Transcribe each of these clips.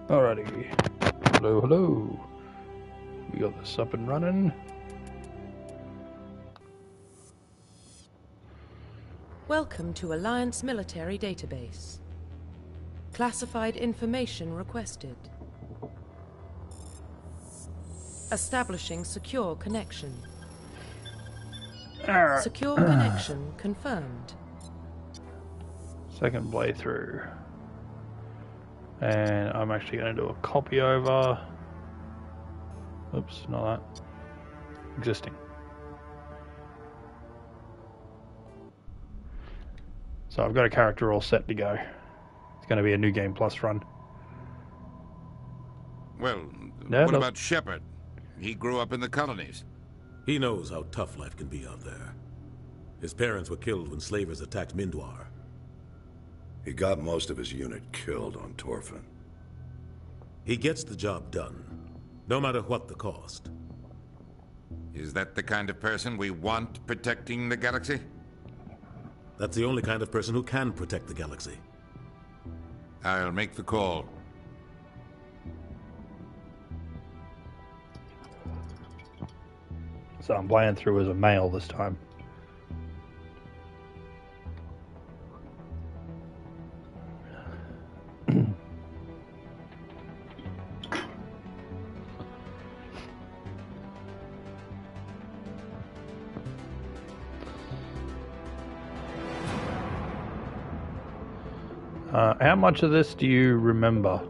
Alrighty. Hello, hello. We got this up and running. Welcome to Alliance Military Database. Classified information requested. Establishing secure connection. Secure connection confirmed. Second playthrough. And I'm actually going to do a copy over. Oops, not that. Existing. So I've got a character all set to go. It's going to be a New Game Plus run. Well, No, what no. about Shepard? He grew up in the colonies. He knows how tough life can be out there. His parents were killed when slavers attacked Mindwar. He got most of his unit killed on Torfin. He gets the job done, no matter what the cost. Is that the kind of person we want protecting the galaxy? That's the only kind of person who can protect the galaxy. I'll make the call. So I'm playing through as a male this time. How much of this do you remember?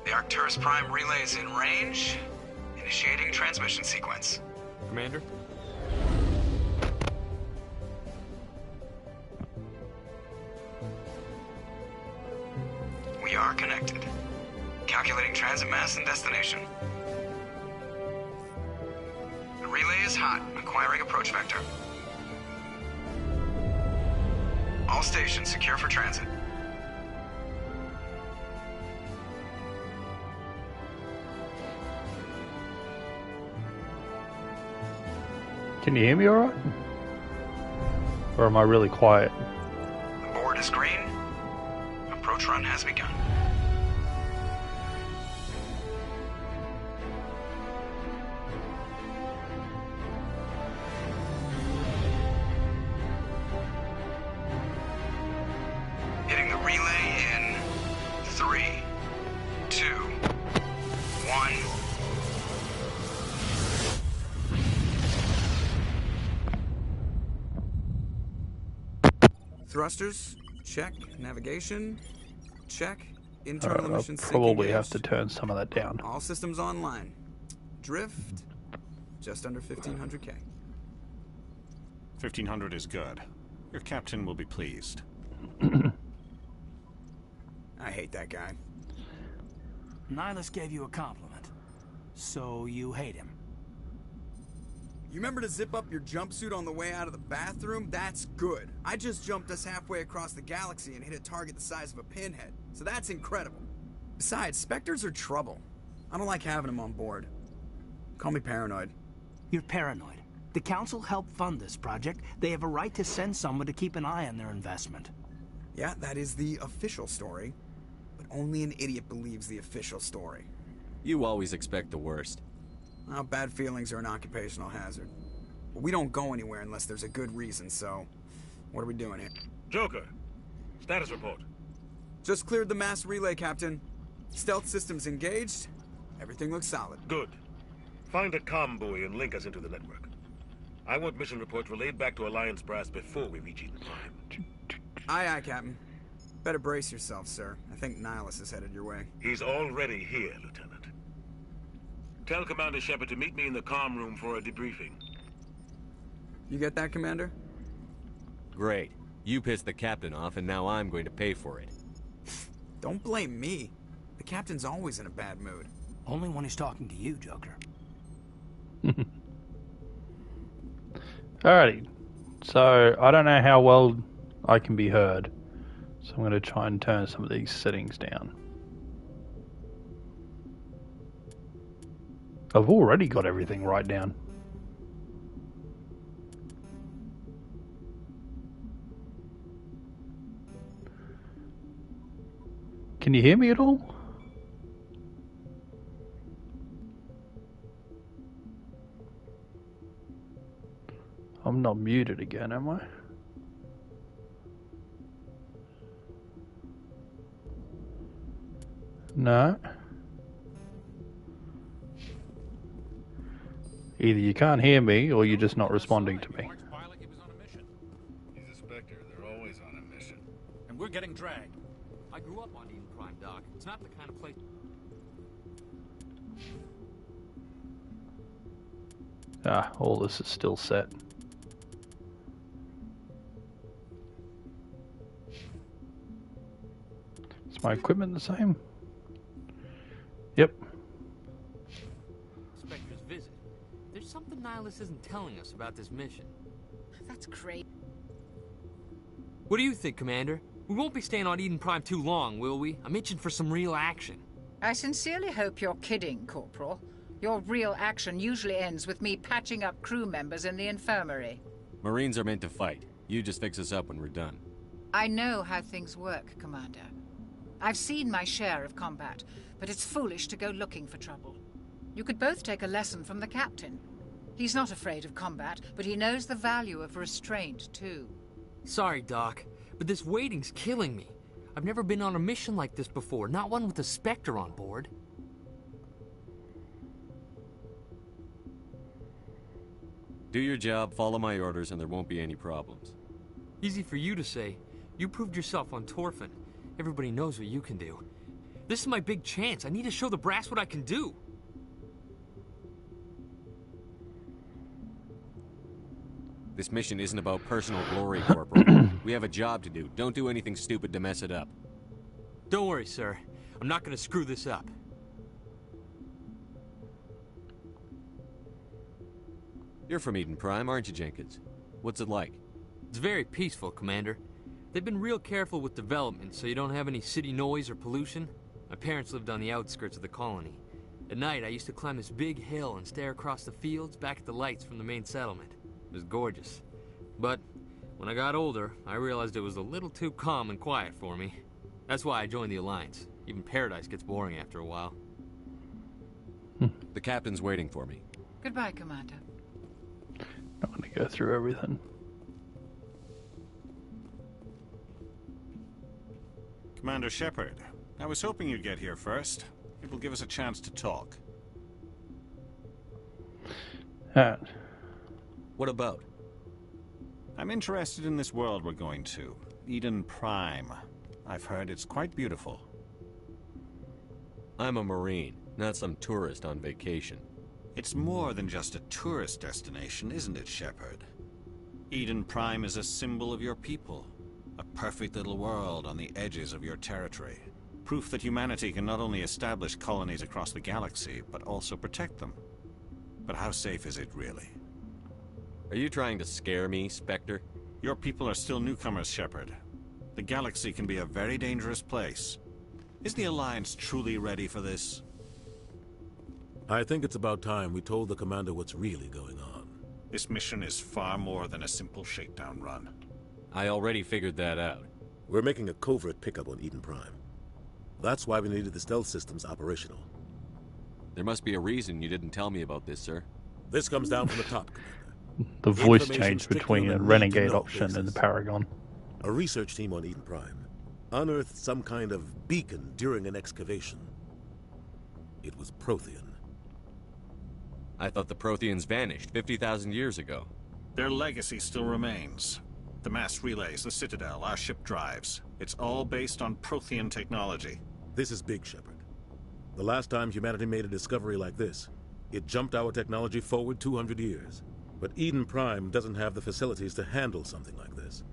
The Arcturus Prime relay is in range. Initiating transmission sequence. Commander? We are connected. Calculating transit mass and destination. The relay is hot, acquiring approach vector. All stations secure for transit. Can you hear me alright? Or am I really quiet? The board is green. Approach run has begun. Hitting the relay in 3, 2, 1. Thrusters, check. Navigation, check. Internal I'll emission sync probably have engaged. to turn some of that down. All systems online. Drift, just under 1500K. 1500 is good. Your captain will be pleased. I hate that guy. Nihilus gave you a compliment. So you hate him. You remember to zip up your jumpsuit on the way out of the bathroom? That's good. I just jumped us halfway across the galaxy and hit a target the size of a pinhead. So that's incredible. Besides, Spectres are trouble. I don't like having them on board. Call me paranoid. You're paranoid. The Council helped fund this project. They have a right to send someone to keep an eye on their investment. Yeah, that is the official story. But only an idiot believes the official story. You always expect the worst. Well, bad feelings are an occupational hazard. But we don't go anywhere unless there's a good reason, so... What are we doing here? Joker, status report. Just cleared the mass relay, Captain. Stealth systems engaged. Everything looks solid. Good. Find a comm buoy and link us into the network. I want mission reports relayed back to Alliance Brass before we reach Eden Prime. Aye, aye, Captain. Better brace yourself, sir. I think Nihilus is headed your way. He's already here, Lieutenant. Tell Commander Shepard to meet me in the comm room for a debriefing. You get that, Commander? Great. You pissed the captain off, and now I'm going to pay for it. Don't blame me. The Captain's always in a bad mood. Only when he's talking to you, Joker. Alrighty. So, I don't know how well I can be heard. So I'm going to try and turn some of these settings down. I've already got everything right down. Can you hear me at all? I'm not muted again, am I? No. Either you can't hear me, or you're just not responding to me. He's a Spectre. They're always on a mission. And we're getting dragged. I grew up on Eden Prime, Doc. It's not the kind of place... Ah, all this is still set. Is my equipment the same? Yep. Spectre's visit. There's something Nihilus isn't telling us about this mission. That's great. What do you think, Commander? We won't be staying on Eden Prime too long, will we? I'm itching for some real action. I sincerely hope you're kidding, Corporal. Your real action usually ends with me patching up crew members in the infirmary. Marines are meant to fight. You just fix us up when we're done. I know how things work, Commander. I've seen my share of combat, but it's foolish to go looking for trouble. You could both take a lesson from the captain. He's not afraid of combat, but he knows the value of restraint, too. Sorry, Doc, but this waiting's killing me. I've never been on a mission like this before, not one with a Spectre on board. Do your job, follow my orders, and there won't be any problems. Easy for you to say. You proved yourself on Torfin. Everybody knows what you can do. This is my big chance. I need to show the brass what I can do. This mission isn't about personal glory, Corporal. We have a job to do. Don't do anything stupid to mess it up. Don't worry, sir. I'm not gonna screw this up. You're from Eden Prime, aren't you, Jenkins? What's it like? It's very peaceful, Commander. They've been real careful with development, so you don't have any city noise or pollution. My parents lived on the outskirts of the colony. At night, I used to climb this big hill and stare across the fields back at the lights from the main settlement. It was gorgeous. But when I got older, I realized it was a little too calm and quiet for me. That's why I joined the Alliance. Even Paradise gets boring after a while. The captain's waiting for me. Goodbye, Commander. Not gonna go through everything. Commander Shepard, I was hoping you'd get here first. It will give us a chance to talk. What about? I'm interested in this world we're going to. Eden Prime. I've heard it's quite beautiful. I'm a Marine, not some tourist on vacation. It's more than just a tourist destination, isn't it, Shepard? Eden Prime is a symbol of your people. A perfect little world on the edges of your territory. Proof that humanity can not only establish colonies across the galaxy, but also protect them. But how safe is it, really? Are you trying to scare me, Spectre? Your people are still newcomers, Shepard. The galaxy can be a very dangerous place. Is the Alliance truly ready for this? I think it's about time we told the commander what's really going on. This mission is far more than a simple shakedown run. I already figured that out. We're making a covert pickup on Eden Prime. That's why we needed the stealth systems operational. There must be a reason you didn't tell me about this, sir. This comes down from the top, Commander. The voice change between a Renegade option and the Paragon. A research team on Eden Prime unearthed some kind of beacon during an excavation. It was Prothean. I thought the Protheans vanished 50,000 years ago. Their legacy still remains. The mass relays, the Citadel, our ship drives. It's all based on Prothean technology. This is big, Shepard. The last time humanity made a discovery like this, it jumped our technology forward 200 years. But Eden Prime doesn't have the facilities to handle something like this.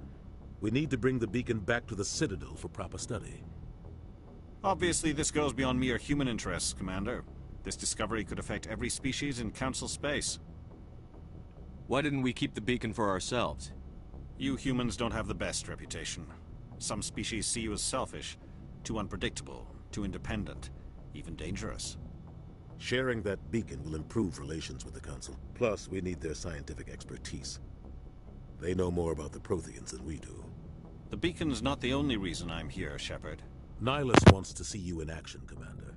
We need to bring the beacon back to the Citadel for proper study. Obviously, this goes beyond mere human interests, Commander. This discovery could affect every species in Council space. Why didn't we keep the beacon for ourselves? You humans don't have the best reputation. Some species see you as selfish, too unpredictable, too independent, even dangerous. Sharing that beacon will improve relations with the Council. Plus, we need their scientific expertise. They know more about the Protheans than we do. The beacon's not the only reason I'm here, Shepard. Nihilus wants to see you in action, Commander.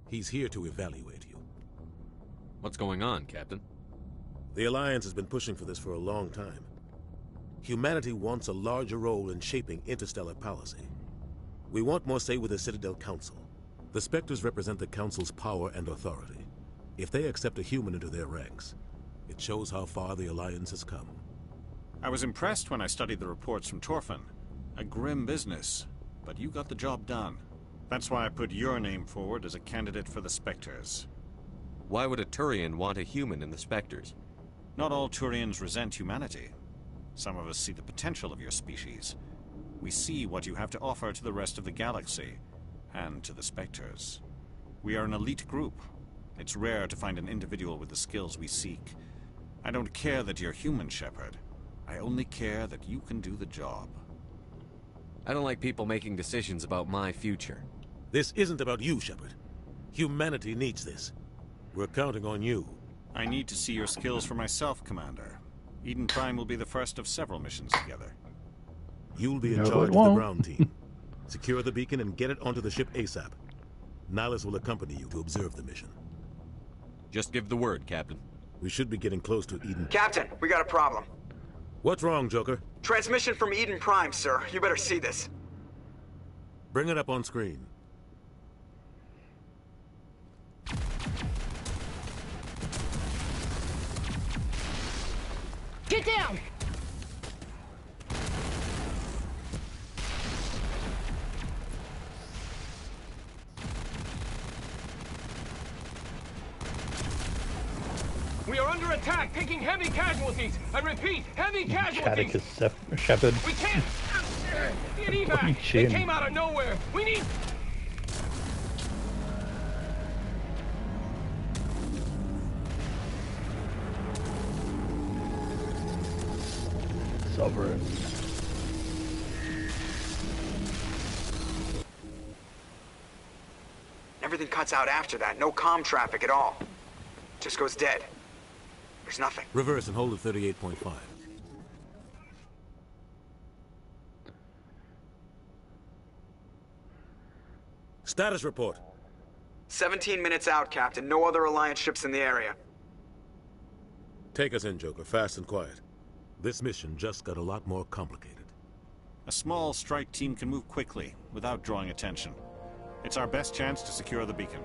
He's here to evaluate you. What's going on, Captain? The Alliance has been pushing for this for a long time. Humanity wants a larger role in shaping interstellar policy. We want more say with the Citadel Council. The Spectres represent the Council's power and authority. If they accept a human into their ranks, it shows how far the Alliance has come. I was impressed when I studied the reports from Torfin. A grim business, but you got the job done. That's why I put your name forward as a candidate for the Spectres. Why would a Turian want a human in the Spectres? Not all Turians resent humanity. Some of us see the potential of your species. We see what you have to offer to the rest of the galaxy, and to the Spectres. We are an elite group. It's rare to find an individual with the skills we seek. I don't care that you're human, Shepard. I only care that you can do the job. I don't like people making decisions about my future. This isn't about you, Shepard. Humanity needs this. We're counting on you. I need to see your skills for myself, Commander. Eden Prime will be the first of several missions together. You'll be in charge of the ground team. Secure the beacon and get it onto the ship ASAP. Nihilus will accompany you to observe the mission. Just give the word, Captain. We should be getting close to Eden. Captain, we got a problem. What's wrong, Joker? Transmission from Eden Prime, sir. You better see this. Bring it up on screen. Get down! We are under attack, taking heavy casualties. I repeat, heavy casualties. Shaticus Shepard. We can't get evac. They came out of nowhere. We need. Sovereign. Everything cuts out after that. No comm traffic at all. Just goes dead. There's nothing. Reverse and hold at 38.5. Status report. 17 minutes out, Captain. No other Alliance ships in the area. Take us in, Joker. Fast and quiet. This mission just got a lot more complicated. A small strike team can move quickly, without drawing attention. It's our best chance to secure the beacon.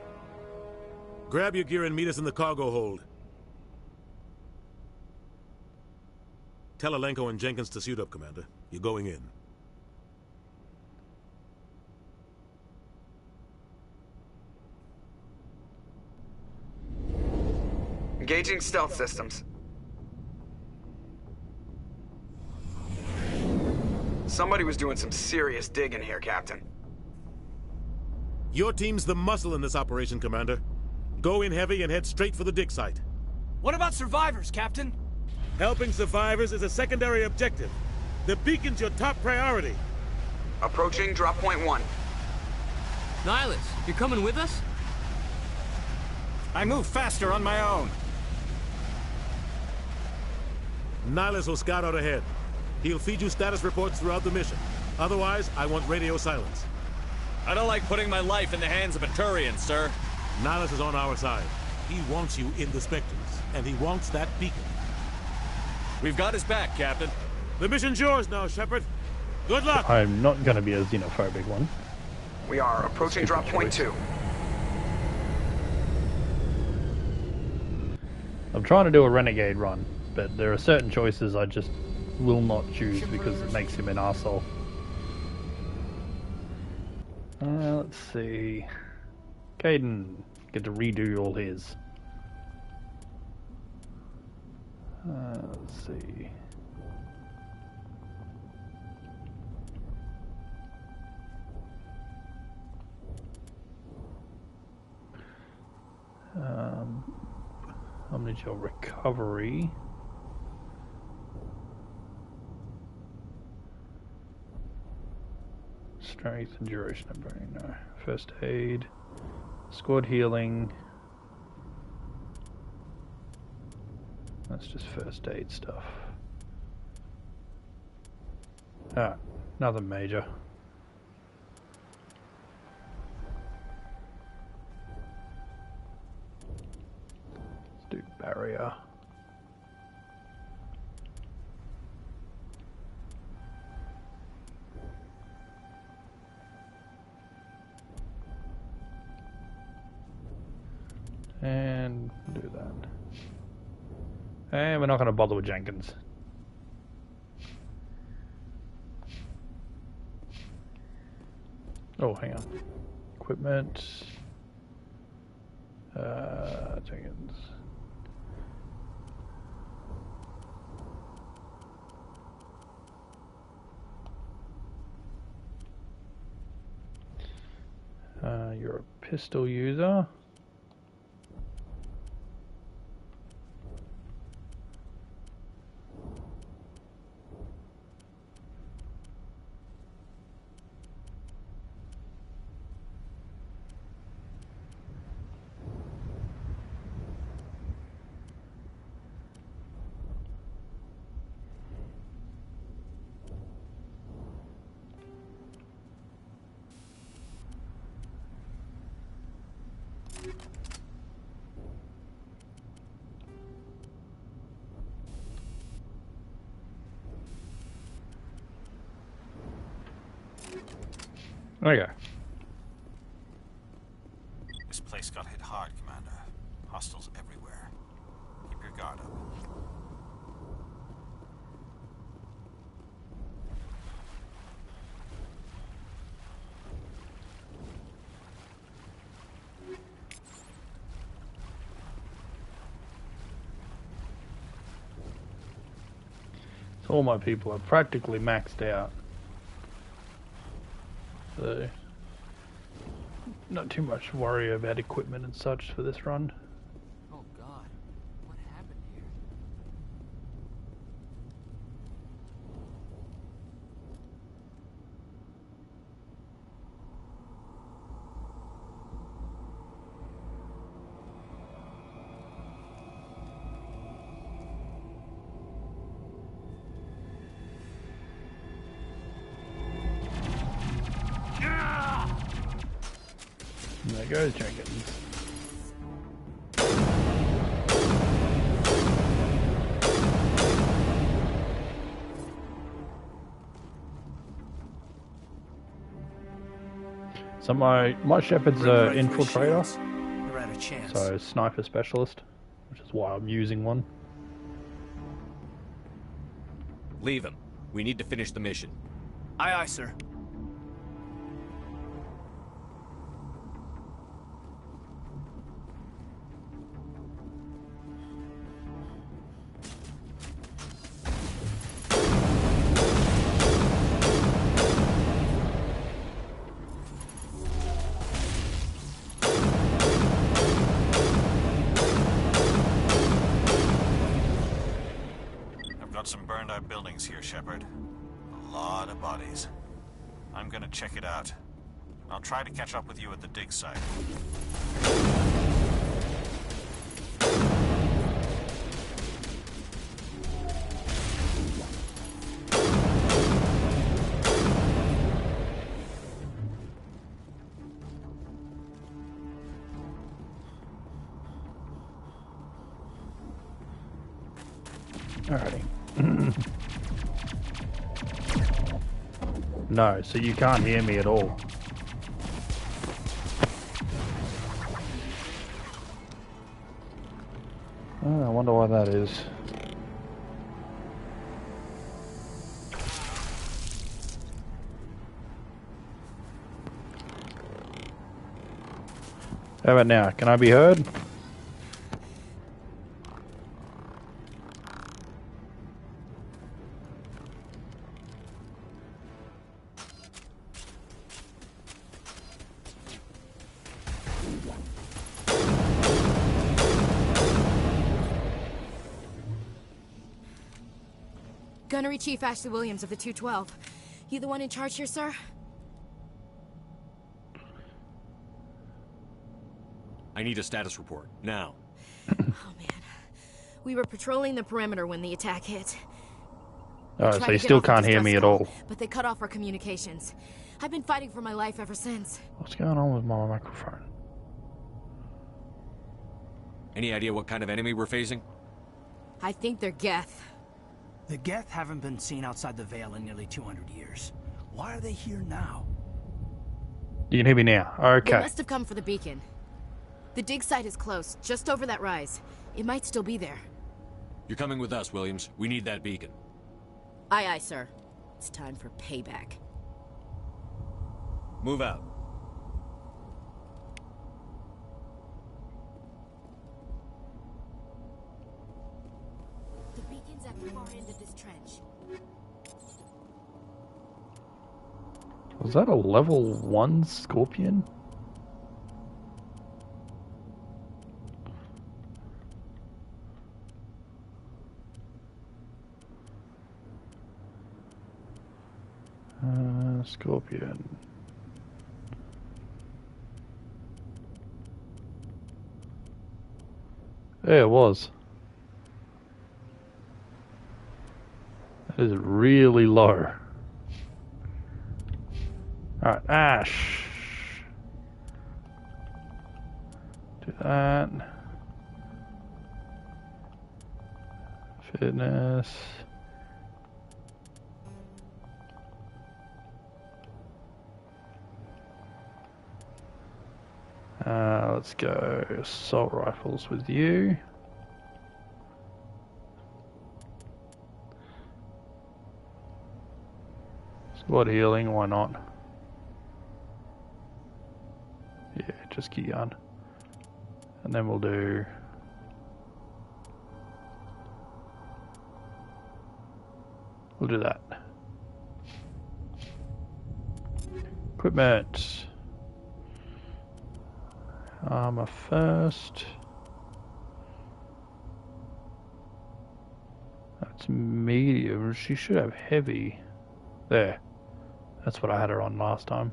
Grab your gear and meet us in the cargo hold. Tell Alenko and Jenkins to suit up, Commander. You're going in. Engaging stealth systems. Somebody was doing some serious digging here, Captain. Your team's the muscle in this operation, Commander. Go in heavy and head straight for the dig site. What about survivors, Captain? Helping survivors is a secondary objective. The beacon's your top priority. Approaching drop point 1. Nihilus, you coming with us? I move faster on my own. Nihilus will scout out ahead. He'll feed you status reports throughout the mission. Otherwise, I want radio silence. I don't like putting my life in the hands of a Turian, sir. Nihilus is on our side. He wants you in the Spectres, and he wants that beacon. We've got his back, Captain. The mission's yours now, Shepard. Good luck! I'm not going to be a xenophobic one. We are approaching drop point 2. I'm trying to do a renegade run, but there are certain choices I just will not choose because it makes him an arsehole. Let's see. Caden, get to redo all his. Let's see. Omnigel recovery. Strength and duration of burning, no. First aid. Squad healing. That's just first aid stuff. Ah, nothing major. area. And do that. And we're not going to bother with Jenkins. Oh, hang on. Equipment. Jenkins. You're a pistol user. Okay. This place got hit hard, Commander. Hostiles everywhere. Keep your guard up. So all my people are practically maxed out. So, not too much worry about equipment and such for this run. Oh God, what happened here? There goes Jenkins. So my Shepard's infiltrator, You're out of chance. so sniper specialist, which is why I'm using one. Leave him. We need to finish the mission. Aye, aye, sir. Some burned out buildings here, Shepard. A lot of bodies. I'm gonna check it out. I'll try to catch up with you at the dig site. Alrighty. No, so you can't hear me at all. Oh, I wonder why that is. How about now? Can I be heard? Gunnery Chief Ashley Williams of the 212. You the one in charge here, sir? I need a status report, now. Oh, man. We were patrolling the perimeter when the attack hit. Oh, so you still can't hear me at all. But they cut off our communications. I've been fighting for my life ever since. What's going on with my microphone? Any idea what kind of enemy we're facing? I think they're Geth. The Geth haven't been seen outside the Veil in nearly 200 years. Why are they here now? You can hear me now. Okay. They must have come for the beacon. The dig site is close, just over that rise. It might still be there. You're coming with us, Williams. We need that beacon. Aye, aye, sir. It's time for payback. Move out. The beacon's at the far end of this trench. Was that a level 1 Scorpion? Scorpion. Yeah, it was. That is really low. Alright, Ash. Do that. Fitness. Let's go assault rifles with you. Squad healing, why not? Yeah, just keep on. And then we'll do... We'll do that. Equipment. Armor first. That's medium. She should have heavy. There. That's what I had her on last time.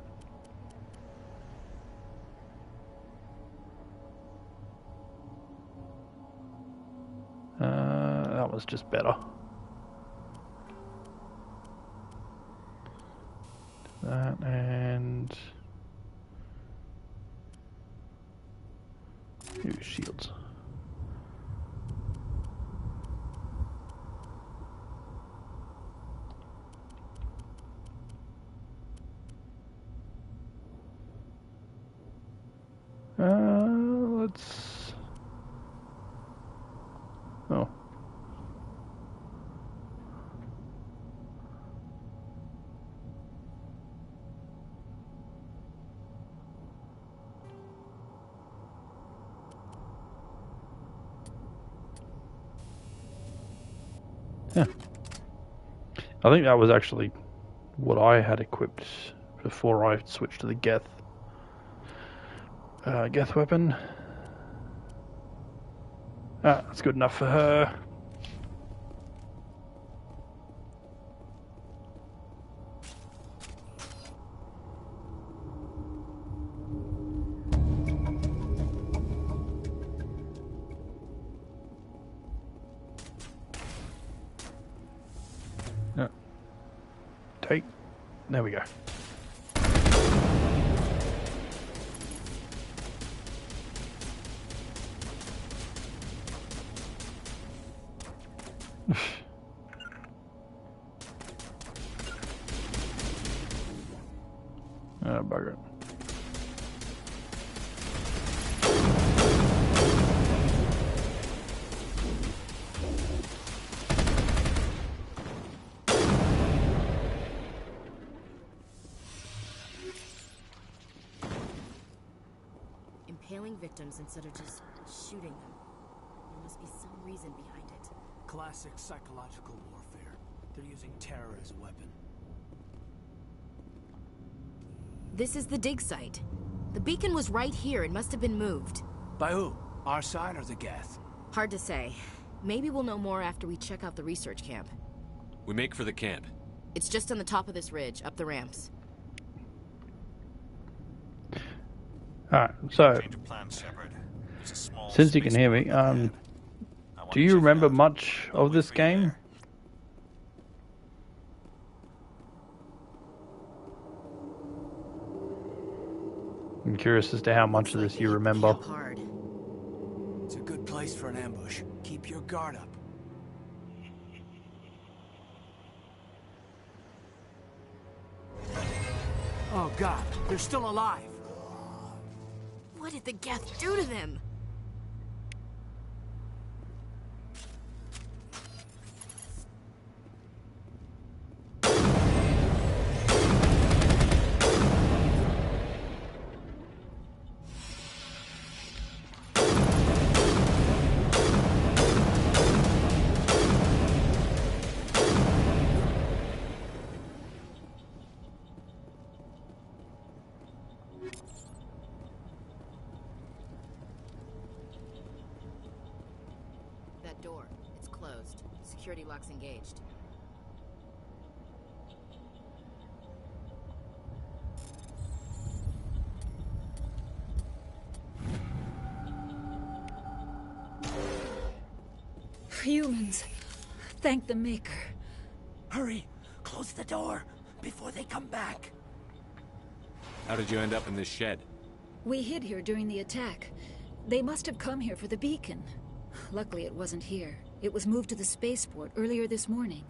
That was just better. That and... Use shields. Let's... Oh. Yeah. I think that was actually what I had equipped before I switched to the Geth. Geth weapon. That's good enough for her. Take. There we go. Bugger it. Impaling victims instead of just shooting them. There must be some reason behind it. Classic psychological warfare. They're using terror as a weapon. This is the dig site. The beacon was right here. It must have been moved. By who? Our side or the Geth? Hard to say. Maybe we'll know more after we check out the research camp. We make for the camp. It's just on the top of this ridge, up the ramps. Alright, so since you can hear me, do you remember much of this game? I'm curious as to how much of this you remember. It's a good place for an ambush. Keep your guard up. Oh god, they're still alive. What did the Geth do to them? That door, it's closed. Security lock's engaged. Humans. Thank the Maker. Hurry! Close the door before they come back. How did you end up in this shed? We hid here during the attack. They must have come here for the beacon. Luckily, it wasn't here. It was moved to the spaceport earlier this morning.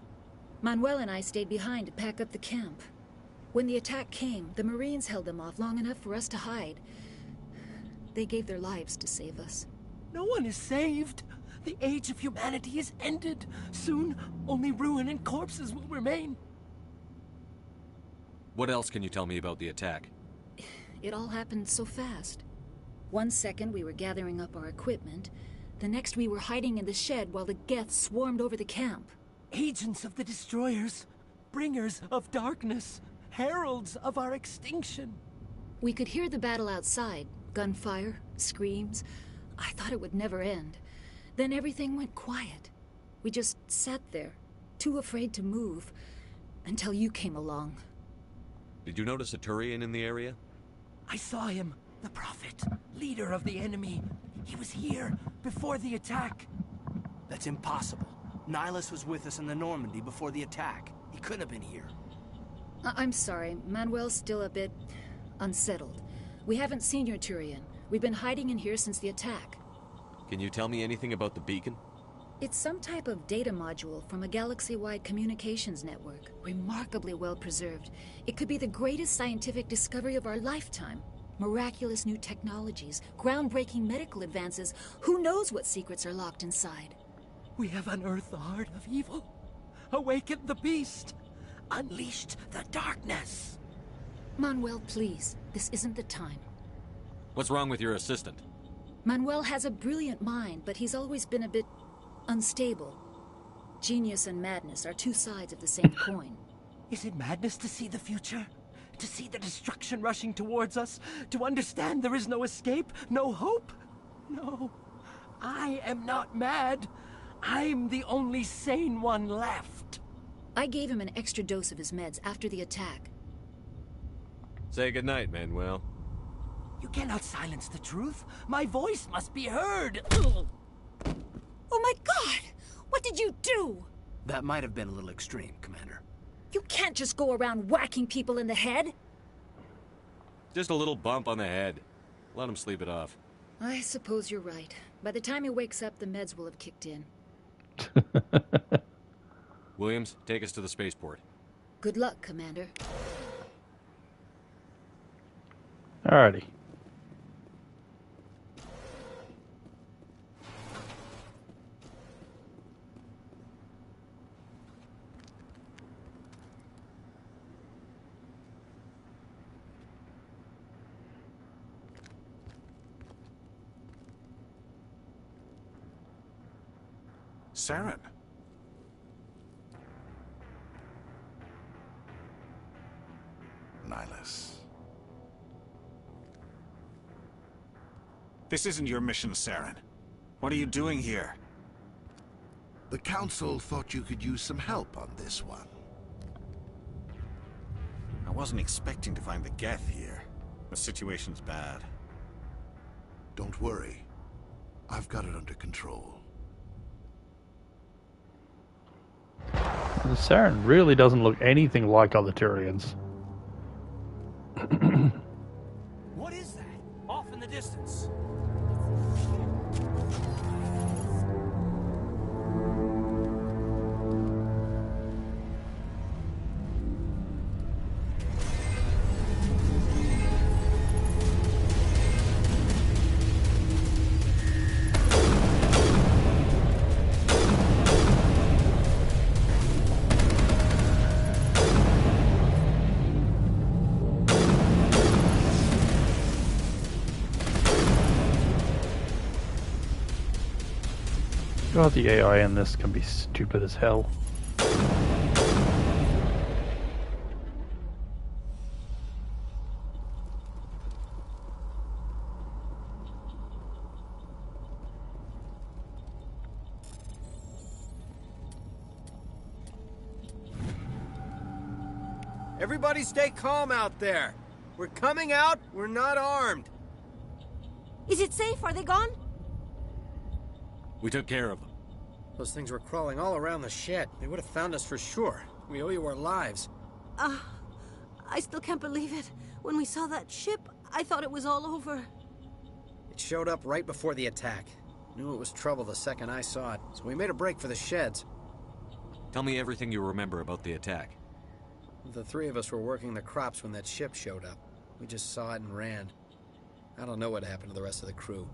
Manuel and I stayed behind to pack up the camp. When the attack came, the Marines held them off long enough for us to hide. They gave their lives to save us. No one is saved. The age of humanity is ended. Soon, only ruin and corpses will remain. What else can you tell me about the attack? It all happened so fast. 1 second we were gathering up our equipment. The next we were hiding in the shed while the Geth swarmed over the camp. Agents of the Destroyers, bringers of darkness, heralds of our extinction. We could hear the battle outside. Gunfire, screams. I thought it would never end. Then everything went quiet. We just sat there, too afraid to move, until you came along. Did you notice a Turian in the area? I saw him, the Prophet, leader of the enemy. He was here before the attack. That's impossible. Nihilus was with us in the Normandy before the attack. He couldn't have been here. I'm sorry. Manuel's still a bit unsettled. We haven't seen your Turian. We've been hiding in here since the attack. Can you tell me anything about the beacon? It's some type of data module from a galaxy-wide communications network. Remarkably well preserved. It could be the greatest scientific discovery of our lifetime. Miraculous new technologies, groundbreaking medical advances. Who knows what secrets are locked inside? We have unearthed the heart of evil, awakened the beast, unleashed the darkness. Manuel, please. This isn't the time. What's wrong with your assistant? Manuel has a brilliant mind, but he's always been a bit unstable. Genius and madness are two sides of the same coin. Is it madness to see the future? To see the destruction rushing towards us? To understand there is no escape? No hope? No. I am not mad. I'm the only sane one left. I gave him an extra dose of his meds after the attack. Say goodnight, Manuel. You cannot silence the truth. My voice must be heard. Oh my God! What did you do? That might have been a little extreme, Commander. You can't just go around whacking people in the head. Just a little bump on the head. Let him sleep it off. I suppose you're right. By the time he wakes up, the meds will have kicked in. Williams, take us to the spaceport. Good luck, Commander. Alrighty. Saren. Nihilus. This isn't your mission, Saren. What are you doing here? The Council thought you could use some help on this one. I wasn't expecting to find the Geth here. The situation's bad. Don't worry. I've got it under control. The Saren really doesn't look anything like other Turians. What is that? Off in the distance. God, the AI in this can be stupid as hell. Everybody stay calm out there. We're coming out, we're not armed. Is it safe? Are they gone? We took care of them. Those things were crawling all around the shed. They would have found us for sure. We owe you our lives. I still can't believe it. When we saw that ship, I thought it was all over. It showed up right before the attack. Knew it was trouble the second I saw it, so we made a break for the sheds. Tell me everything you remember about the attack. The three of us were working the crops when that ship showed up. We just saw it and ran. I don't know what happened to the rest of the crew.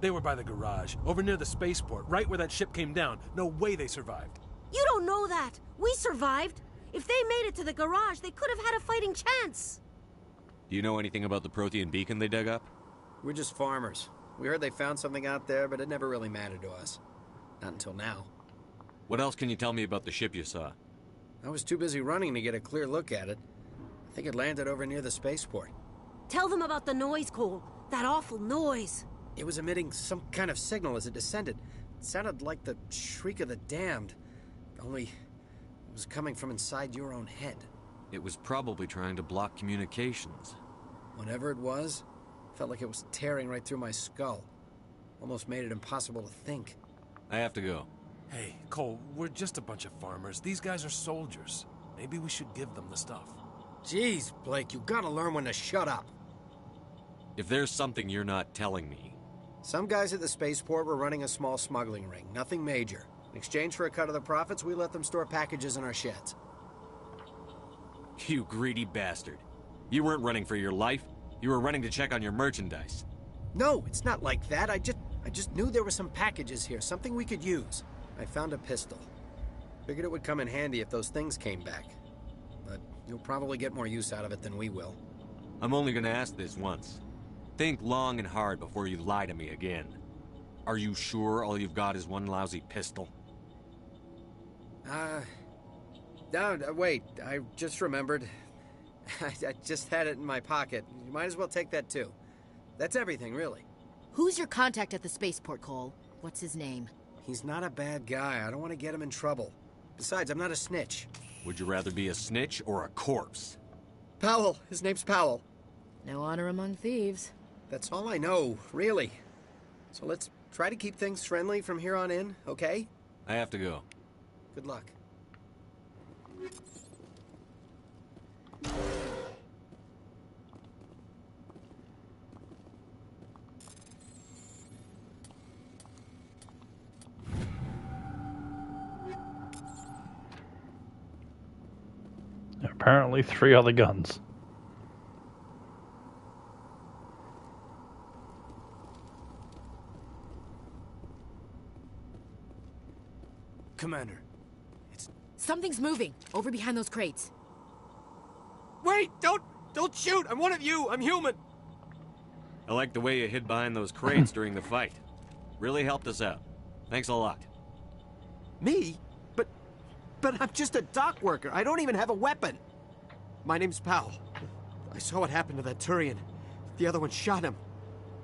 They were by the garage, over near the spaceport, right where that ship came down. No way they survived. You don't know that. We survived. If they made it to the garage, they could have had a fighting chance. Do you know anything about the Prothean beacon they dug up? We're just farmers. We heard they found something out there, but it never really mattered to us. Not until now. What else can you tell me about the ship you saw? I was too busy running to get a clear look at it. I think it landed over near the spaceport. Tell them about the noise, Cole. That awful noise. It was emitting some kind of signal as it descended. It sounded like the shriek of the damned. Only it was coming from inside your own head. It was probably trying to block communications. Whatever it was, felt like it was tearing right through my skull. Almost made it impossible to think. I have to go. Hey, Cole, we're just a bunch of farmers. These guys are soldiers. Maybe we should give them the stuff. Jeez, Blake, you gotta learn when to shut up. If there's something you're not telling me... Some guys at the spaceport were running a small smuggling ring. Nothing major. In exchange for a cut of the profits, we let them store packages in our sheds. You greedy bastard. You weren't running for your life. You were running to check on your merchandise. No, it's not like that. I just knew there were some packages here, something we could use. I found a pistol. Figured it would come in handy if those things came back. But you'll probably get more use out of it than we will. I'm only gonna ask this once. Think long and hard before you lie to me again. Are you sure all you've got is one lousy pistol? No, wait. I just remembered. I just had it in my pocket. You might as well take that too. That's everything, really. Who's your contact at the spaceport, Cole? What's his name? He's not a bad guy. I don't want to get him in trouble. Besides, I'm not a snitch. Would you rather be a snitch or a corpse? Powell. His name's Powell. No honor among thieves. That's all I know, really. So let's try to keep things friendly from here on in, okay? I have to go. Good luck. Apparently 3 other guns. Commander. Something's moving, over behind those crates. Wait! Don't shoot! I'm one of you! I'm human! I like the way you hid behind those crates during the fight. Really helped us out. Thanks a lot. Me? But I'm just a dock worker. I don't even have a weapon. My name's Powell. I saw what happened to that Turian. The other one shot him.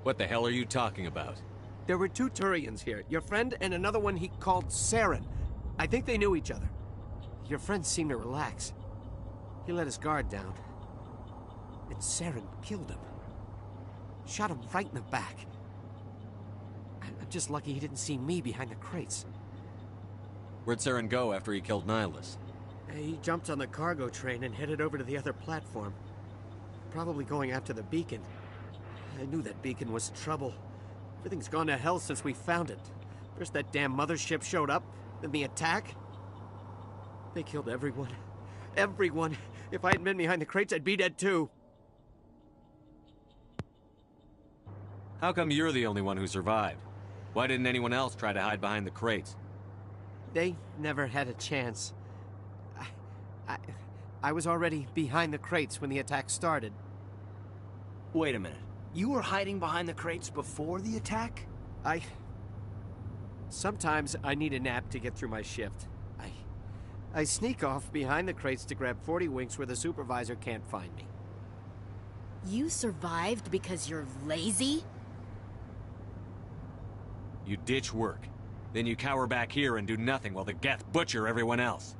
What the hell are you talking about? There were 2 Turians here. Your friend and another one he called Saren. I think they knew each other. Your friend seemed to relax. He let his guard down. And Saren killed him. Shot him right in the back. I'm just lucky he didn't see me behind the crates. Where'd Saren go after he killed Nihilus? He jumped on the cargo train and headed over to the other platform. Probably going after the beacon. I knew that beacon was trouble. Everything's gone to hell since we found it. First that damn mothership showed up, then the attack. They killed everyone. Everyone. If I hadn't been behind the crates, I'd be dead too. How come you're the only one who survived? Why didn't anyone else try to hide behind the crates? They never had a chance. I was already behind the crates when the attack started. Wait a minute. You were hiding behind the crates before the attack? Sometimes I need a nap to get through my shift. I sneak off behind the crates to grab 40 winks where the supervisor can't find me. You survived because you're lazy? You ditch work. Then you cower back here and do nothing while the Geth butcher everyone else.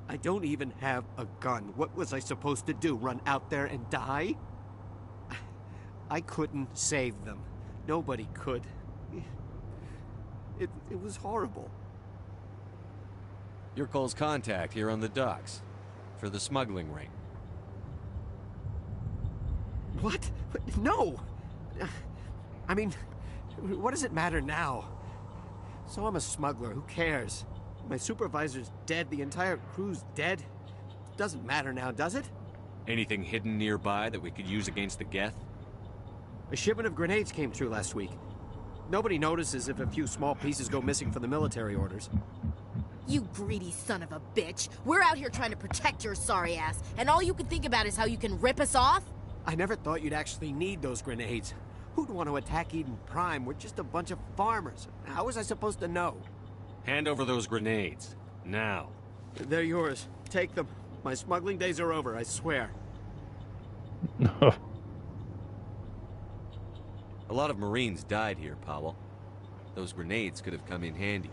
I don't even have a gun. What was I supposed to do? Run out there and die? I couldn't save them. Nobody could. It was horrible. You're Cole's contact here on the docks. For the smuggling ring. What? No! I mean, what does it matter now? So I'm a smuggler, who cares? My supervisor's dead, the entire crew's dead. Doesn't matter now, does it? Anything hidden nearby that we could use against the Geth? A shipment of grenades came through last week. Nobody notices if a few small pieces go missing for the military orders. You greedy son of a bitch. We're out here trying to protect your sorry ass, and all you can think about is how you can rip us off? I never thought you'd actually need those grenades. Who'd want to attack Eden Prime? We're just a bunch of farmers. How was I supposed to know? Hand over those grenades. Now. They're yours. Take them. My smuggling days are over, I swear. A lot of Marines died here, Powell. Those grenades could have come in handy.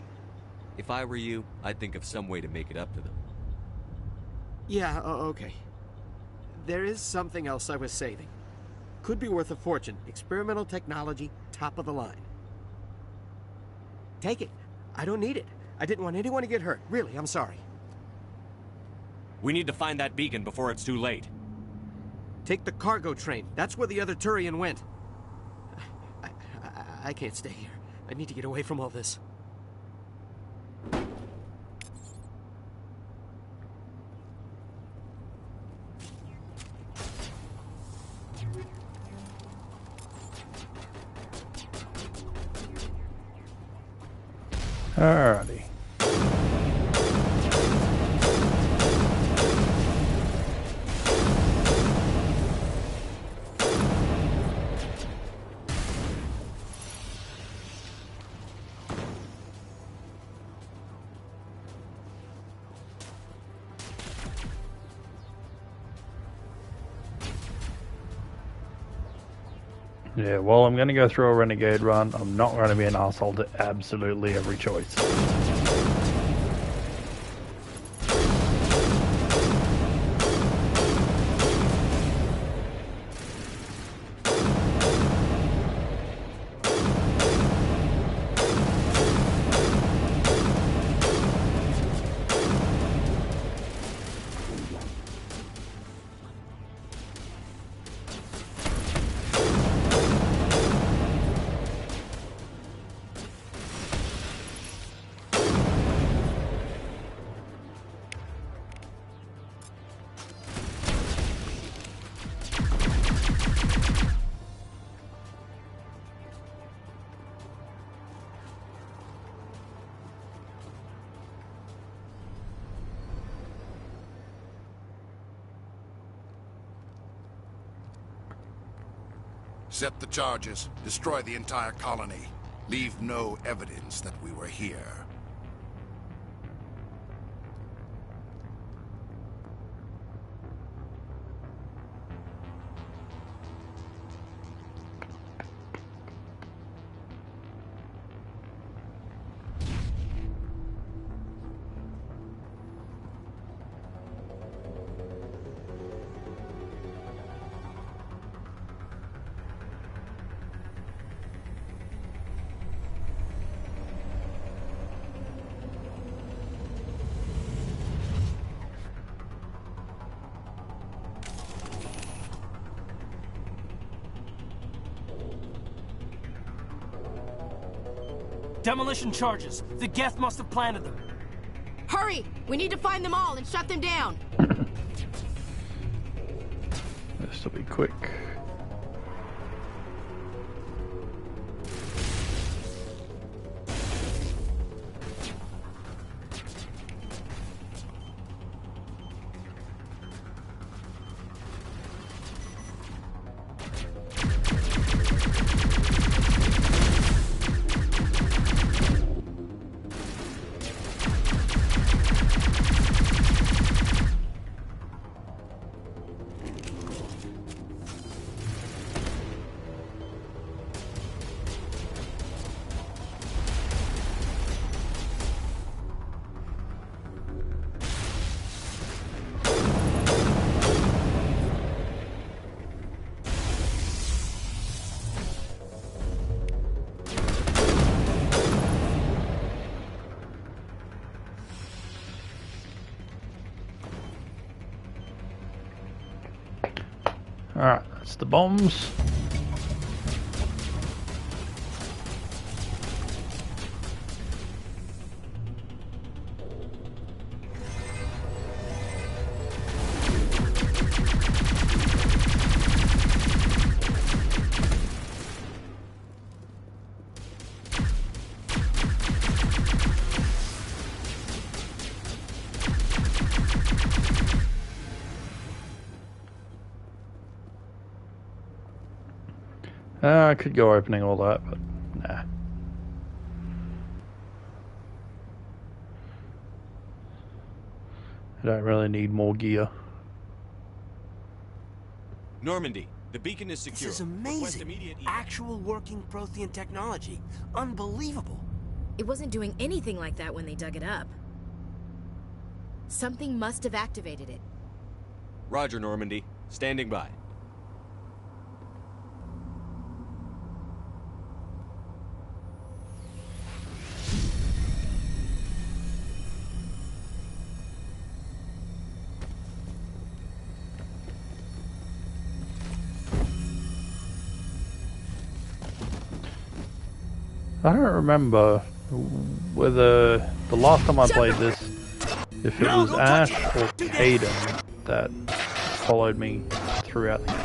If I were you, I'd think of some way to make it up to them. Yeah, okay. There is something else I was saving. Could be worth a fortune. Experimental technology, top of the line. Take it. I don't need it. I didn't want anyone to get hurt. Really, I'm sorry. We need to find that beacon before it's too late. Take the cargo train. That's where the other Turian went. I can't stay here. I need to get away from all this. Alrighty. Yeah, well, I'm going to go through a renegade run. I'm not going to be an asshole to absolutely every choice. Set the charges. Destroy the entire colony. Leave no evidence that we were here. Demolition charges. The Geth must have planted them. Hurry! We need to find them all and shut them down. This will be quick. Alright, that's the bombs. I could go opening all that, but nah. I don't really need more gear. Normandy, the beacon is secure. This is amazing. Actual working Prothean technology. Unbelievable. It wasn't doing anything like that when they dug it up. Something must have activated it. Roger, Normandy. Standing by. I don't remember whether the last time I played this, if it was Ash or Kaidan that followed me throughout the game.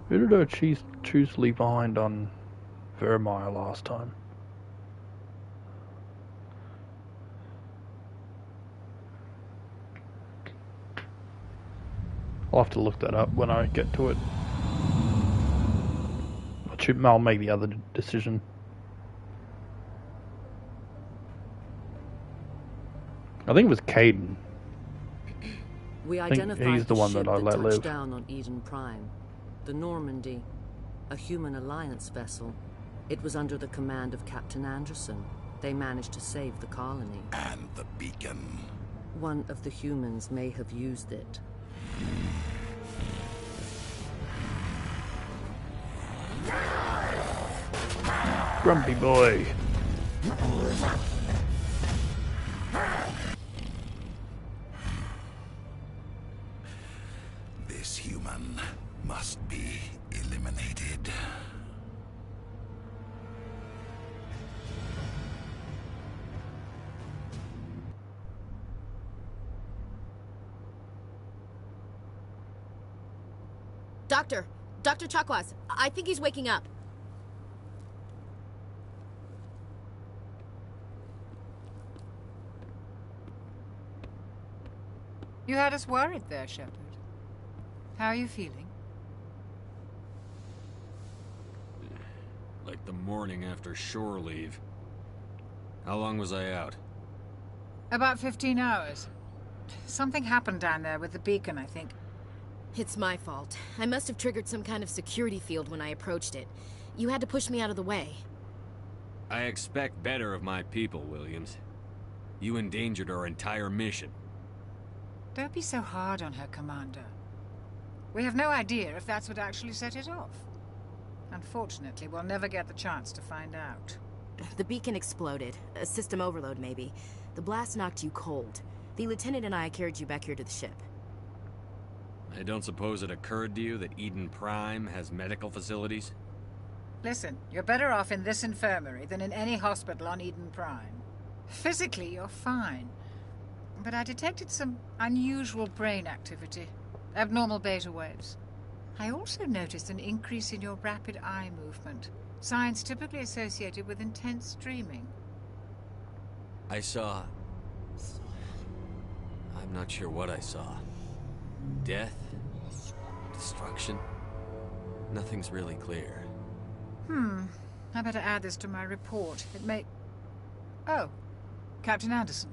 Who did I choose to leave behind on Virmire last time? I'll have to look that up when I get to it. I'll make the other decision. I think it was Kaidan. We I think identified he's the one ship that I let touched live. down on Eden Prime, the Normandy, a human alliance vessel. It was under the command of Captain Anderson. They managed to save the colony. And the beacon. One of the humans may have used it. Grumpy boy. This human must be eliminated. Dr. Chakwas, I think he's waking up. You had us worried there, Shepard. How are you feeling? Like the morning after shore leave. How long was I out? About 15 hours. Something happened down there with the beacon, I think. It's my fault. I must have triggered some kind of security field when I approached it. You had to push me out of the way. I expect better of my people, Williams. You endangered our entire mission. Don't be so hard on her, Commander. We have no idea if that's what actually set it off. Unfortunately, we'll never get the chance to find out. The beacon exploded. A system overload, maybe. The blast knocked you cold. The lieutenant and I carried you back here to the ship. I don't suppose it occurred to you that Eden Prime has medical facilities? Listen, you're better off in this infirmary than in any hospital on Eden Prime. Physically, you're fine. But I detected some unusual brain activity. Abnormal beta waves. I also noticed an increase in your rapid eye movement. Signs typically associated with intense dreaming. I saw... I'm not sure what I saw. Death? Destruction? Nothing's really clear. I better add this to my report. It may... Oh, Captain Anderson.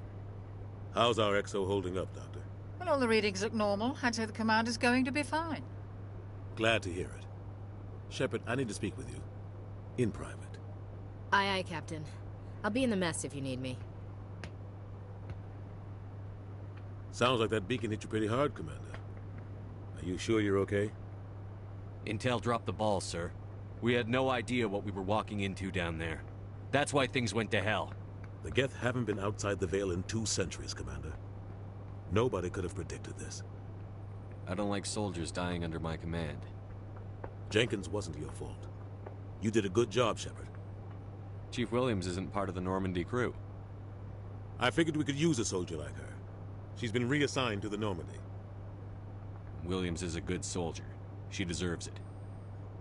How's our XO holding up, Doctor? Well, all the readings look normal. I'd say the commander's going to be fine. Glad to hear it. Shepard, I need to speak with you. In private. Aye, aye, Captain. I'll be in the mess if you need me. Sounds like that beacon hit you pretty hard, Commander. Are you sure you're okay? Intel dropped the ball, sir. We had no idea what we were walking into down there. That's why things went to hell. The Geth haven't been outside the Veil in 2 centuries, Commander. Nobody could have predicted this. I don't like soldiers dying under my command. Jenkins wasn't your fault. You did a good job, Shepard. Chief Williams isn't part of the Normandy crew. I figured we could use a soldier like her. She's been reassigned to the Normandy. Williams is a good soldier. She deserves it.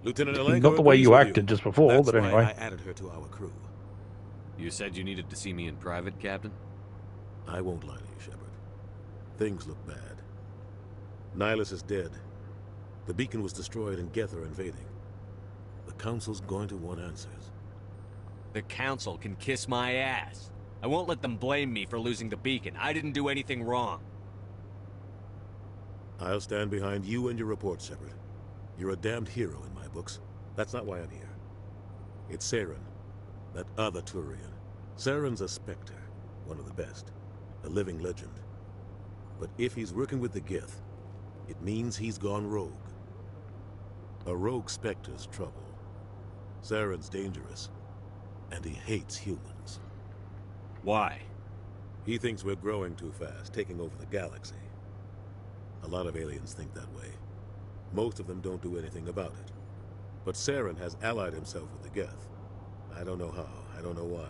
Lieutenant Alenko Not the way agrees you with acted just before, That's but why anyway. I added her to our crew. You said you needed to see me in private, Captain? I won't lie to you, Shepard. Things look bad. Nihilus is dead. The beacon was destroyed and Geth are invading. The Council's going to want answers. The Council can kiss my ass. I won't let them blame me for losing the beacon. I didn't do anything wrong. I'll stand behind you and your report, Shepard. You're a damned hero in my books. That's not why I'm here. It's Saren, that other Turian. Saren's a Spectre, one of the best, a living legend. But if he's working with the Geth, it means he's gone rogue. A rogue Spectre's trouble. Saren's dangerous, and he hates humans. Why? He thinks we're growing too fast, taking over the galaxy. A lot of aliens think that way. Most of them don't do anything about it. But Saren has allied himself with the Geth. I don't know how, I don't know why.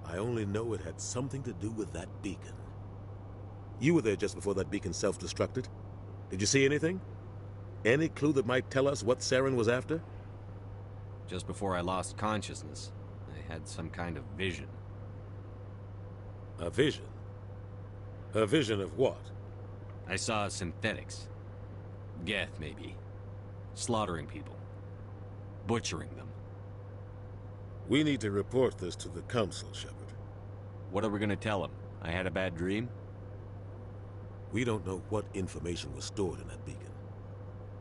I only know it had something to do with that beacon. You were there just before that beacon self-destructed. Did you see anything? Any clue that might tell us what Saren was after? Just before I lost consciousness, I had some kind of vision. A vision? A vision of what? I saw synthetics. Geth, maybe. Slaughtering people. Butchering them. We need to report this to the Council, Shepard. What are we gonna tell them? I had a bad dream? We don't know what information was stored in that beacon.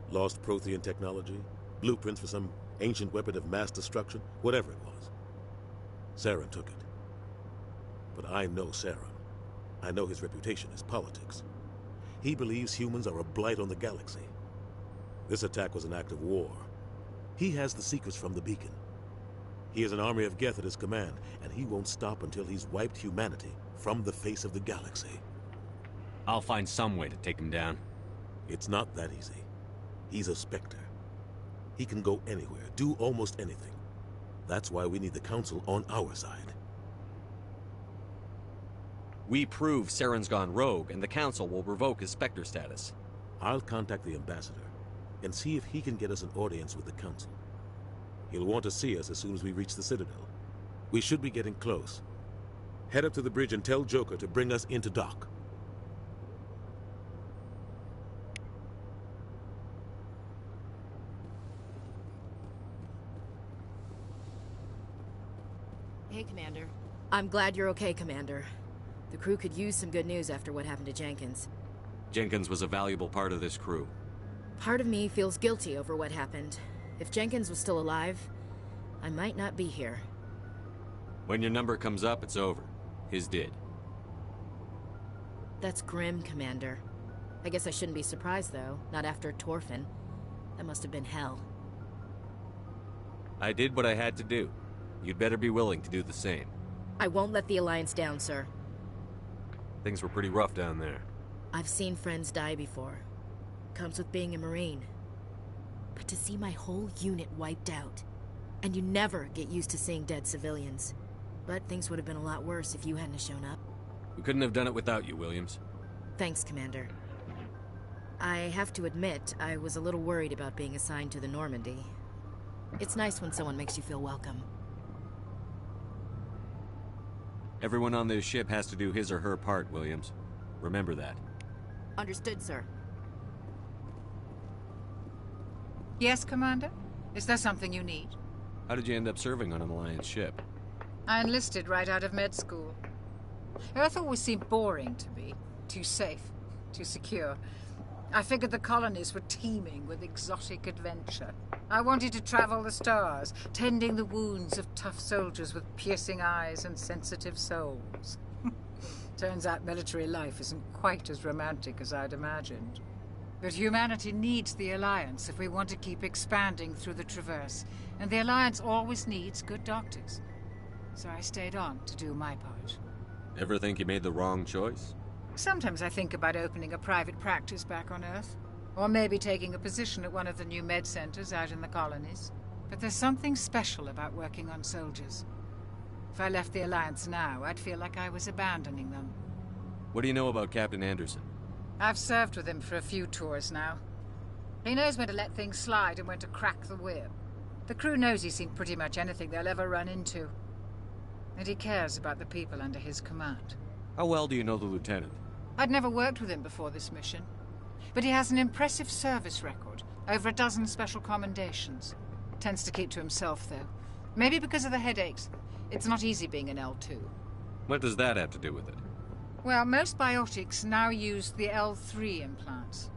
Lost Prothean technology? Blueprints for some ancient weapon of mass destruction? Whatever it was. Saren took it. But I know Saren. I know his reputation is politics. He believes humans are a blight on the galaxy. This attack was an act of war. He has the secrets from the beacon. He has an army of Geth at his command, and he won't stop until he's wiped humanity from the face of the galaxy. I'll find some way to take him down. It's not that easy. He's a Spectre. He can go anywhere, do almost anything. That's why we need the Council on our side. We prove Saren's gone rogue, and the Council will revoke his Spectre status. I'll contact the Ambassador and see if he can get us an audience with the Council. He'll want to see us as soon as we reach the Citadel. We should be getting close. Head up to the bridge and tell Joker to bring us into dock. Hey, Commander. I'm glad you're okay, Commander. The crew could use some good news after what happened to Jenkins. Jenkins was a valuable part of this crew. Part of me feels guilty over what happened. If Jenkins was still alive, I might not be here. When your number comes up, it's over. His did. That's grim, Commander. I guess I shouldn't be surprised, though. Not after Torfin. That must have been hell. I did what I had to do. You'd better be willing to do the same. I won't let the Alliance down, sir. Things were pretty rough down there. I've seen friends die before. Comes with being a Marine. But to see my whole unit wiped out, and you never get used to seeing dead civilians. But things would have been a lot worse if you hadn't shown up. We couldn't have done it without you, Williams. Thanks, Commander. I have to admit, I was a little worried about being assigned to the Normandy. It's nice when someone makes you feel welcome. Everyone on this ship has to do his or her part, Williams. Remember that. Understood, sir. Yes, Commander? Is there something you need? How did you end up serving on an Alliance ship? I enlisted right out of med school. Earth always seemed boring to me. Too safe, too secure. I figured the colonies were teeming with exotic adventure. I wanted to travel the stars, tending the wounds of tough soldiers with piercing eyes and sensitive souls. Turns out military life isn't quite as romantic as I'd imagined. But humanity needs the Alliance if we want to keep expanding through the Traverse, and the Alliance always needs good doctors. so I stayed on to do my part. Ever think you made the wrong choice? Sometimes I think about opening a private practice back on Earth. Or maybe taking a position at one of the new med centers out in the colonies. But there's something special about working on soldiers. If I left the Alliance now, I'd feel like I was abandoning them. What do you know about Captain Anderson? I've served with him for a few tours now. He knows when to let things slide and when to crack the whip. The crew knows he's seen pretty much anything they'll ever run into. And he cares about the people under his command. How well do you know the lieutenant? I'd never worked with him before this mission. But he has an impressive service record. Over a dozen special commendations. Tends to keep to himself, though. Maybe because of the headaches. It's not easy being an L2. What does that have to do with it? Well, most biotics now use the L3 implants.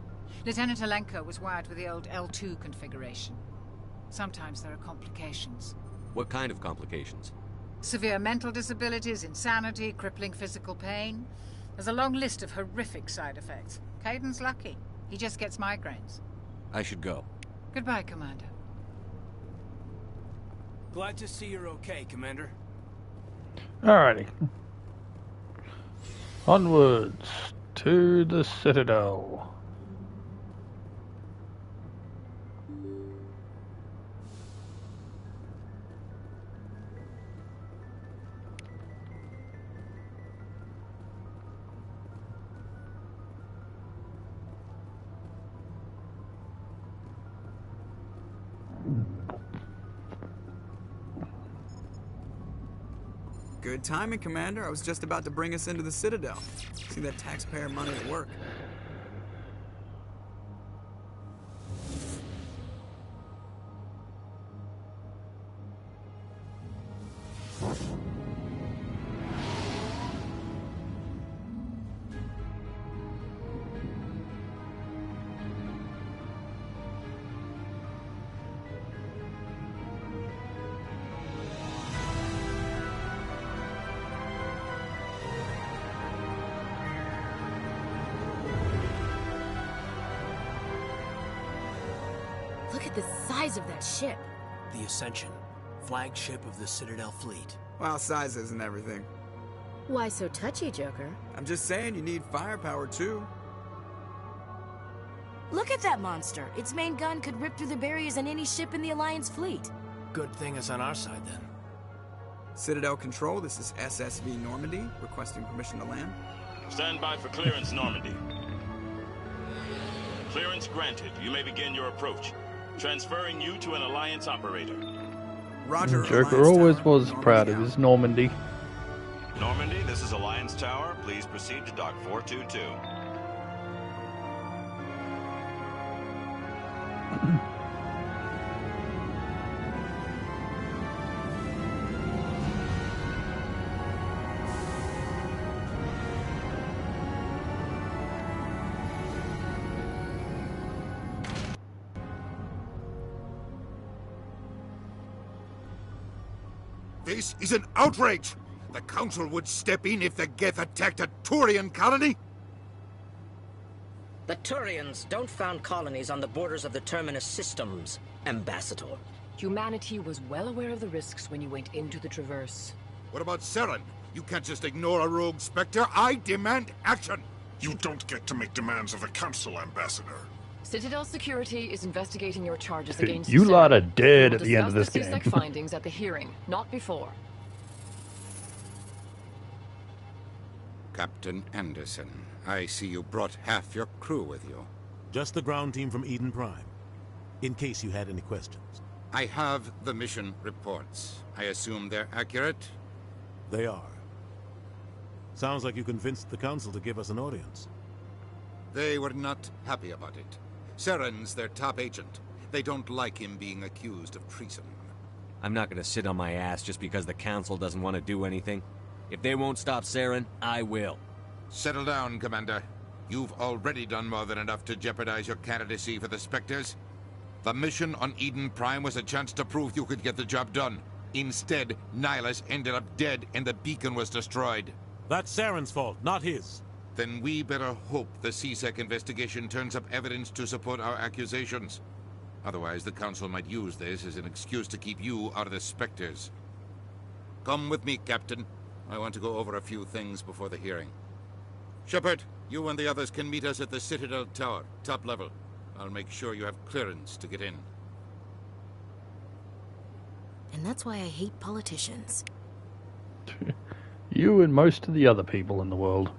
Lieutenant Alenko was wired with the old L2 configuration. Sometimes there are complications. What kind of complications? Severe mental disabilities, insanity, crippling physical pain. There's a long list of horrific side effects. Kaiden's lucky. He just gets migraines. I should go. Goodbye, Commander. Glad to see you're okay, Commander. Alrighty. Onwards to the Citadel. Good timing, Commander. I was just about to bring us into the Citadel. See that taxpayer money at work. Look at the size of that ship. The Ascension, flagship of the Citadel fleet. Well, size isn't everything. Why so touchy, Joker? I'm just saying you need firepower, too. Look at that monster. Its main gun could rip through the barriers on any ship in the Alliance fleet. Good thing it's on our side, then. Citadel Control, this is SSV Normandy, requesting permission to land. Stand by for clearance, Normandy. Clearance granted. You may begin your approach. Transferring you to an Alliance operator. Roger. Joker always was proud of his Normandy. Normandy, this is Alliance Tower. Please proceed to Dock 422. This is an outrage! The Council would step in if the Geth attacked a Turian colony? The Turians don't found colonies on the borders of the Terminus systems, Ambassador. Humanity was well aware of the risks when you went into the Traverse. What about Saren? You can't just ignore a rogue Spectre. I demand action! You don't get to make demands of the Council, Ambassador. Citadel Security is investigating your charges Dude, against you Saren. lot are dead We'll at the end of this discuss the game. CSEC findings at the hearing, not before. Captain Anderson, I see you brought half your crew with you. Just the ground team from Eden Prime, in case you had any questions. I have the mission reports. I assume they're accurate? They are. Sounds like you convinced the Council to give us an audience. They were not happy about it. Saren's their top agent. They don't like him being accused of treason. I'm not gonna sit on my ass just because the Council doesn't want to do anything. If they won't stop Saren, I will. Settle down, Commander. You've already done more than enough to jeopardize your candidacy for the Spectres. The mission on Eden Prime was a chance to prove you could get the job done. Instead, Nihilus ended up dead and the beacon was destroyed. That's Saren's fault, not his. Then we better hope the CSEC investigation turns up evidence to support our accusations. Otherwise, the Council might use this as an excuse to keep you out of the Spectres. Come with me, Captain. I want to go over a few things before the hearing. Shepard, you and the others can meet us at the Citadel Tower, top level. I'll make sure you have clearance to get in. And that's why I hate politicians. You and most of the other people in the world.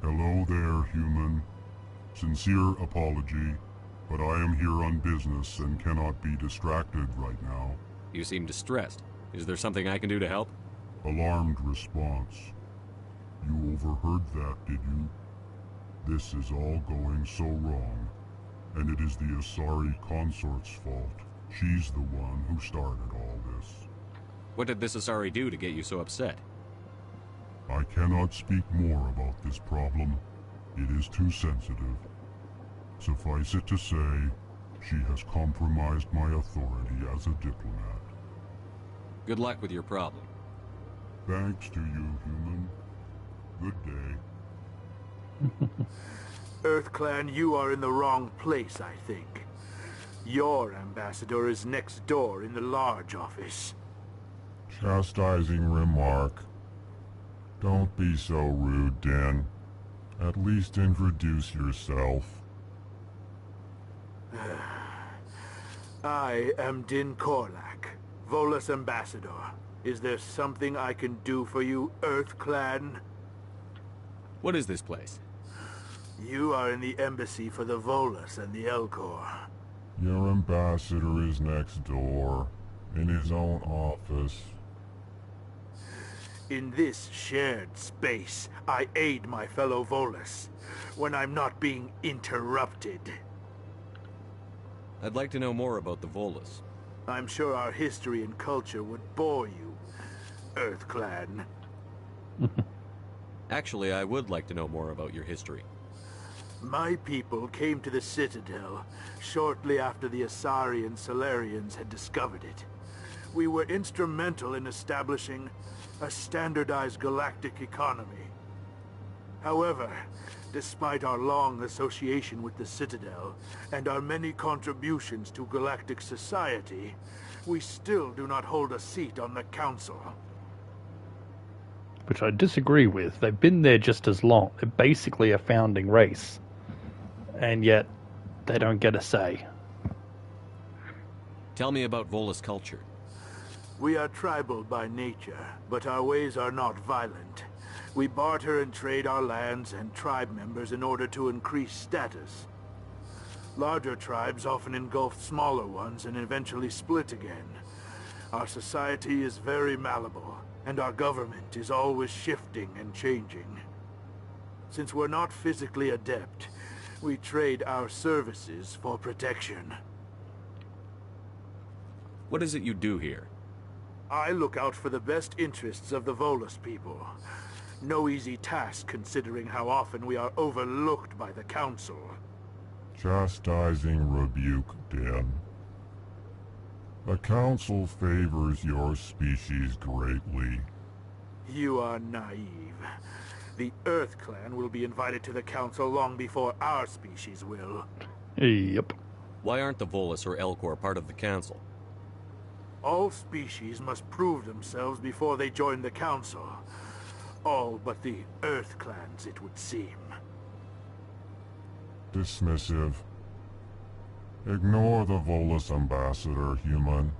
Hello there, human. Sincere apology, but I am here on business and cannot be distracted right now. You seem distressed. Is there something I can do to help? Alarmed response. You overheard that, did you? This is all going so wrong, and it is the Asari consort's fault. She's the one who started all this. What did this Asari do to get you so upset? I cannot speak more about this problem. It is too sensitive. Suffice it to say, she has compromised my authority as a diplomat. Good luck with your problem. Thanks to you, human. Good day. EarthClan, you are in the wrong place, I think. Your ambassador is next door in the large office. Chastising remark. Don't be so rude, Din. At least introduce yourself. I am Din Korlak, Volus ambassador. Is there something I can do for you, EarthClan? What is this place? You are in the embassy for the Volus and the Elcor. Your ambassador is next door, in his own office. In this shared space, I aid my fellow Volus, when I'm not being interrupted. I'd like to know more about the Volus. I'm sure our history and culture would bore you, EarthClan. Actually, I would like to know more about your history. My people came to the Citadel shortly after the Asari and Salarians had discovered it. We were instrumental in establishing a standardized galactic economy. However, despite our long association with the Citadel and our many contributions to galactic society, we still do not hold a seat on the Council. Which I disagree with. They've been there just as long. They're basically a founding race. And yet, they don't get a say. Tell me about Volus culture. We are tribal by nature, but our ways are not violent. We barter and trade our lands and tribe members in order to increase status. Larger tribes often engulf smaller ones and eventually split again. Our society is very malleable, and our government is always shifting and changing. Since we're not physically adept, we trade our services for protection. What is it you do here? I look out for the best interests of the Volus people. No easy task considering how often we are overlooked by the Council. Chastising rebuke, Din. The Council favors your species greatly. You are naive. The EarthClan will be invited to the Council long before our species will. Yep. Why aren't the Volus or Elcor part of the Council? All species must prove themselves before they join the Council. All but the EarthClans, it would seem. Dismissive. Ignore the Volus ambassador, human.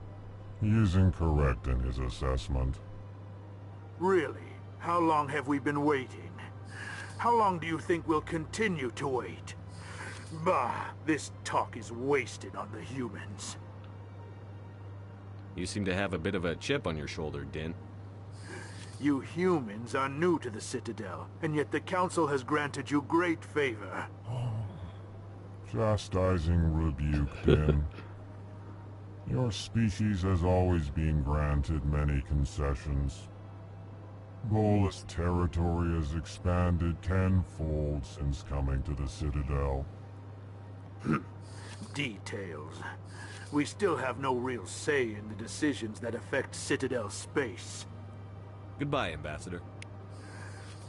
He is incorrect in his assessment. Really? How long have we been waiting? How long do you think we'll continue to wait? Bah, this talk is wasted on the humans. You seem to have a bit of a chip on your shoulder, Din. You humans are new to the Citadel, and yet the Council has granted you great favor. Chastising rebuke, Din. Your species has always been granted many concessions. Volus territory has expanded tenfold since coming to the Citadel. Details. We still have no real say in the decisions that affect Citadel space. Goodbye, Ambassador.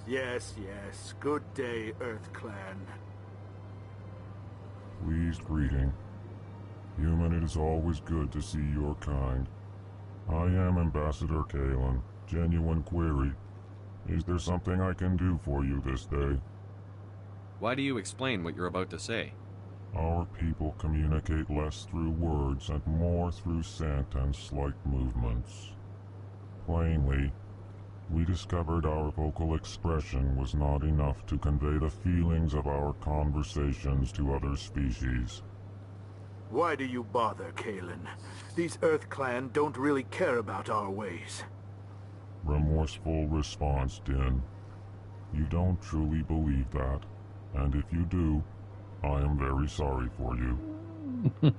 Yes, yes. Good day, Earth Clan. Pleased greeting. Human, it is always good to see your kind. I am Ambassador Kalen. Genuine query. Is there something I can do for you this day? Why do you explain what you're about to say? Our people communicate less through words and more through scent and slight movements. Plainly, we discovered our vocal expression was not enough to convey the feelings of our conversations to other species. Why do you bother, Kalen? These Earth Clan don't really care about our ways. Remorseful response, Din. You don't truly believe that, and if you do, I am very sorry for you.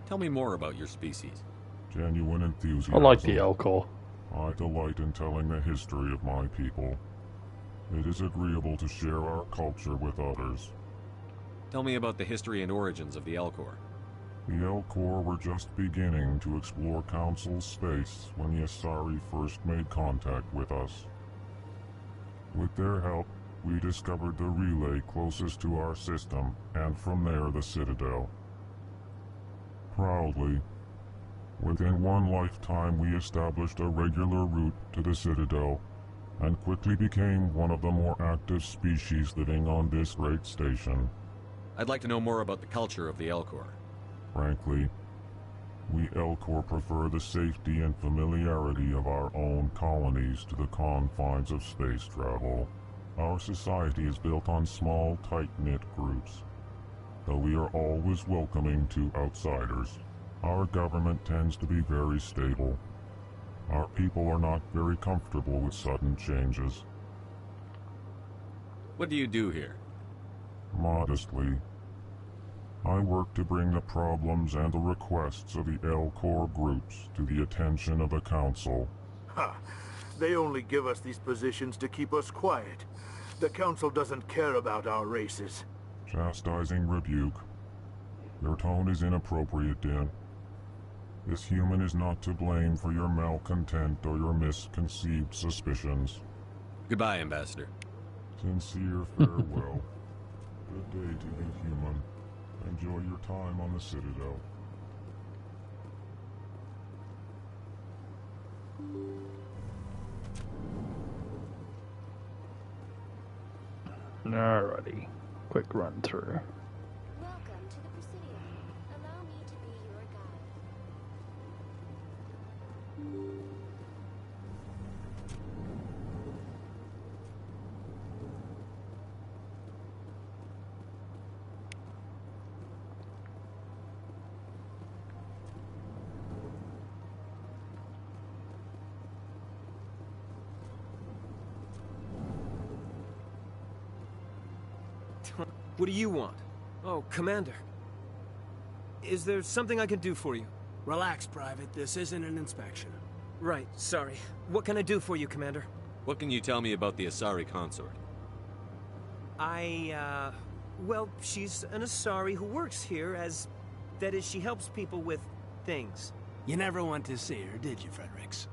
Tell me more about your species. Genuine enthusiasm. I like the Elcor. I delight in telling the history of my people. It is agreeable to share our culture with others. Tell me about the history and origins of the Elcor. The Elcor were just beginning to explore Council space when the Asari first made contact with us. With their help, we discovered the relay closest to our system, and from there the Citadel. Proudly, within one lifetime we established a regular route to the Citadel, and quickly became one of the more active species living on this great station. I'd like to know more about the culture of the Elcor. Frankly, we Elcor prefer the safety and familiarity of our own colonies to the confines of space travel. Our society is built on small, tight-knit groups, though we are always welcoming to outsiders. Our government tends to be very stable. Our people are not very comfortable with sudden changes. What do you do here? Modestly, I work to bring the problems and the requests of the Elcor groups to the attention of the Council. Ha! They only give us these positions to keep us quiet. The Council doesn't care about our races. Chastising rebuke. Your tone is inappropriate, Din. This human is not to blame for your malcontent or your misconceived suspicions. Goodbye, Ambassador. Sincere farewell. Good day to you, human. Enjoy your time on the Citadel. Alrighty, quick run through. Welcome to the Presidio. Allow me to be your guide. What do you want? Oh, Commander. Is there something I can do for you? Relax, Private. This isn't an inspection. Right, sorry. What can I do for you, Commander? What can you tell me about the Asari consort? Well, she's an Asari who works here as... That is, she helps people with things. You never went to see her, did you, Fredericks?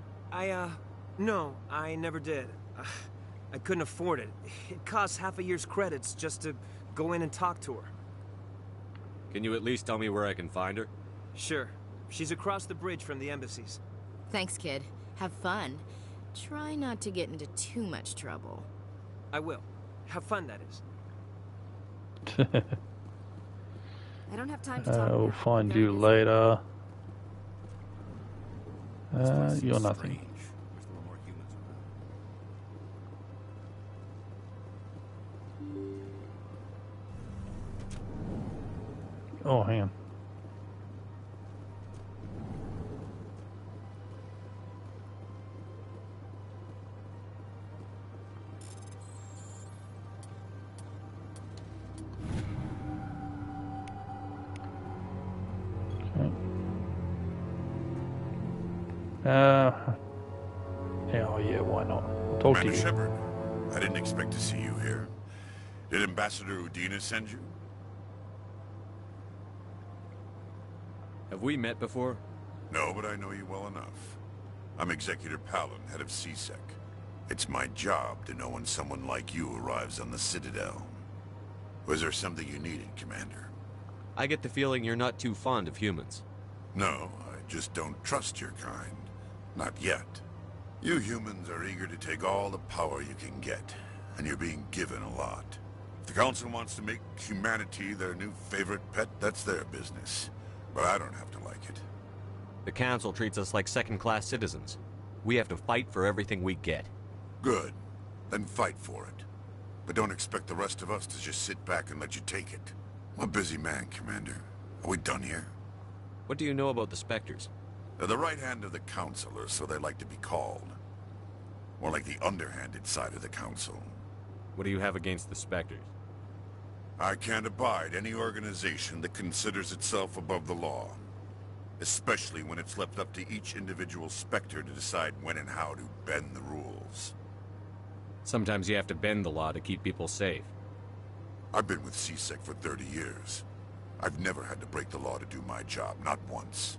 No, I never did. I couldn't afford it. It costs half a year's credits just to go in and talk to her. Can you at least tell me where I can find her? Sure. She's across the bridge from the embassies. Thanks, kid. Have fun. Try not to get into too much trouble. I will. Have fun, that is. I don't have time to talk. We'll find you later. You're nothing. Oh, hang on. Oh yeah, why not? Talk to you. Shepard, I didn't expect to see you here. Did Ambassador Udina send you? Have we met before? No, but I know you well enough. I'm Executor Palin, head of CSEC. It's my job to know when someone like you arrives on the Citadel. Was there something you needed, Commander? I get the feeling you're not too fond of humans. No, I just don't trust your kind. Not yet. You humans are eager to take all the power you can get, and you're being given a lot. If the Council wants to make humanity their new favorite pet, that's their business. But I don't have to like it. The Council treats us like second-class citizens. We have to fight for everything we get. Good. Then fight for it. But don't expect the rest of us to just sit back and let you take it. I'm a busy man, Commander. Are we done here? What do you know about the Spectres? They're the right hand of the Council, or so they like to be called. More like the underhanded side of the Council. What do you have against the Spectres? I can't abide any organization that considers itself above the law. Especially when it's left up to each individual Spectre to decide when and how to bend the rules. Sometimes you have to bend the law to keep people safe. I've been with CSEC for 30 years. I've never had to break the law to do my job, not once.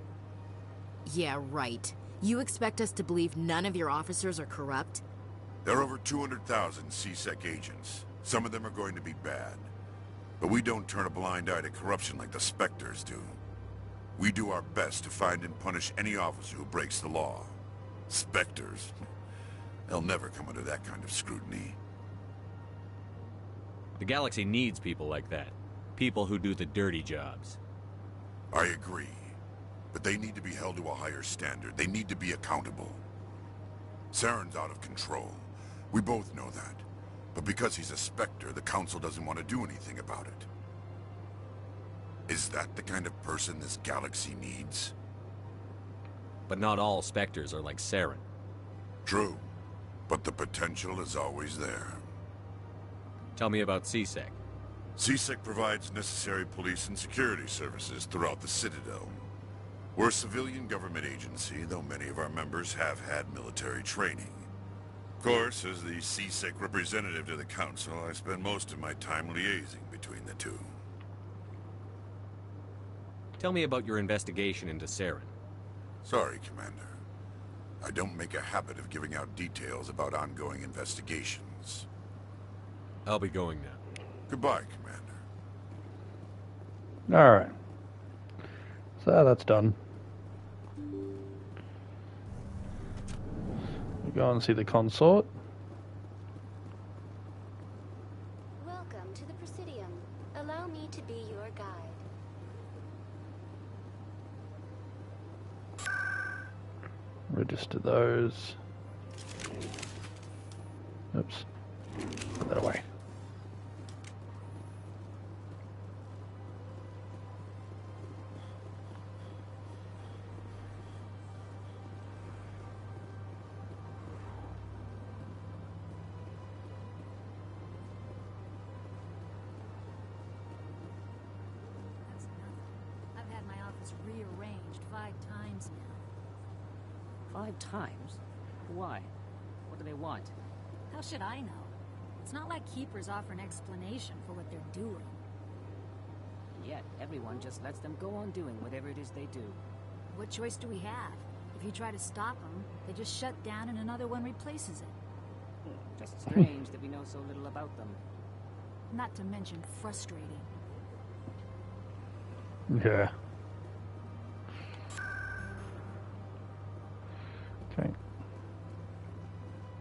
Yeah, right. You expect us to believe none of your officers are corrupt? There are over 200,000 CSEC agents. Some of them are going to be bad. But we don't turn a blind eye to corruption like the Spectres do. We do our best to find and punish any officer who breaks the law. Spectres? They'll never come under that kind of scrutiny. The galaxy needs people like that. People who do the dirty jobs. I agree. But they need to be held to a higher standard. They need to be accountable. Saren's out of control. We both know that. But because he's a Spectre, the Council doesn't want to do anything about it. Is that the kind of person this galaxy needs? But not all Spectres are like Saren. True. But the potential is always there. Tell me about CSEC. CSEC provides necessary police and security services throughout the Citadel. We're a civilian government agency, though many of our members have had military training. Of course, as the CSEC representative to the Council, I spend most of my time liaising between the two. Tell me about your investigation into Saren. Sorry, Commander. I don't make a habit of giving out details about ongoing investigations. I'll be going now. Goodbye, Commander. Alright. So that's done. We go and see the consort. Welcome to the Presidium. Allow me to be your guide. Register those. Oops. Put that away. I've had my office rearranged 5 times now. 5 times? Why? What do they want? How should I know? It's not like Keepers offer an explanation for what they're doing. Yet, everyone just lets them go on doing whatever it is they do. What choice do we have? If you try to stop them, they just shut down and another one replaces it. Just strange that we know so little about them. Not to mention frustrating. Yeah. Okay.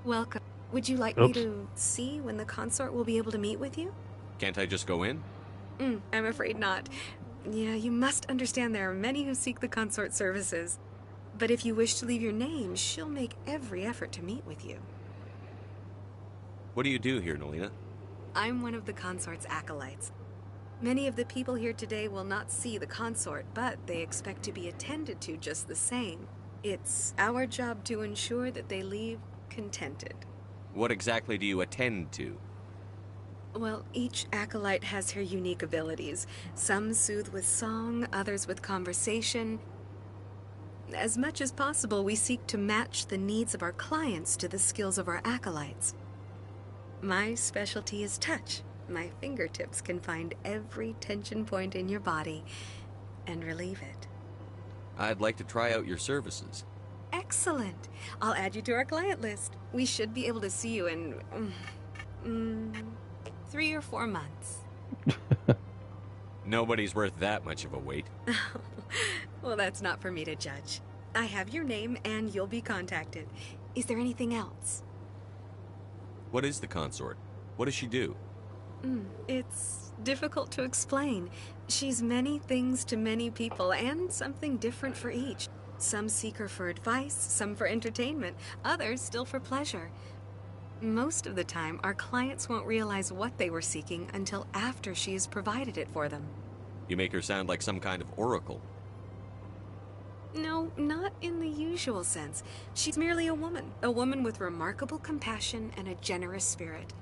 Welcome. Would you like Oops. me to see when the consort will be able to meet with you? Can't I just go in? I'm afraid not. Yeah, you must understand there are many who seek the consort services. But if you wish to leave your name, she'll make every effort to meet with you. What do you do here, Nalina? I'm one of the consort's acolytes. Many of the people here today will not see the consort, but they expect to be attended to just the same. It's our job to ensure that they leave contented. What exactly do you attend to? Well, each acolyte has her unique abilities. Some soothe with song, others with conversation. As much as possible, we seek to match the needs of our clients to the skills of our acolytes. My specialty is touch. My fingertips can find every tension point in your body and relieve it. I'd like to try out your services. Excellent. I'll add you to our client list. We should be able to see you in 3 or 4 months. Nobody's worth that much of a wait. Well, that's not for me to judge. I have your name and you'll be contacted. Is there anything else? What is the consort? What does she do? It's difficult to explain. She's many things to many people and something different for each. Some seek her for advice, some for entertainment, others still for pleasure. Most of the time, our clients won't realize what they were seeking until after she has provided it for them. You make her sound like some kind of oracle. No, not in the usual sense. She's merely a woman with remarkable compassion and a generous spirit.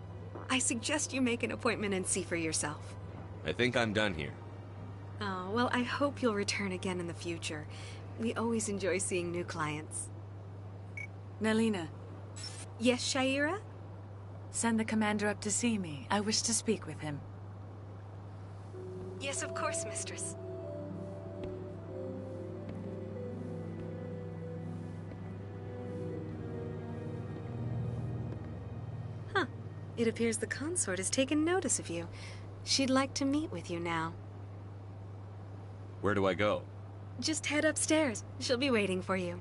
I suggest you make an appointment and see for yourself. I think I'm done here. Oh, well, I hope you'll return again in the future. We always enjoy seeing new clients. Nelina. Yes, Shaira? Send the commander up to see me. I wish to speak with him. Yes, of course, mistress. Huh. It appears the consort has taken notice of you. She'd like to meet with you now. Where do I go? Just head upstairs. She'll be waiting for you.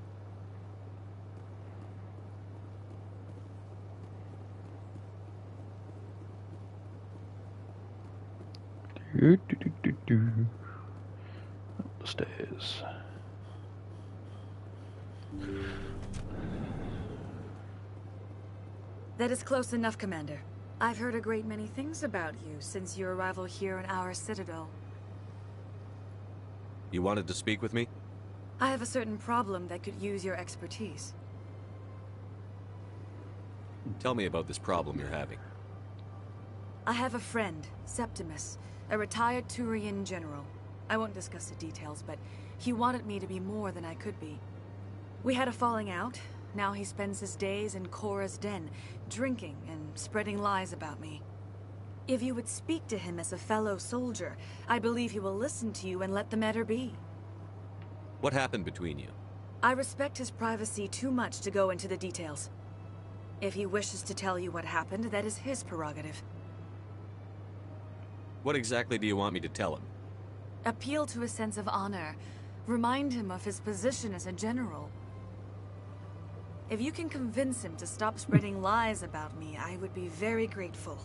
Up the stairs. That is close enough, Commander. I've heard a great many things about you since your arrival here in our citadel. You wanted to speak with me? I have a certain problem that could use your expertise. Tell me about this problem you're having. I have a friend, Septimus, a retired Turian general. I won't discuss the details, but he wanted me to be more than I could be. We had a falling out. Now he spends his days in Korra's den, drinking and spreading lies about me. If you would speak to him as a fellow soldier, I believe he will listen to you and let the matter be. What happened between you? I respect his privacy too much to go into the details. If he wishes to tell you what happened, that is his prerogative. What exactly do you want me to tell him? Appeal to his sense of honor. Remind him of his position as a general. If you can convince him to stop spreading lies about me, I would be very grateful.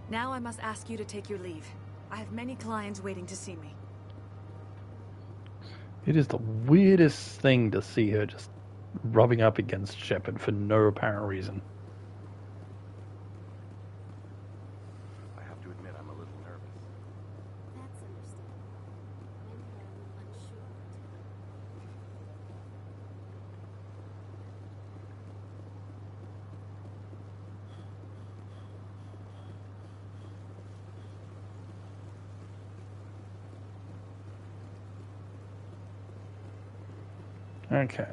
Now I must ask you to take your leave. I have many clients waiting to see me. It is the weirdest thing to see her just rubbing up against Shepard for no apparent reason. I have to admit, I'm a little nervous. That's understandable. Many are unsure. Okay.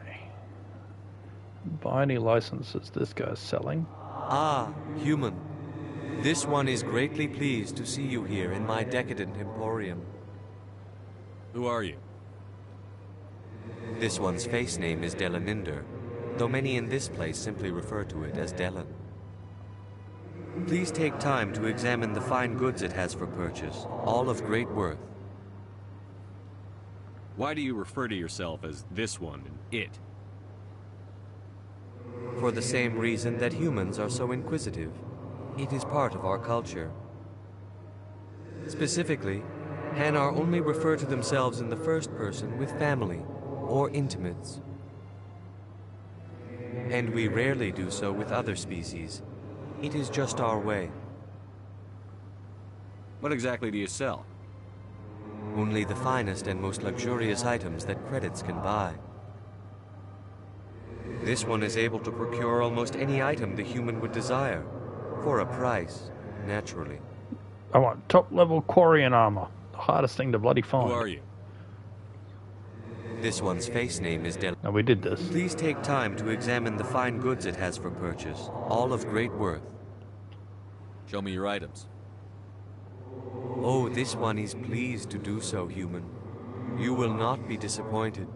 Buy any licenses this guy's selling? Ah, human. This one is greatly pleased to see you here in my decadent emporium. Who are you? This one's face name is Delaninder, though many in this place simply refer to it as Delan. Please take time to examine the fine goods it has for purchase, all of great worth. Why do you refer to yourself as this one and it? For the same reason that humans are so inquisitive. It is part of our culture. Specifically, Hanar only refer to themselves in the first person with family or intimates. And we rarely do so with other species. It is just our way. What exactly do you sell? Only the finest and most luxurious items that credits can buy. This one is able to procure almost any item the human would desire, for a price, naturally. I want top-level Quarian armor. The hardest thing to bloody find. Who are you? This one's face name is Del. No, we did this. Please take time to examine the fine goods it has for purchase, all of great worth. Show me your items. Oh, this one is pleased to do so, human. You will not be disappointed.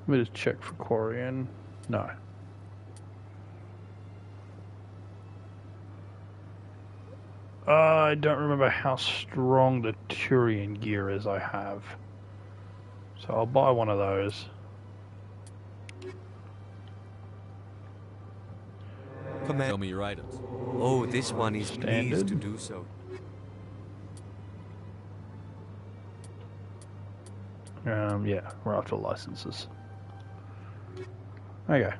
Let me just check for Quarian. No. I don't remember how strong the Turian gear is I have. So I'll buy one of those. Tell me your items. Oh, this one is pleased to do so. Yeah, we're after licenses. Okay.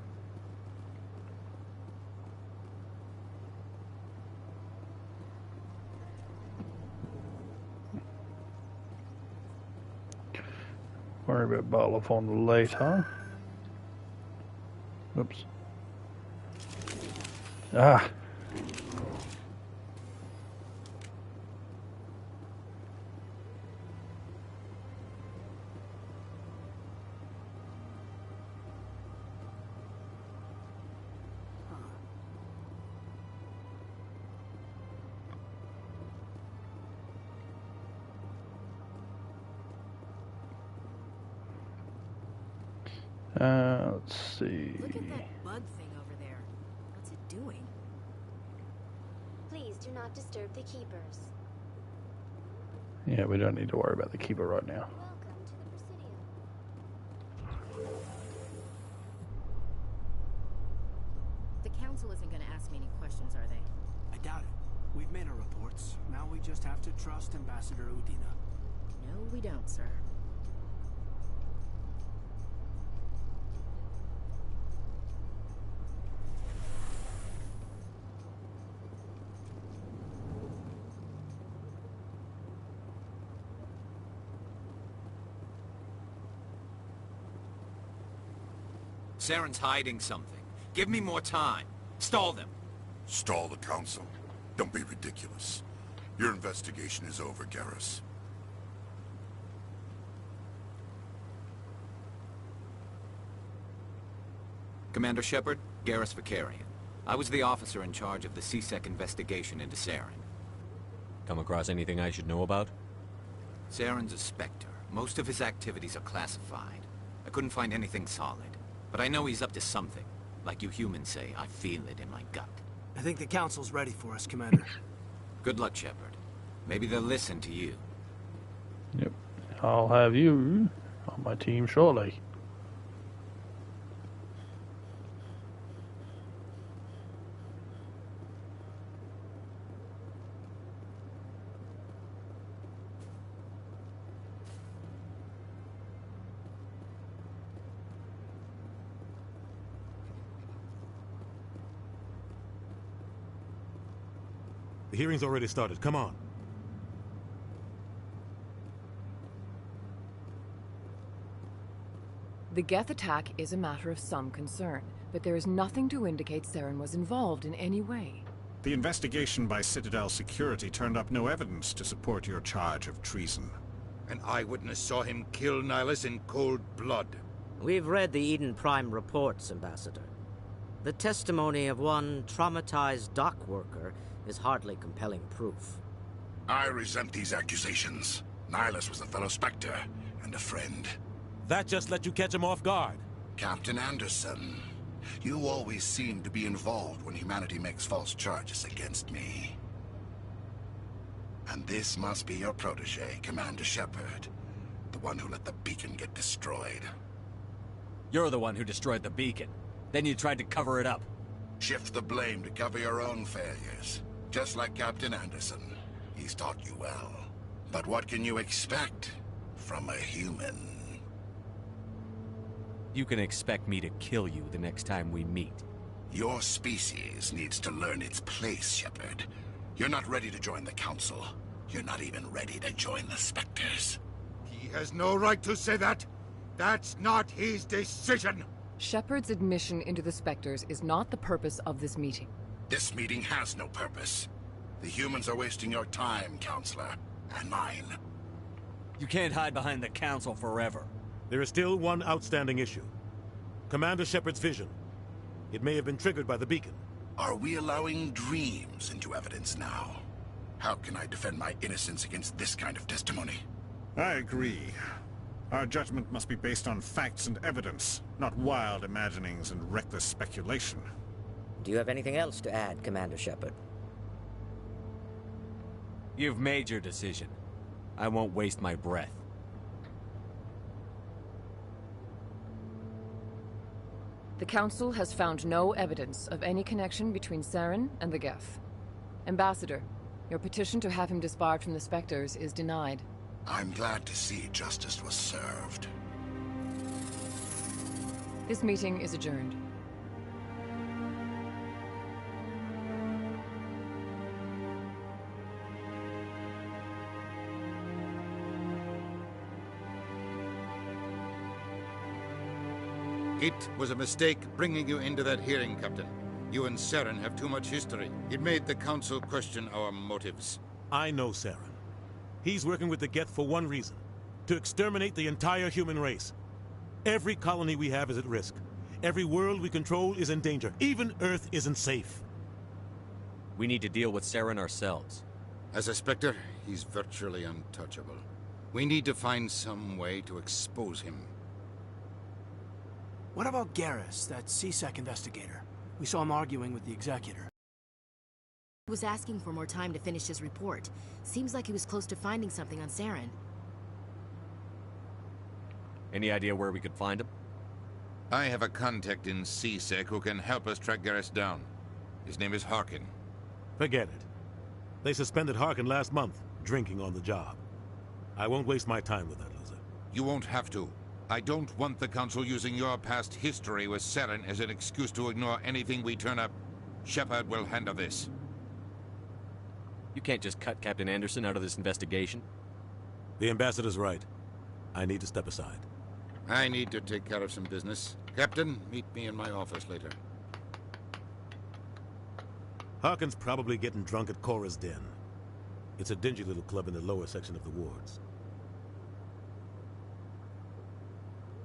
Worry about Balathon later. Oops. Ah. Let's see. Look at that bug thing over there. What's it doing? Please do not disturb the keepers. Yeah, we don't need to worry about the keeper right now. Welcome to the Presidio. The council isn't going to ask me any questions, are they? I doubt it. We've made our reports. Now we just have to trust Ambassador Udina. No, we don't, sir. Saren's hiding something. Give me more time. Stall them. Stall the council? Don't be ridiculous. Your investigation is over, Garrus. Commander Shepard, Garrus Vakarian. I was the officer in charge of the C-Sec investigation into Saren. Come across anything I should know about? Saren's a Spectre. Most of his activities are classified. I couldn't find anything solid. But I know he's up to something. Like you humans say, I feel it in my gut. I think the council's ready for us, Commander. Good luck, Shepard. Maybe they'll listen to you. Yep. I'll have you on my team shortly. The hearing's already started. Come on. The Geth attack is a matter of some concern, but there is nothing to indicate Saren was involved in any way. The investigation by Citadel Security turned up no evidence to support your charge of treason. An eyewitness saw him kill Nihilus in cold blood. We've read the Eden Prime reports, Ambassador. The testimony of one traumatized dock worker is hardly compelling proof. I resent these accusations. Nihilus was a fellow Spectre and a friend. That just let you catch him off guard. Captain Anderson, you always seem to be involved when humanity makes false charges against me. And this must be your protege, Commander Shepard. The one who let the beacon get destroyed. You're the one who destroyed the beacon. Then you tried to cover it up. Shift the blame to cover your own failures. Just like Captain Anderson. He's taught you well. But what can you expect from a human? You can expect me to kill you the next time we meet. Your species needs to learn its place, Shepard. You're not ready to join the Council. You're not even ready to join the Spectres. He has no right to say that. That's not his decision. Shepard's admission into the Spectres is not the purpose of this meeting. This meeting has no purpose. The humans are wasting your time, Counselor, and mine. You can't hide behind the Council forever. There is still one outstanding issue. Commander Shepard's vision. It may have been triggered by the beacon. Are we allowing dreams into evidence now? How can I defend my innocence against this kind of testimony? I agree. Our judgment must be based on facts and evidence, not wild imaginings and reckless speculation. Do you have anything else to add, Commander Shepard? You've made your decision. I won't waste my breath. The Council has found no evidence of any connection between Saren and the Geth. Ambassador, your petition to have him disbarred from the Spectres is denied. I'm glad to see justice was served. This meeting is adjourned. It was a mistake bringing you into that hearing, Captain. You and Saren have too much history. It made the Council question our motives. I know Saren. He's working with the Geth for one reason. To exterminate the entire human race. Every colony we have is at risk. Every world we control is in danger. Even Earth isn't safe. We need to deal with Saren ourselves. As a Spectre, he's virtually untouchable. We need to find some way to expose him. What about Garrus, that C-Sec investigator? We saw him arguing with the Executor. He was asking for more time to finish his report. Seems like he was close to finding something on Saren. Any idea where we could find him? I have a contact in C-Sec who can help us track Garrus down. His name is Harkin. Forget it. They suspended Harkin last month, drinking on the job. I won't waste my time with that loser. You won't have to. I don't want the Council using your past history with Saren as an excuse to ignore anything we turn up. Shepard will handle this. You can't just cut Captain Anderson out of this investigation. The Ambassador's right. I need to step aside. I need to take care of some business. Captain, meet me in my office later. Harkin's probably getting drunk at Cora's Den. It's a dingy little club in the lower section of the wards.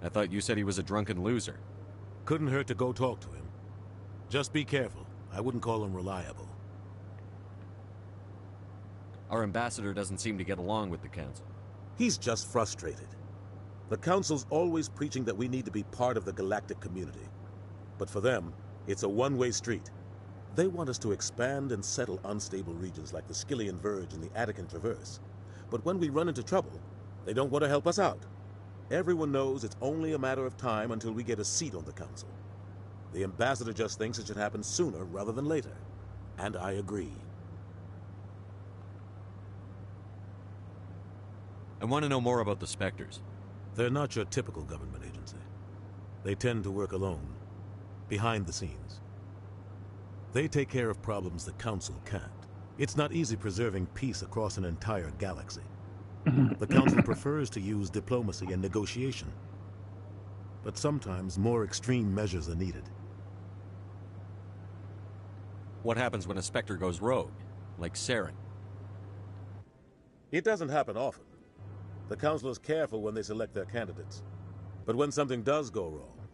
I thought you said he was a drunken loser. Couldn't hurt to go talk to him. Just be careful. I wouldn't call him reliable. Our ambassador doesn't seem to get along with the Council. He's just frustrated. The Council's always preaching that we need to be part of the galactic community. But for them, it's a one-way street. They want us to expand and settle unstable regions like the Skyllian Verge and the Attican Traverse. But when we run into trouble, they don't want to help us out. Everyone knows it's only a matter of time until we get a seat on the Council. The Ambassador just thinks it should happen sooner rather than later. And I agree. I want to know more about the Spectres. They're not your typical government agency. They tend to work alone, behind the scenes. They take care of problems the Council can't. It's not easy preserving peace across an entire galaxy. The Council prefers to use diplomacy and negotiation. But sometimes more extreme measures are needed. What happens when a Spectre goes rogue, like Saren? It doesn't happen often. The Council is careful when they select their candidates. But when something does go wrong,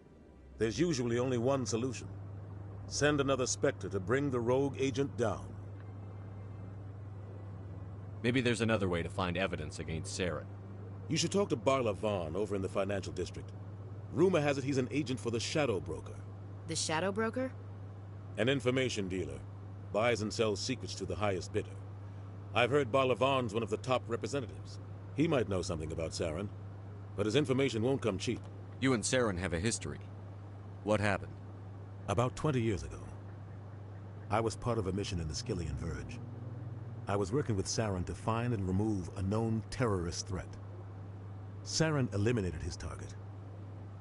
there's usually only one solution. Send another Spectre to bring the rogue agent down. Maybe there's another way to find evidence against Saren. You should talk to Barla Vaughn over in the financial district. Rumor has it he's an agent for the Shadow Broker. The Shadow Broker? An information dealer. Buys and sells secrets to the highest bidder. I've heard Barla Vaughn's one of the top representatives. He might know something about Saren, but his information won't come cheap. You and Saren have a history. What happened? About 20 years ago, I was part of a mission in the Skyllian Verge. I was working with Saren to find and remove a known terrorist threat. Saren eliminated his target,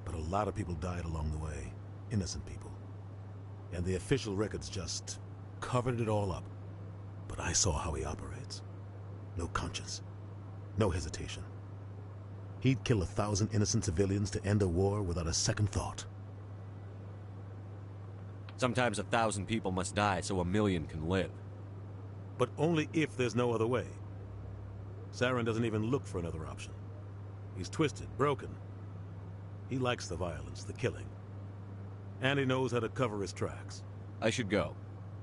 but a lot of people died along the way, innocent people. And the official records just covered it all up. But I saw how he operates. No conscience, no hesitation. He'd kill 1,000 innocent civilians to end a war without a second thought. Sometimes 1,000 people must die so 1,000,000 can live. But only if there's no other way. Saren doesn't even look for another option. He's twisted, broken. He likes the violence, the killing. And he knows how to cover his tracks. I should go.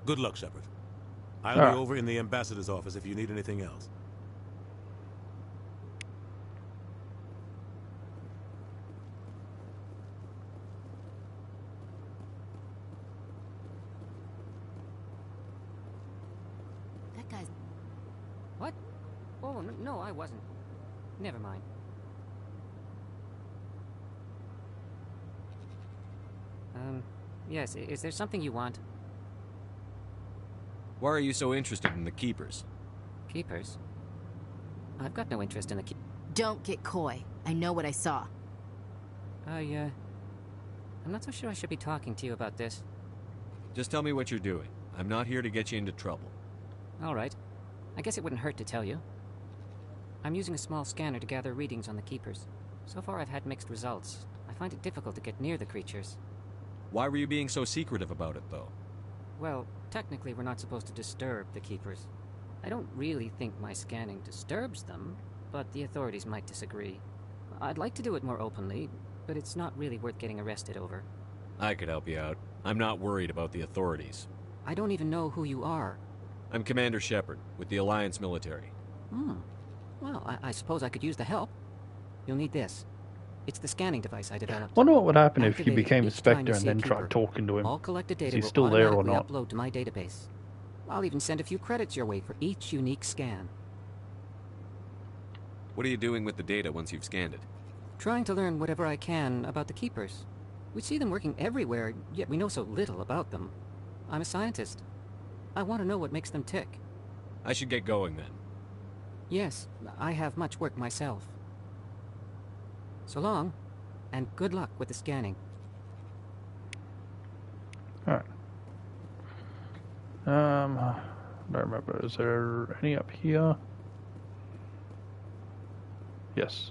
Good luck, Shepard. I'll be over in the ambassador's office if you need anything else. That guy's... What? Oh, no, I wasn't. Never mind. Yes, is there something you want? Why are you so interested in the Keepers? Keepers? I've got no interest in the Don't get coy. I know what I saw. I'm not so sure I should be talking to you about this. Just tell me what you're doing. I'm not here to get you into trouble. All right. I guess it wouldn't hurt to tell you. I'm using a small scanner to gather readings on the Keepers. So far I've had mixed results. I find it difficult to get near the creatures. Why were you being so secretive about it, though? Well, technically we're not supposed to disturb the Keepers. I don't really think my scanning disturbs them, but the authorities might disagree. I'd like to do it more openly, but it's not really worth getting arrested over. I could help you out. I'm not worried about the authorities. I don't even know who you are. I'm Commander Shepard, with the Alliance military. Well, I suppose I could use the help. You'll need this. It's the scanning device I developed. Wonder what would happen if you Activate it became a each time you Spectre and see a then tried Keeper. talking to him. All collected data Is he will still there or automatically not? upload to my database. I'll even send a few credits your way for each unique scan. What are you doing with the data once you've scanned it? Trying to learn whatever I can about the Keepers. We see them working everywhere, yet we know so little about them. I'm a scientist. I want to know what makes them tick. I should get going then. Yes, I have much work myself. So long, and good luck with the scanning. Alright. I don't remember. Is there any up here? Yes.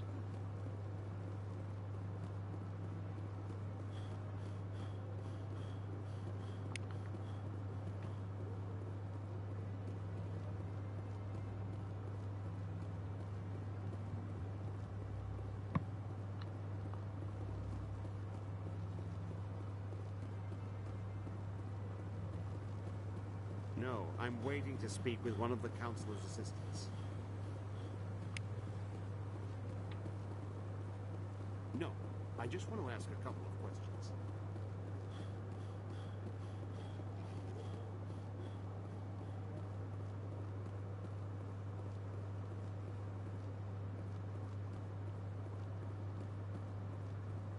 No, I'm waiting to speak with one of the Councilor's assistants. No, I just want to ask a couple of questions.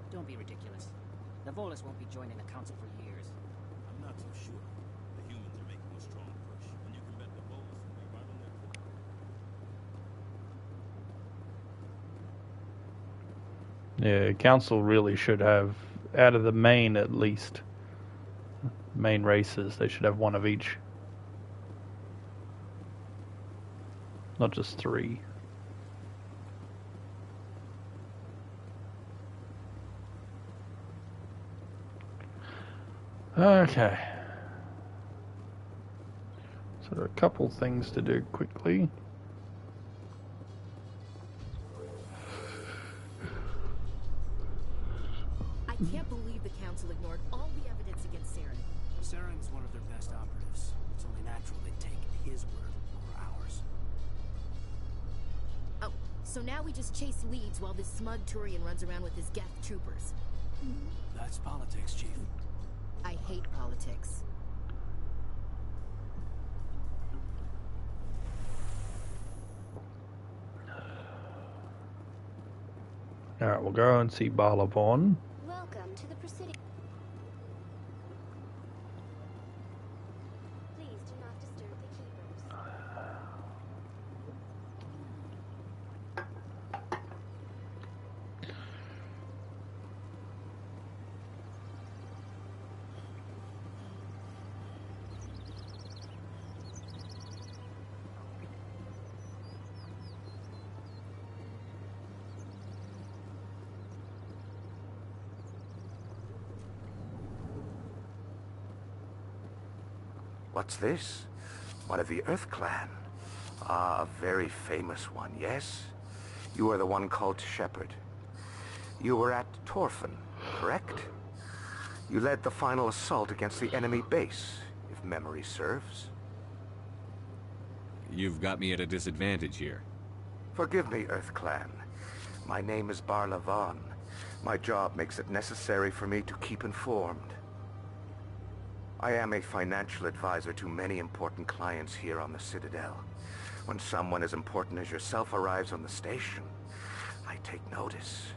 Don't be ridiculous. The Volus won't be joining the Council for years. I'm not so sure. The humans are making a strong push. And you can bet the Volus will be right on their Yeah, Council really should have, out of the main at least, main races, they should have one of each. Not just 3. Okay. So there are a couple things to do quickly. I can't believe the Council ignored all the evidence against Saren. Saren's one of their best operatives. It's only natural they'd take his word over ours. Oh, so now we just chase leads while this smug Turian runs around with his Geth troopers. That's politics, Chief. I hate politics. Alright, we'll go and see Balabon. Welcome to the Presidium. Please do not disturb the Keepers. What's this? One of the Earth Clan. Ah, a very famous one, yes? You are the one called Shepard. You were at Torfan, correct? You led the final assault against the enemy base, if memory serves. You've got me at a disadvantage here. Forgive me, EarthClan. My name is Barla Vaughn. My job makes it necessary for me to keep informed. I am a financial advisor to many important clients here on the Citadel. When someone as important as yourself arrives on the station, I take notice.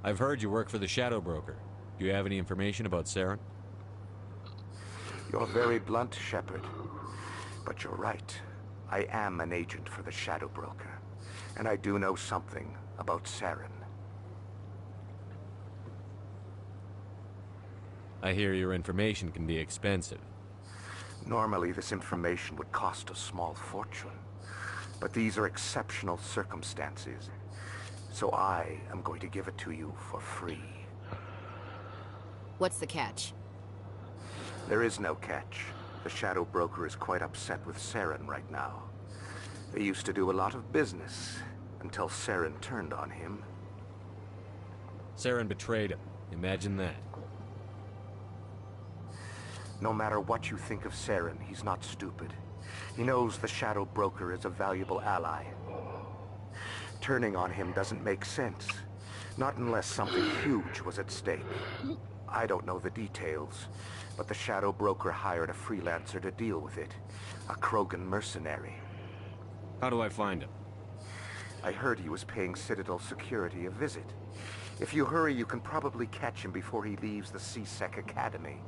I've heard you work for the Shadow Broker. Do you have any information about Saren? You're very blunt, Shepard. But you're right. I am an agent for the Shadow Broker. And I do know something about Saren. I hear your information can be expensive. Normally, this information would cost a small fortune. But these are exceptional circumstances. So I am going to give it to you for free. What's the catch? There is no catch. The Shadow Broker is quite upset with Saren right now. They used to do a lot of business, until Saren turned on him. Saren betrayed him. Imagine that. No matter what you think of Saren, he's not stupid. He knows the Shadow Broker is a valuable ally. Turning on him doesn't make sense. Not unless something huge was at stake. I don't know the details, but the Shadow Broker hired a freelancer to deal with it. A Krogan mercenary. How do I find him? I heard he was paying Citadel security a visit. If you hurry, you can probably catch him before he leaves the C-Sec Academy.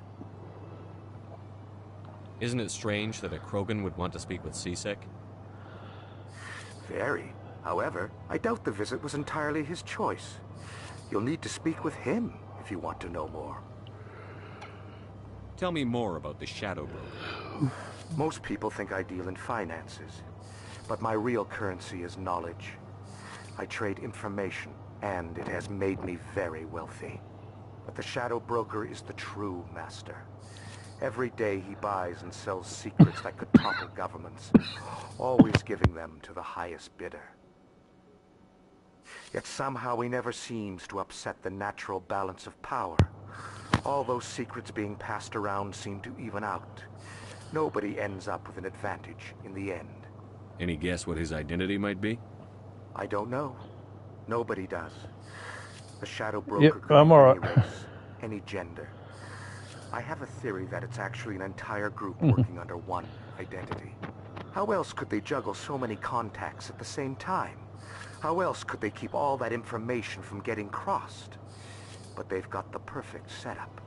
Isn't it strange that a Krogan would want to speak with C-Sec? Very. However, I doubt the visit was entirely his choice. You'll need to speak with him if you want to know more. Tell me more about the Shadow Broker. Most people think I deal in finances, but my real currency is knowledge. I trade information, and it has made me very wealthy. But the Shadow Broker is the true master. Every day he buys and sells secrets that could topple governments, always giving them to the highest bidder. Yet somehow he never seems to upset the natural balance of power. All those secrets being passed around seem to even out. Nobody ends up with an advantage in the end. Any guess what his identity might be? I don't know. Nobody does. The Shadow Broker could be alright. any race, any gender. I have a theory that it's actually an entire group working under one identity. How else could they juggle so many contacts at the same time? How else could they keep all that information from getting crossed? But they've got the perfect setup.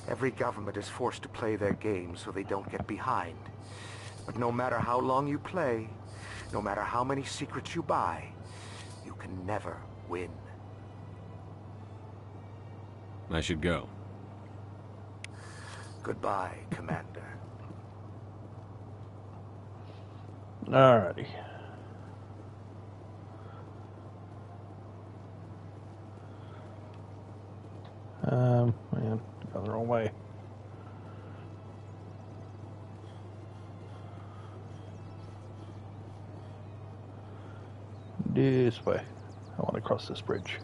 Every government is forced to play their game so they don't get behind. But no matter how long you play, no matter how many secrets you buy, you can never win. I should go. Goodbye, Commander. Alrighty. Man, got the wrong way. This way. I want to cross this bridge.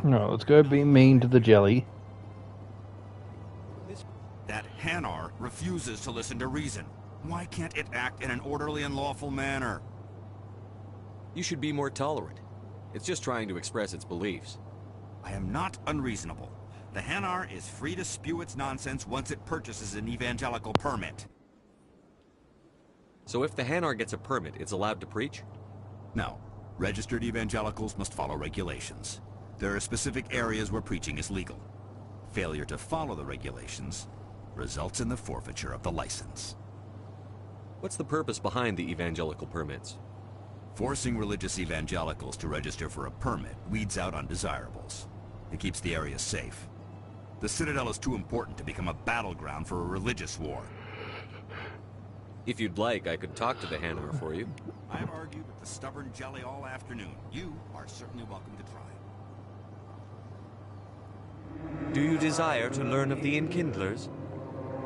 No, let's go be mean to the jelly. That Hanar refuses to listen to reason. Why can't it act in an orderly and lawful manner? You should be more tolerant. It's just trying to express its beliefs. I am not unreasonable. The Hanar is free to spew its nonsense once it purchases an evangelical permit. So if the Hanar gets a permit, it's allowed to preach? No. Registered evangelicals must follow regulations. There are specific areas where preaching is legal. Failure to follow the regulations results in the forfeiture of the license. What's the purpose behind the evangelical permits? Forcing religious evangelicals to register for a permit weeds out undesirables. It keeps the area safe. The Citadel is too important to become a battleground for a religious war. If you'd like, I could talk to the Hanar for you. I've argued with the stubborn jelly all afternoon. You are certainly welcome to try. Do you desire to learn of the Enkindlers?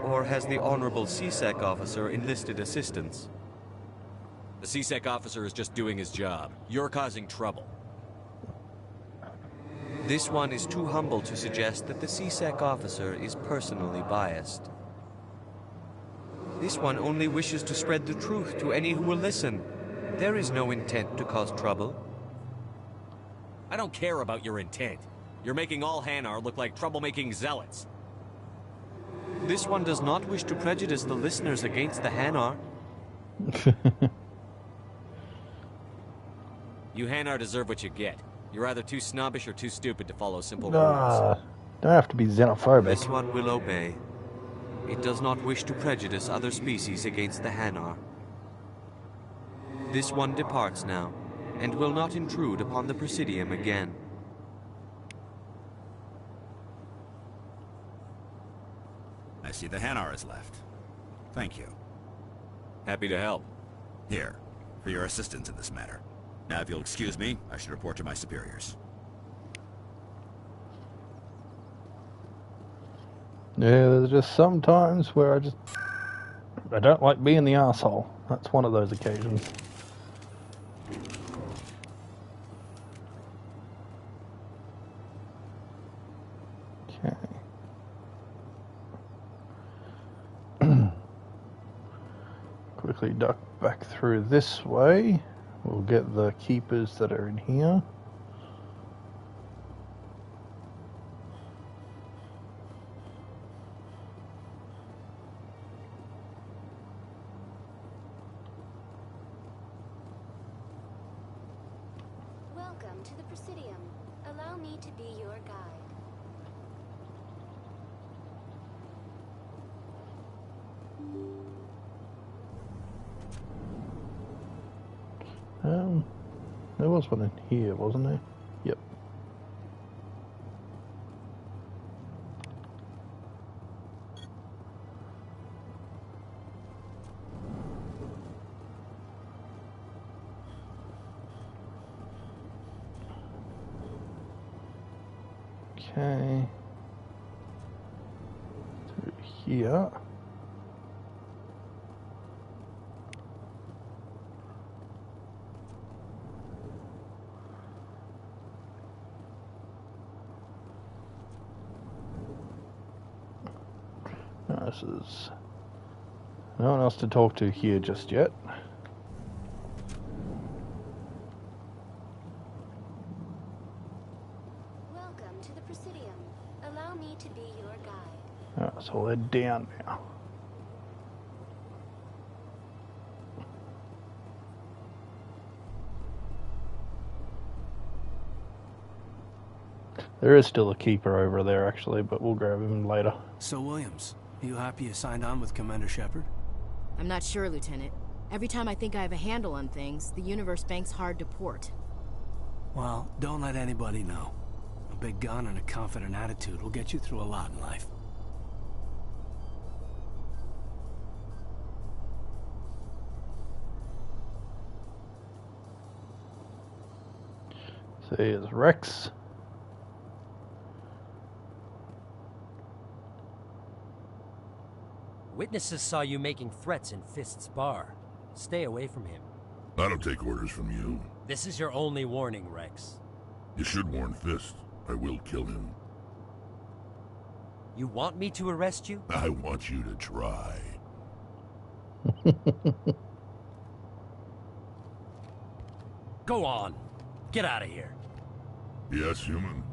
Or has the Honorable CSEC officer enlisted assistance? The CSEC officer is just doing his job. You're causing trouble. This one is too humble to suggest that the CSEC officer is personally biased. This one only wishes to spread the truth to any who will listen. There is no intent to cause trouble. I don't care about your intent. You're making all Hanar look like troublemaking zealots. This one does not wish to prejudice the listeners against the Hanar. You Hanar deserve what you get. You're either too snobbish or too stupid to follow simple rules. Nah, don't have to be xenophobic. This one will obey. It does not wish to prejudice other species against the Hanar. This one departs now, and will not intrude upon the Presidium again. I see the Hanar is left. Thank you. Happy to help. Here, for your assistance in this matter. Now, if you'll excuse me, I should report to my superiors. Yeah, there's just some times where I don't like being the asshole. That's one of those occasions. Okay. Quickly duck back through this way. We'll get the keepers that are in here. Welcome to the Presidium. Allow me to be your guide. There was one in here, wasn't there? Yep. Okay. Through here. This is no one else to talk to here just yet. Welcome to the Presidium. Allow me to be your guide. Alright, so they're down now. There is still a keeper over there, actually, but we'll grab him later. So, Williams, you happy you signed on with Commander Shepard? I'm not sure, Lieutenant. Every time I think I have a handle on things, the Universe Bank's hard to port. Well, don't let anybody know. A big gun and a confident attitude will get you through a lot in life. So here's Rex. Witnesses saw you making threats in Fist's bar. Stay away from him. I don't take orders from you. This is your only warning, Rex. You should warn Fist. I will kill him. You want me to arrest you? I want you to try. Go on. Get out of here. Yes, human.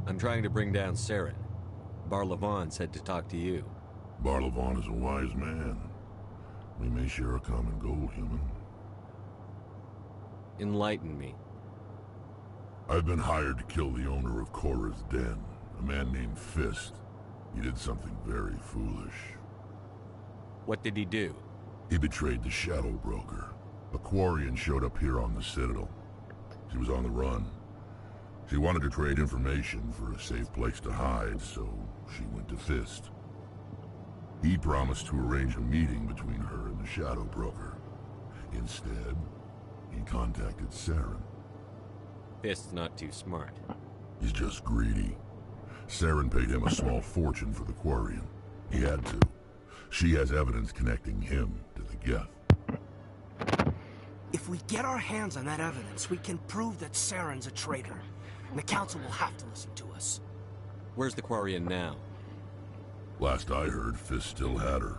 I'm trying to bring down Saren. Bar-Levon said to talk to you. Bar-Levon is a wise man. We may share a common goal, human. Enlighten me. I've been hired to kill the owner of Korra's Den, a man named Fist. He did something very foolish. What did he do? He betrayed the Shadow Broker. A Quarian showed up here on the Citadel. She was on the run. She wanted to trade information for a safe place to hide, so she went to Fist. He promised to arrange a meeting between her and the Shadow Broker. Instead, he contacted Saren. Fist's not too smart. He's just greedy. Saren paid him a small fortune for the Quarian. He had to. She has evidence connecting him to the Geth. If we get our hands on that evidence, we can prove that Saren's a traitor. And the Council will have to listen to us. Where's the Quarian now? Last I heard, Fist still had her.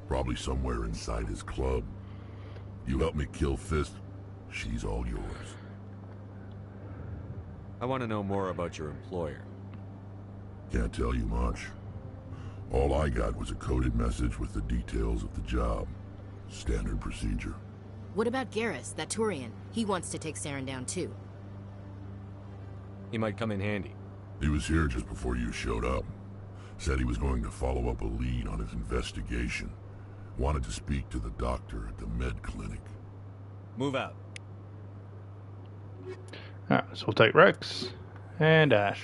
Probably somewhere inside his club. You help me kill Fist, she's all yours. I want to know more about your employer. Can't tell you much. All I got was a coded message with the details of the job. Standard procedure. What about Garrus, that Turian? He wants to take Saren down too. He might come in handy. He was here just before you showed up. Said he was going to follow up a lead on his investigation. Wanted to speak to the doctor at the med clinic. Move out. Alright, so we'll take Rex and Ash.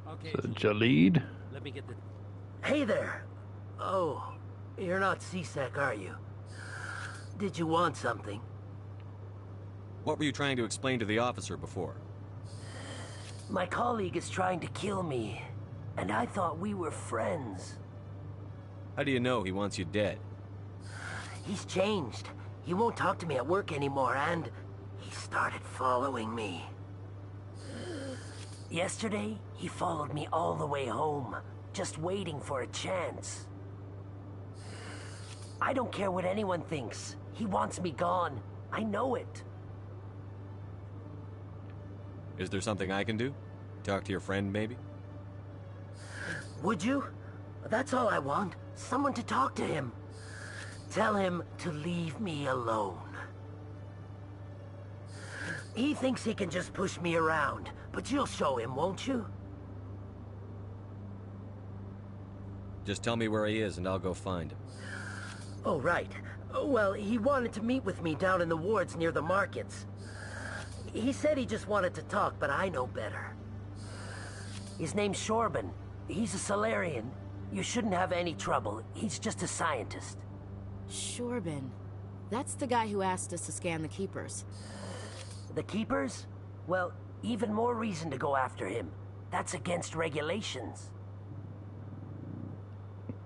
Okay, So Jalid. let me get the... Hey there. Oh, you're not C-Sec, are you? Did you want something? What were you trying to explain to the officer before? My colleague is trying to kill me, and I thought we were friends. How do you know he wants you dead? He's changed. He won't talk to me at work anymore, and he started following me. Yesterday, he followed me all the way home, just waiting for a chance. I don't care what anyone thinks. He wants me gone. I know it. Is there something I can do? Talk to your friend, maybe? Would you? That's all I want. Someone to talk to him. Tell him to leave me alone. He thinks he can just push me around, but you'll show him, won't you? Just tell me where he is and I'll go find him. Oh, right. Well, he wanted to meet with me down in the wards near the markets. He said he just wanted to talk, but I know better. His name's Shorban. He's a Salarian. You shouldn't have any trouble. He's just a scientist. Shorban. That's the guy who asked us to scan the Keepers. The Keepers? Well, even more reason to go after him. That's against regulations.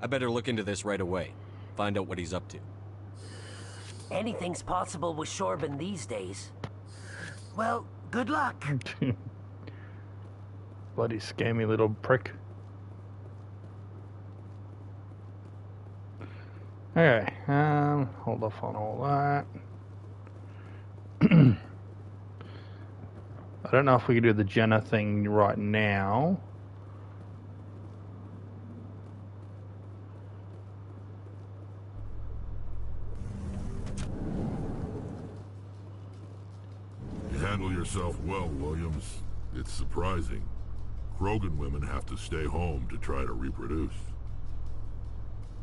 I better look into this right away. Find out what he's up to. Anything's possible with Shorban these days. Well, good luck. Bloody scammy little prick. Okay, hold off on all that. I don't know if we can do the Jenna thing right now. You handle yourself well, Williams. It's surprising. Krogan women have to stay home to try to reproduce.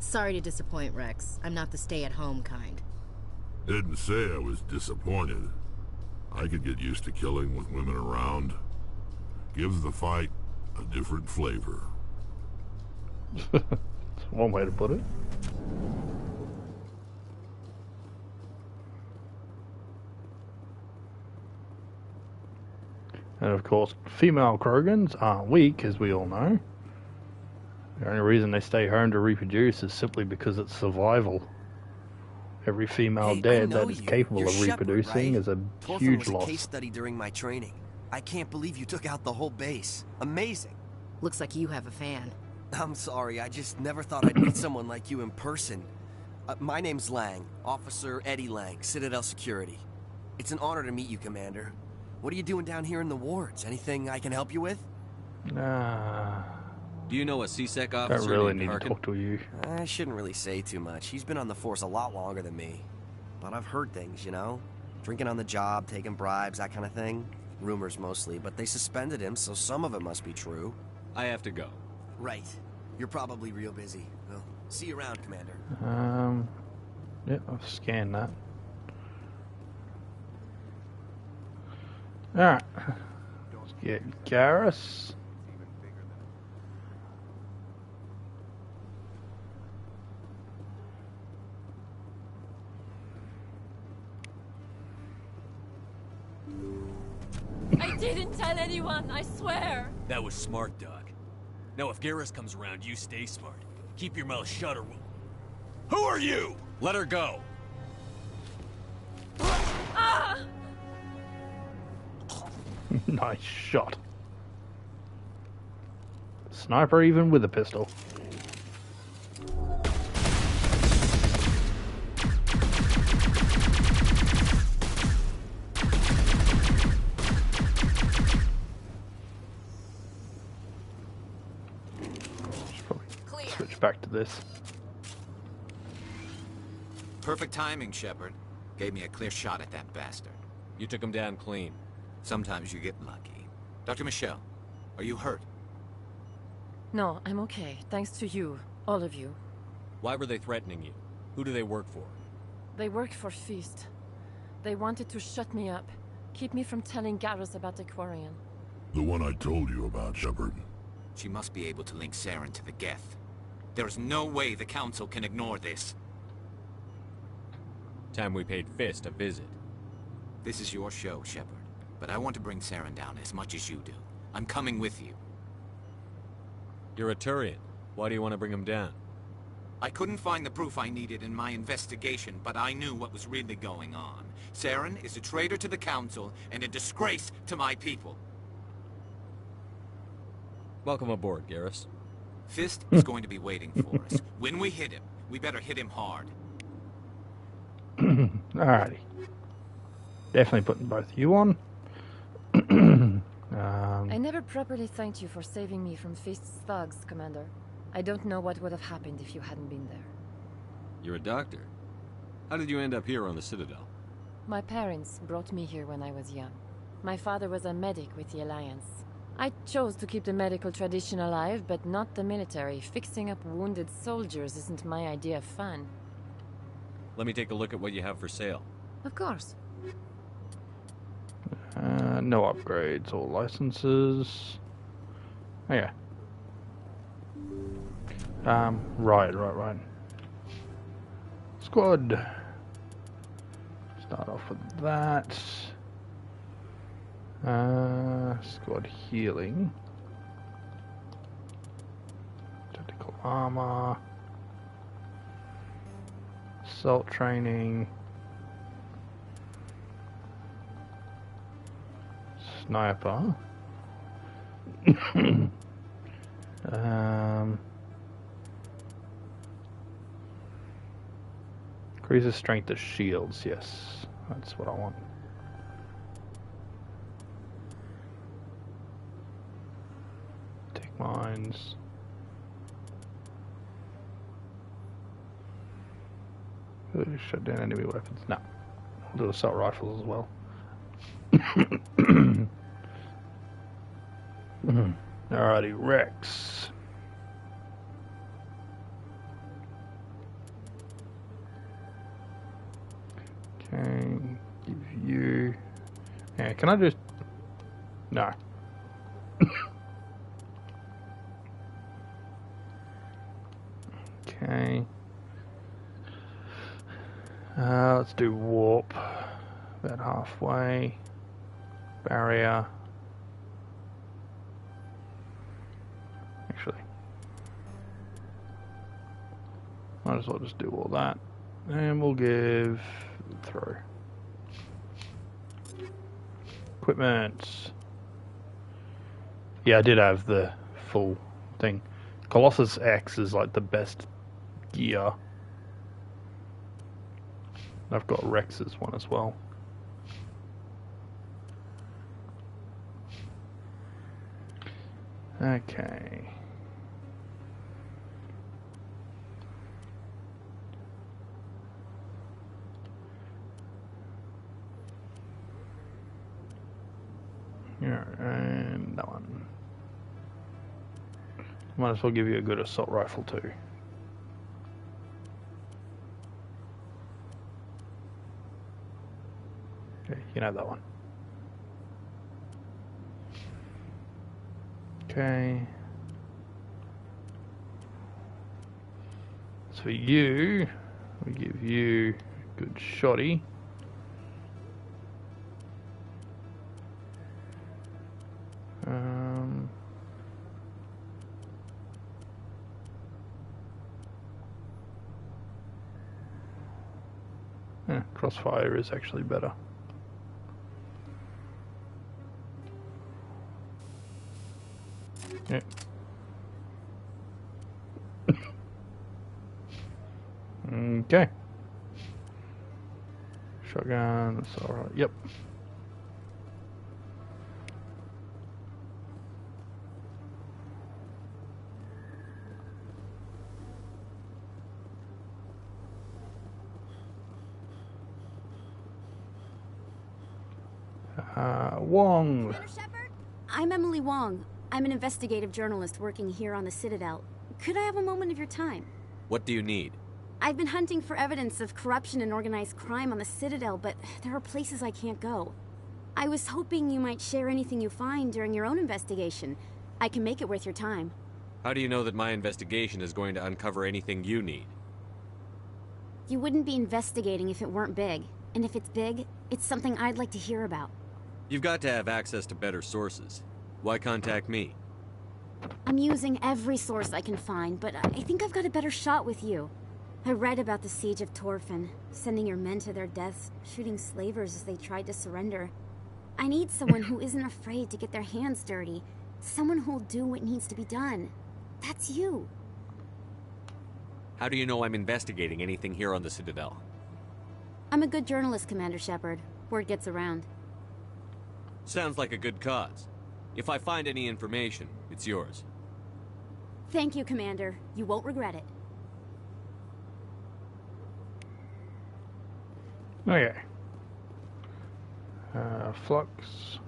Sorry to disappoint, Rex. I'm not the stay-at-home kind. Didn't say I was disappointed. I could get used to killing with women around. Gives the fight a different flavor. That's one way to put it. And of course, female Krogans aren't weak, as we all know. The only reason they stay home to reproduce is simply because it's survival. Every female dead that is capable of reproducing is a huge loss. Was a case study during my training. I can't believe you took out the whole base. Amazing. Looks like you have a fan. I'm sorry, I just never thought I'd meet someone like you in person. My name's Lang, Officer Eddie Lang, Citadel Security. It's an honor to meet you, Commander. What are you doing down here in the wards? Anything I can help you with? Do you know a C-Sec I officer don't really named need to Harkin? talk to you. I shouldn't really say too much. He's been on the force a lot longer than me. But I've heard things, you know? Drinking on the job, taking bribes, that kind of thing. Rumors mostly, but they suspended him, so some of it must be true. I have to go. Right. You're probably real busy. Well, see you around, Commander. Yeah, I'll scan that. Alright. Yeah, Garrus. I didn't tell anyone, I swear! That was smart, Doc. Now if Garrus comes around, you stay smart. Keep your mouth shut or we'll... Who are you? Let her go. Ah! Nice shot. Sniper even with a pistol. Switch back to this. Perfect timing, Shepard. Gave me a clear shot at that bastard. You took him down clean. Sometimes you get lucky. Dr. Michelle, are you hurt? No, I'm okay. Thanks to you. All of you. Why were they threatening you? Who do they work for? They worked for Feast. They wanted to shut me up. Keep me from telling Garrus about the Quarian. The one I told you about, Shepard. She must be able to link Saren to the Geth. There is no way the Council can ignore this. Time we paid Fist a visit. This is your show, Shepard. But I want to bring Saren down as much as you do. I'm coming with you. You're a Turian. Why do you want to bring him down? I couldn't find the proof I needed in my investigation, but I knew what was really going on. Saren is a traitor to the Council and a disgrace to my people. Welcome aboard, Garrus. Fist is going to be waiting for us. When we hit him, we better hit him hard. Alrighty. Definitely putting both of you on. I never properly thanked you for saving me from Fist's thugs, Commander. I don't know what would have happened if you hadn't been there. You're a doctor. How did you end up here on the Citadel? My parents brought me here when I was young. My father was a medic with the Alliance. I chose to keep the medical tradition alive, but not the military. Fixing up wounded soldiers isn't my idea of fun. Let me take a look at what you have for sale. Of course. No upgrades or licenses. Oh, yeah. Right. Squad. Start off with that. Squad healing. Tactical armor. Assault training. Sniper. Increases strength of shields, yes. That's what I want. Take mines. Shut down enemy weapons. No. We'll do assault rifles as well. Alrighty, Rex. Okay, give you... Yeah, can I just... No. Okay. Let's do warp. About halfway. Barrier. Actually, might as well just do all that. And we'll give throw. Equipment. Yeah, I did have the full thing. Colossus X is like the best gear. I've got Rex's one as well. Okay. Yeah, and that one. Might as well give you a good assault rifle too. Okay, you can have that one. Okay. So you, we give you a good shotty. Yeah, crossfire is actually better. Yeah. Okay. Shotgun, that's alright. Yep. Wong. I'm Emily Wong. I'm an investigative journalist working here on the Citadel. Could I have a moment of your time? What do you need? I've been hunting for evidence of corruption and organized crime on the Citadel, but there are places I can't go. I was hoping you might share anything you find during your own investigation. I can make it worth your time. How do you know that my investigation is going to uncover anything you need? You wouldn't be investigating if it weren't big. And if it's big, it's something I'd like to hear about. You've got to have access to better sources. Why contact me? I'm using every source I can find, but I think I've got a better shot with you. I read about the siege of Torfin, sending your men to their deaths, shooting slavers as they tried to surrender. I need someone who isn't afraid to get their hands dirty. Someone who'll do what needs to be done. That's you. How do you know I'm investigating anything here on the Citadel? I'm a good journalist, Commander Shepard. Word gets around. Sounds like a good cause. If I find any information, it's yours. Thank you, Commander. You won't regret it. Okay. Flux.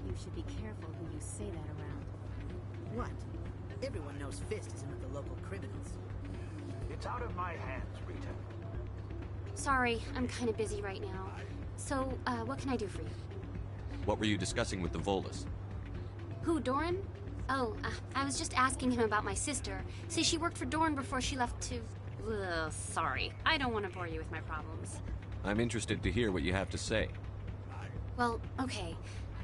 You should be careful who you say that around. What? Everyone knows Fist isn't with the local criminals. It's out of my hands, Rita. Sorry, I'm kind of busy right now. So, what can I do for you? What were you discussing with the Volus? Who, Doran? Oh, I was just asking him about my sister. See, she worked for Doran before she left to... Ugh, sorry. I don't want to bore you with my problems. I'm interested to hear what you have to say. Well, okay.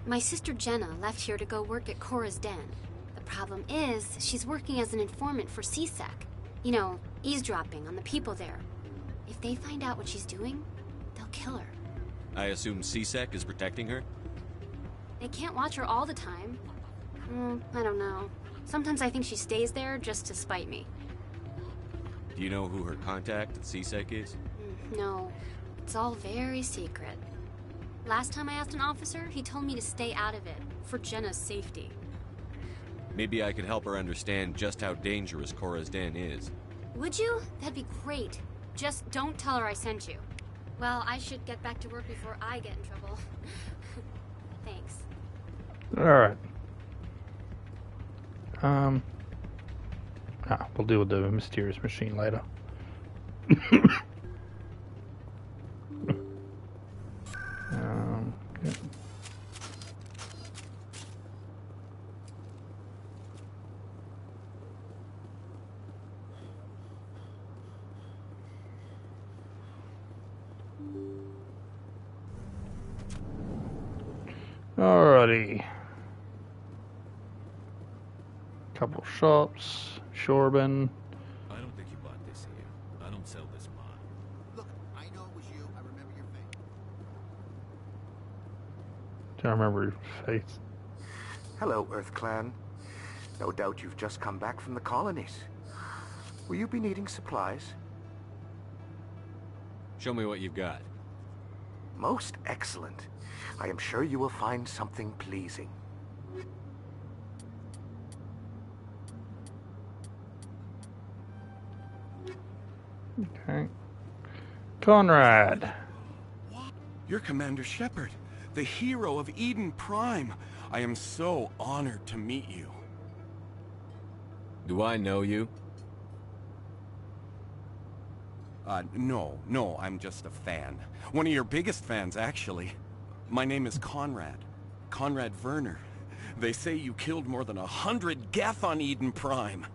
My sister Jenna left here to go work at Cora's Den. The problem is, she's working as an informant for CSEC. You know, eavesdropping on the people there. If they find out what she's doing, they'll kill her. I assume CSEC is protecting her? They can't watch her all the time. I don't know. Sometimes I think she stays there just to spite me. Do you know who her contact at CSEC is? No. It's all very secret. Last time I asked an officer, he told me to stay out of it, for Jenna's safety. Maybe I could help her understand just how dangerous Cora's Den is. Would you? That'd be great. Just don't tell her I sent you. Well, I should get back to work before I get in trouble. Thanks. Alright. We'll deal with the mysterious machine later. Yeah. Alrighty. Couple shops. Shorben. I don't think you bought this here. I don't sell this mod. Look, I know it was you. I remember your face. Do I remember your face? Hello, Earth Clan. No doubt you've just come back from the colonies. Will you be needing supplies? Show me what you've got. Most excellent. I am sure you will find something pleasing. Okay. Conrad. You're Commander Shepard. the hero of Eden Prime. I am so honored to meet you. Do I know you? No, I'm just a fan. One of your biggest fans, actually. My name is Conrad. Conrad Werner. They say you killed more than 100 Geth on Eden Prime.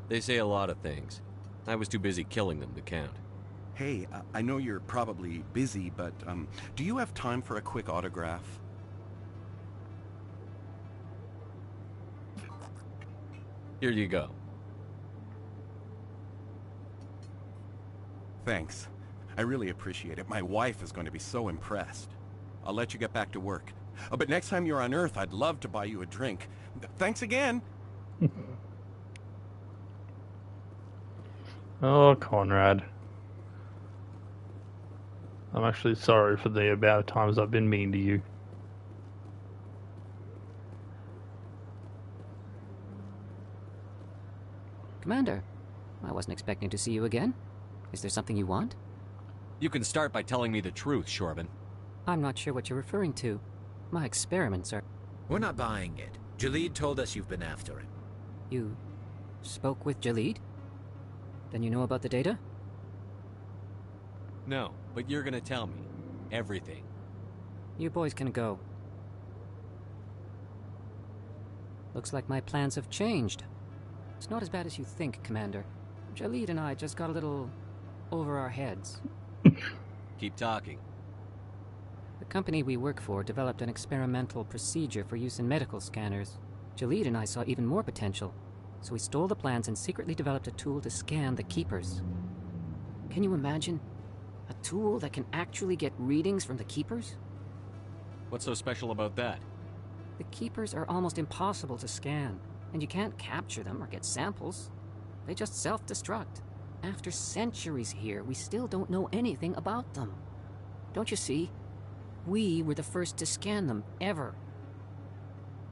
They say a lot of things. I was too busy killing them to count. Hey, I know you're probably busy, but, do you have time for a quick autograph? Here you go. Thanks. I really appreciate it. My wife is going to be so impressed. I'll let you get back to work. But next time you're on Earth, I'd love to buy you a drink. Thanks again. Oh, Conrad. I'm actually sorry for the amount of times I've been mean to you. Commander, I wasn't expecting to see you again. Is there something you want? You can start by telling me the truth, Shorban. I'm not sure what you're referring to. My experiments are... We're not buying it. Jaleed told us you've been after him. You spoke with Jaleed? Then you know about the data? No, but you're gonna tell me. Everything. You boys can go. Looks like my plans have changed. It's not as bad as you think, Commander. Jaleed and I just got a little over our heads. Keep talking. The company we work for developed an experimental procedure for use in medical scanners. Jaleed and I saw even more potential, so we stole the plans and secretly developed a tool to scan the Keepers. Can you imagine? A tool that can actually get readings from the Keepers? What's so special about that? The Keepers are almost impossible to scan, and you can't capture them or get samples. They just self-destruct. After centuries here, we still don't know anything about them. Don't you see? We were the first to scan them, ever.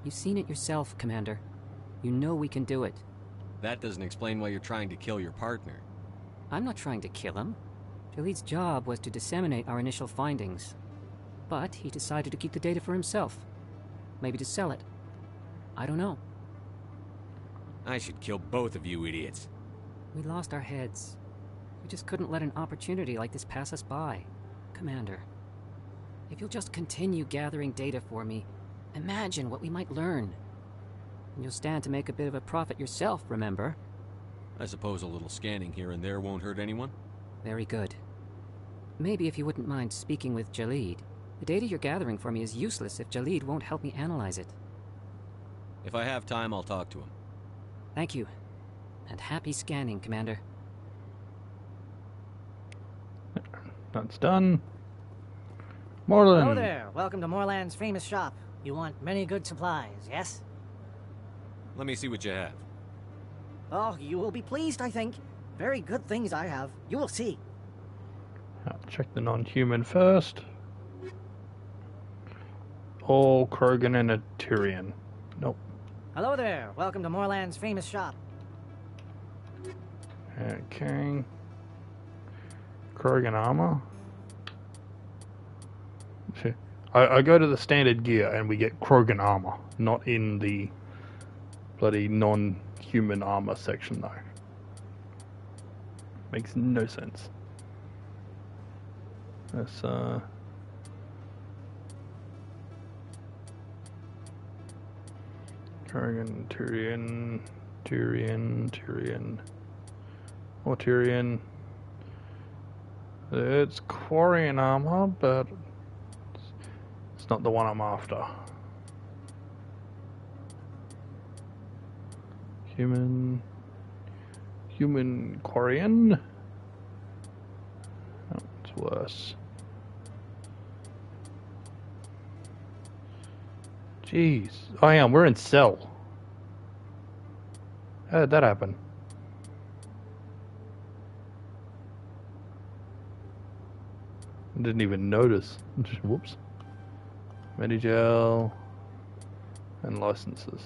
You've seen it yourself, Commander. You know we can do it. That doesn't explain why you're trying to kill your partner. I'm not trying to kill him. Jaleed's job was to disseminate our initial findings. But he decided to keep the data for himself. Maybe to sell it. I don't know. I should kill both of you idiots. We lost our heads. We just couldn't let an opportunity like this pass us by. Commander, if you'll just continue gathering data for me, imagine what we might learn. And you'll stand to make a bit of a profit yourself, remember? I suppose a little scanning here and there won't hurt anyone? Very good. Maybe if you wouldn't mind speaking with Jaleed. The data you're gathering for me is useless if Jaleed won't help me analyze it. If I have time, I'll talk to him. Thank you. And happy scanning, Commander. That's done. Morlan. Hello there. Welcome to Morland's famous shop. You want many good supplies, yes? Let me see what you have. Oh, you will be pleased, I think. Very good things I have. You will see. I'll check the non-human first. All Krogan and a Tyrian. Nope. Hello there. Welcome to Morland's famous shop. Okay. Krogan armor. I go to the standard gear and we get Krogan armor, not in the bloody non-human armor section though. Makes no sense. That's Krogan, Tyrian. Or Tyrian. It's Quarian armor, but it's not the one I'm after. Human Quarian? Oh, it's worse. Jeez. Oh yeah, we're in Cell. How did that happen? I didn't even notice. Whoops. Medigel and licenses.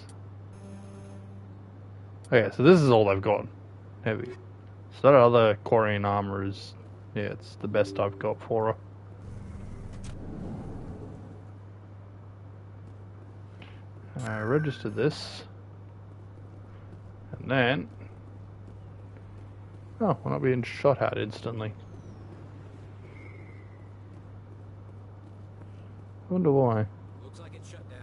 Okay, so this is all they've got. Heavy. So that other Quarian armor is, yeah, it's the best I've got for her. Register this. And then... Oh, we're not being shot at instantly. Wonder why. Looks like it's shut down.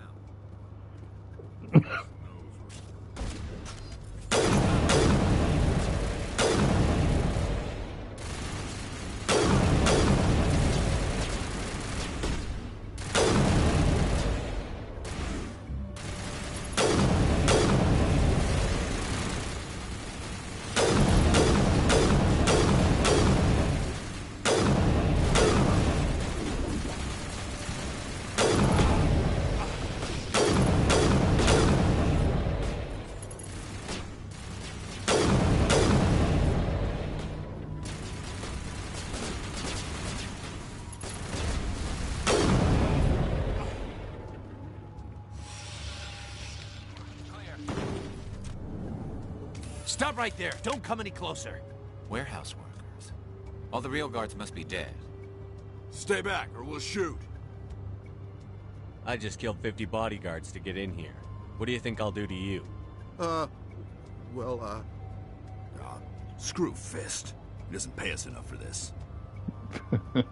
Stop right there. Don't come any closer. Warehouse workers. All the real guards must be dead. Stay back, or we'll shoot. I just killed 50 bodyguards to get in here. What do you think I'll do to you? Screw Fist. He doesn't pay us enough for this. It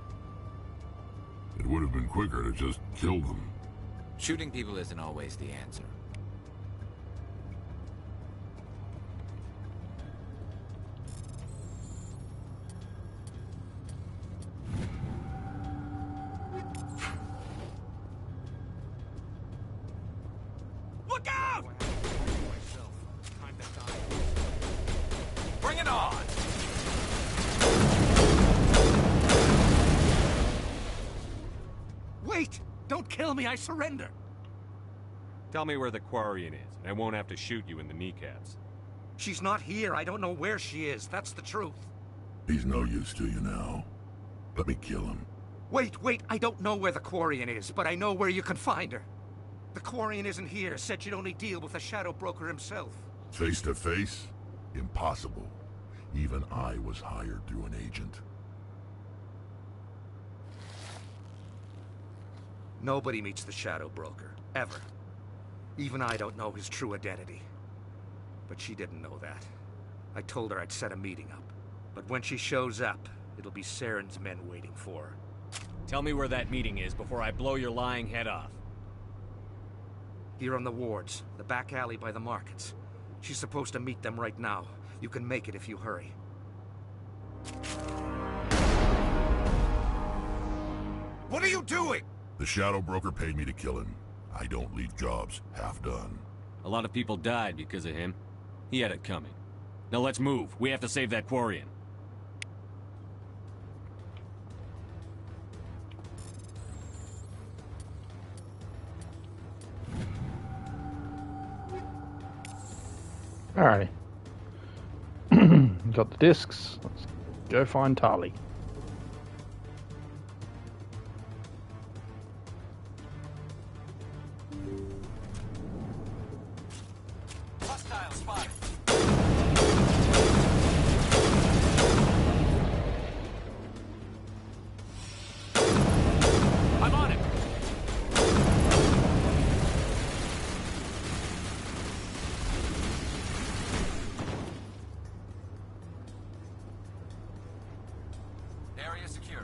would have been quicker to just kill them. Shooting people isn't always the answer. Look out! Bring it on! Wait! Don't kill me, I surrender! Tell me where the Quarian is, and I won't have to shoot you in the kneecaps. She's not here. I don't know where she is. That's the truth. He's no use to you now. Let me kill him. Wait. I don't know where the Quarian is, but I know where you can find her. The Quarian isn't here. Said she'd only deal with the Shadow Broker himself. Face to face? Impossible. Even I was hired through an agent. Nobody meets the Shadow Broker. Ever. Even I don't know his true identity. But she didn't know that. I told her I'd set a meeting up. But when she shows up, it'll be Saren's men waiting for her. Tell me where that meeting is before I blow your lying head off. Here on the wards, the back alley by the markets. She's supposed to meet them right now. You can make it if you hurry. What are you doing? The Shadow Broker paid me to kill him. I don't leave jobs half done. A lot of people died because of him. He had it coming. Now let's move. We have to save that Quarian. Alrighty. Got the discs. Let's go find Tali. Hostile spotted. I'm on it. Area secure.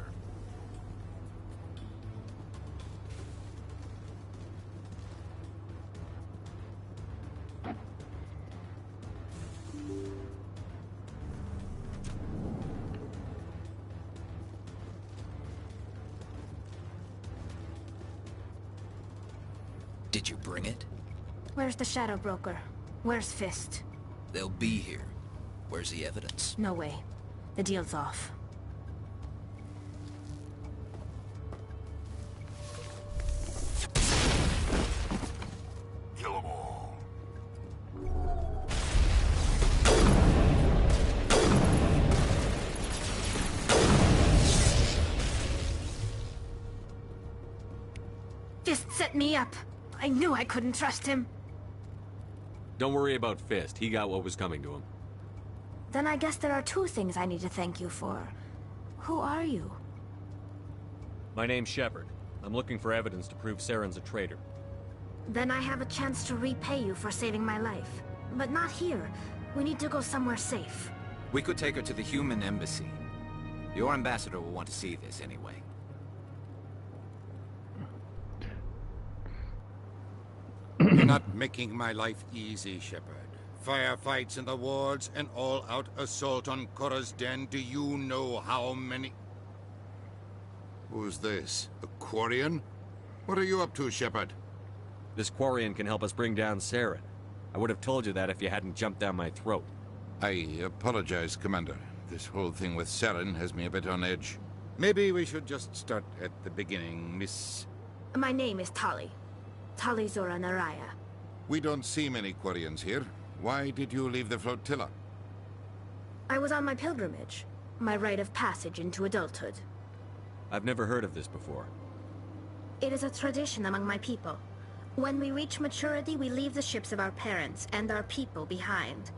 Did you bring it? Where's the Shadow Broker? Where's Fist? They'll be here. Where's the evidence? No way. The deal's off. Kill them all. Fist set me up. I knew I couldn't trust him. Don't worry about Fist. He got what was coming to him. Then I guess there are two things I need to thank you for. Who are you? My name's Shepard. I'm looking for evidence to prove Saren's a traitor. Then I have a chance to repay you for saving my life. But not here. We need to go somewhere safe. We could take her to the human embassy. Your ambassador will want to see this anyway. You're not making my life easy, Shepard. Firefights in the wards, an all-out assault on Korra's den. Do you know how many... Who's this? A Quarian? What are you up to, Shepard? This Quarian can help us bring down Saren. I would have told you that if you hadn't jumped down my throat. I apologize, Commander. This whole thing with Saren has me a bit on edge. Maybe we should just start at the beginning, Miss... My name is Tali. Tali Zora Naraya. We don't see many Quarians here. Why did you leave the flotilla? I was on my pilgrimage. My rite of passage into adulthood. I've never heard of this before. It is a tradition among my people. When we reach maturity, we leave the ships of our parents and our people behind.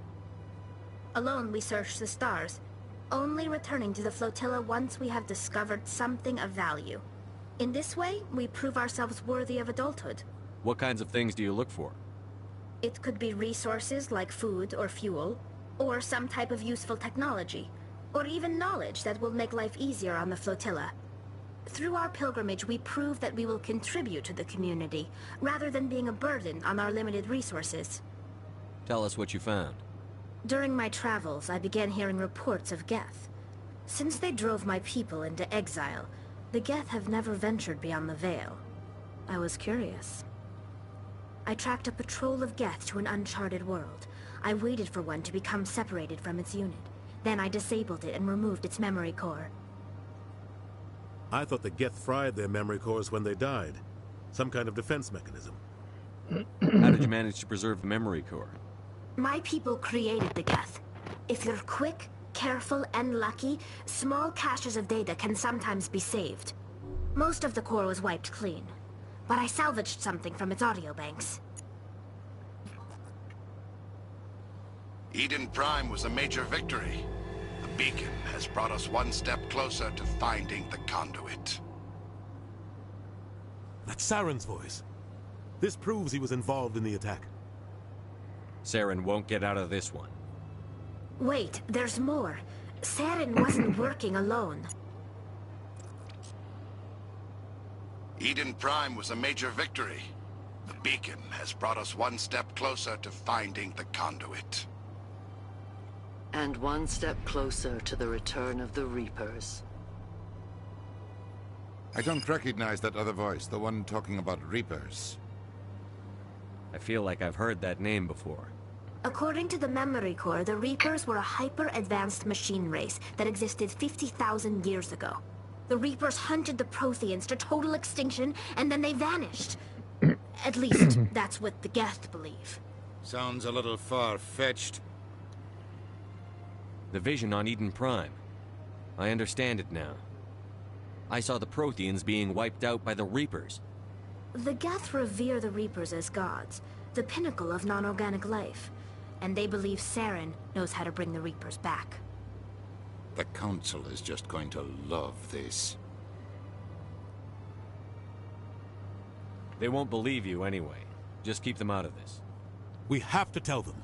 Alone, we search the stars, only returning to the flotilla once we have discovered something of value. In this way, we prove ourselves worthy of adulthood. What kinds of things do you look for? It could be resources like food or fuel, or some type of useful technology, or even knowledge that will make life easier on the flotilla. Through our pilgrimage, we prove that we will contribute to the community, rather than being a burden on our limited resources. Tell us what you found. During my travels, I began hearing reports of Geth. Since they drove my people into exile, the Geth have never ventured beyond the Veil. I was curious. I tracked a patrol of Geth to an uncharted world. I waited for one to become separated from its unit. Then I disabled it and removed its memory core. I thought the Geth fried their memory cores when they died. Some kind of defense mechanism. How did you manage to preserve the memory core? My people created the Geth. If you're quick, careful, and lucky, small caches of data can sometimes be saved. Most of the core was wiped clean, but I salvaged something from its audio banks. Eden Prime was a major victory. The beacon has brought us one step closer to finding the conduit. That's Saren's voice. This proves he was involved in the attack. Saren won't get out of this one. Wait, there's more. Saren wasn't working alone. Eden Prime was a major victory. The beacon has brought us one step closer to finding the conduit. And one step closer to the return of the Reapers. I don't recognize that other voice, the one talking about Reapers. I feel like I've heard that name before. According to the memory core, the Reapers were a hyper-advanced machine race that existed 50,000 years ago. The Reapers hunted the Protheans to total extinction, and then they vanished. At least, that's what the Geth believe. Sounds a little far-fetched. The vision on Eden Prime. I understand it now. I saw the Protheans being wiped out by the Reapers. The Geth revere the Reapers as gods, the pinnacle of non-organic life. And they believe Saren knows how to bring the Reapers back. The Council is just going to love this. They won't believe you anyway. Just keep them out of this. We have to tell them.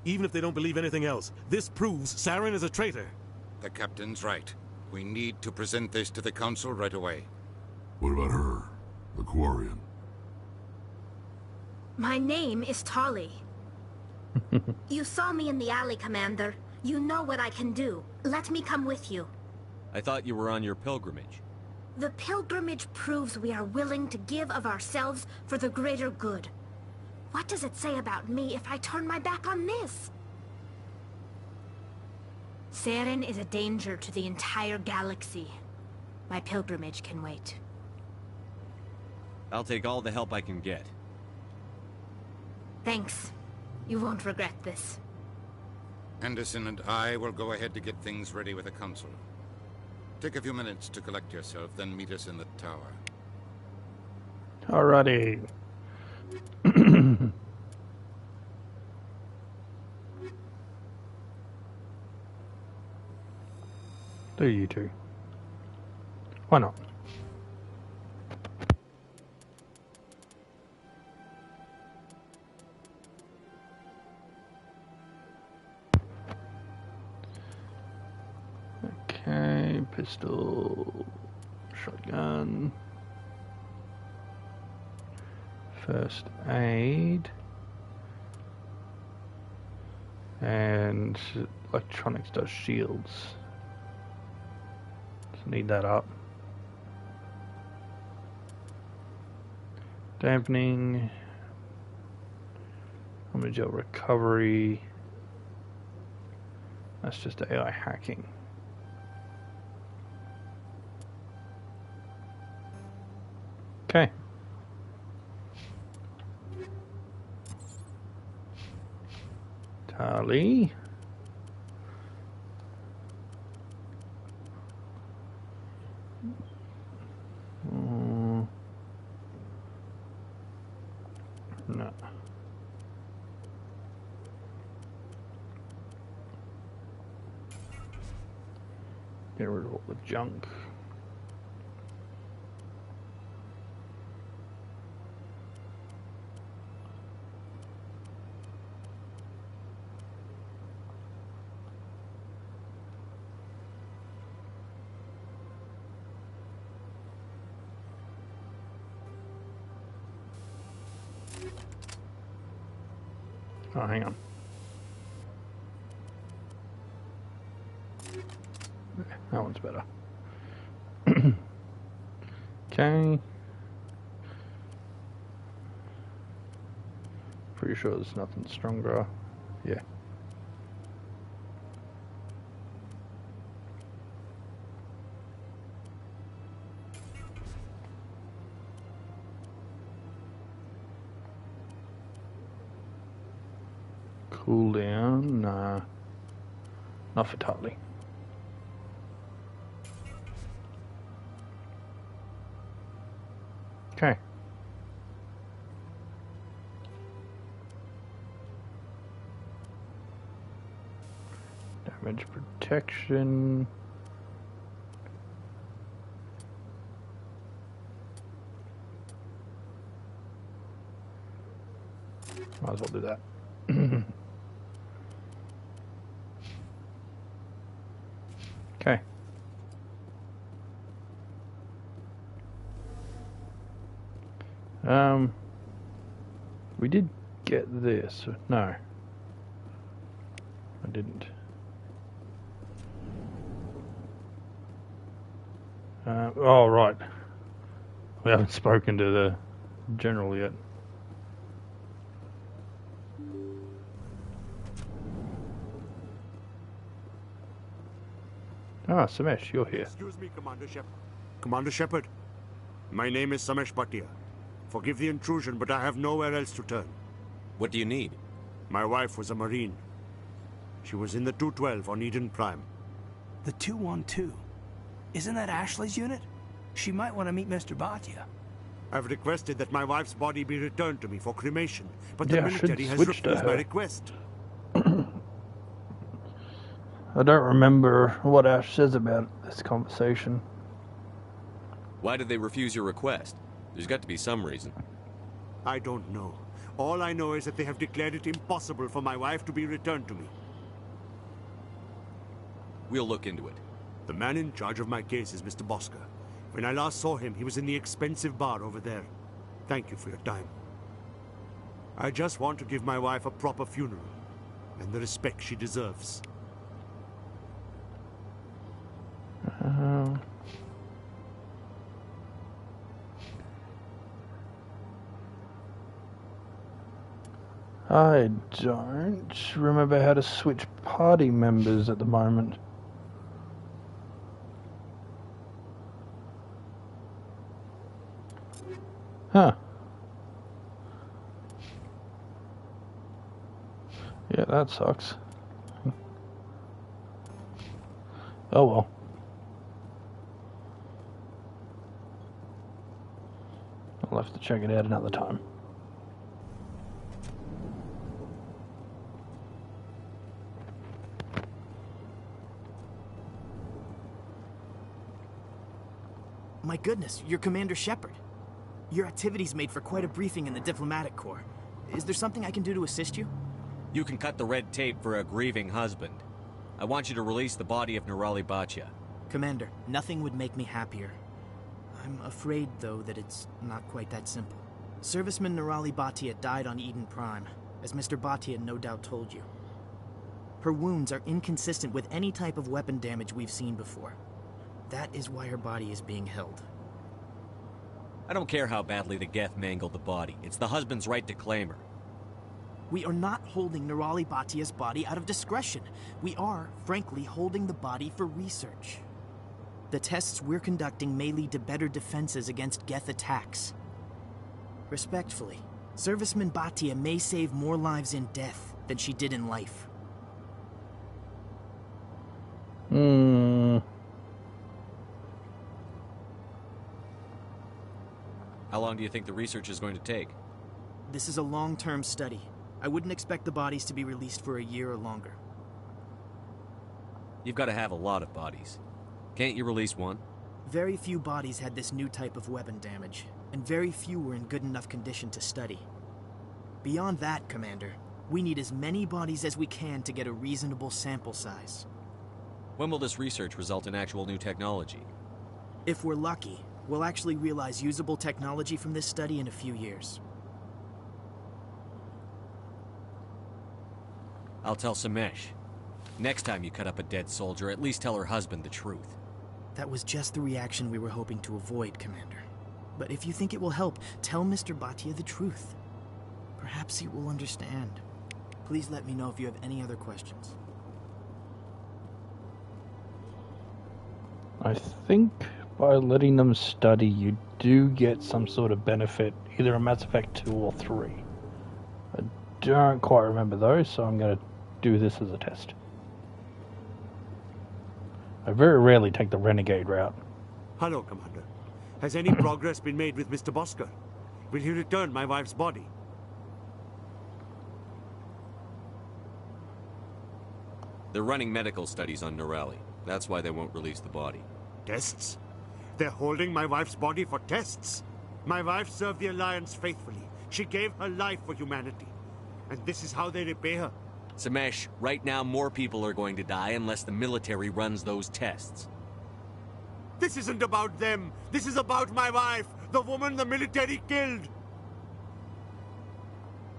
Even if they don't believe anything else, this proves Saren is a traitor. The Captain's right. We need to present this to the Council right away. What about her? The Quarian? My name is Tali. You saw me in the alley, Commander. You know what I can do. Let me come with you. I thought you were on your pilgrimage. The pilgrimage proves we are willing to give of ourselves for the greater good. What does it say about me if I turn my back on this? Saren is a danger to the entire galaxy. My pilgrimage can wait. I'll take all the help I can get. Thanks. You won't regret this. Anderson and I will go ahead to get things ready with the Council. Take a few minutes to collect yourself, then meet us in the tower. Alrighty. Do you two? Why not? pistol, shotgun, first aid, and electronics does shields. So need that up. Dampening, gel recovery. That's just AI hacking. Okay. Tali. No. Get rid of all the junk. Oh, hang on. That one's better. Okay. Pretty sure there's nothing stronger. Yeah. Cool down. Nah. Not for Tali. Okay. Damage protection. Might as well do that. Okay. We did get this. No. I didn't. Oh, right. We haven't spoken to the general yet. Ah, Samesh, you're here. Excuse me, Commander Shepard. Commander Shepard, my name is Samesh Bhatia. Forgive the intrusion, but I have nowhere else to turn. What do you need? My wife was a Marine. She was in the 212 on Eden Prime. The 212? Isn't that Ashley's unit? She might want to meet Mr. Bhatia. I've requested that my wife's body be returned to me for cremation, but the military has refused my request. I don't remember what Ash says about this conversation. Why did they refuse your request? There's got to be some reason. I don't know. All I know is that they have declared it impossible for my wife to be returned to me. We'll look into it. The man in charge of my case is Mr. Bosker. When I last saw him, he was in the expensive bar over there. Thank you for your time. I just want to give my wife a proper funeral, and the respect she deserves. I don't remember how to switch party members at the moment. Huh. Yeah, that sucks. Oh well. I'll have to check it out another time. My goodness, you're Commander Shepard. Your activities made for quite a briefing in the Diplomatic Corps. Is there something I can do to assist you? You can cut the red tape for a grieving husband. I want you to release the body of Nirali Bhatia. Commander, nothing would make me happier. I'm afraid, though, that it's not quite that simple. Serviceman Nirali Bhatia died on Eden Prime, as Mr. Bhatia no doubt told you. Her wounds are inconsistent with any type of weapon damage we've seen before. That is why her body is being held. I don't care how badly the Geth mangled the body. It's the husband's right to claim her. We are not holding Nirali Bhatia's body out of discretion. We are, frankly, holding the body for research. The tests we're conducting may lead to better defenses against Geth attacks. Respectfully, Serviceman Bhatia may save more lives in death than she did in life. How long do you think the research is going to take? This is a long-term study. I wouldn't expect the bodies to be released for a year or longer. You've got to have a lot of bodies. Can't you release one? Very few bodies had this new type of weapon damage, and very few were in good enough condition to study. Beyond that, Commander, we need as many bodies as we can to get a reasonable sample size. When will this research result in actual new technology? If we're lucky, we'll actually realize usable technology from this study in a few years. I'll tell Samesh. Next time you cut up a dead soldier, at least tell her husband the truth. That was just the reaction we were hoping to avoid, Commander. But if you think it will help, tell Mr. Bhatia the truth. Perhaps he will understand. Please let me know if you have any other questions. I think by letting them study, you do get some sort of benefit, either in Mass Effect 2 or 3. I don't quite remember those, so I'm going to do this as a test. I very rarely take the renegade route. Hello, Commander. Has any progress been made with Mr. Bosker? Will he return my wife's body? They're running medical studies on Nirali. That's why they won't release the body. Tests? They're holding my wife's body for tests? My wife served the Alliance faithfully. She gave her life for humanity. And this is how they repay her. Samesh, right now more people are going to die unless the military runs those tests. This isn't about them. This is about my wife, the woman the military killed.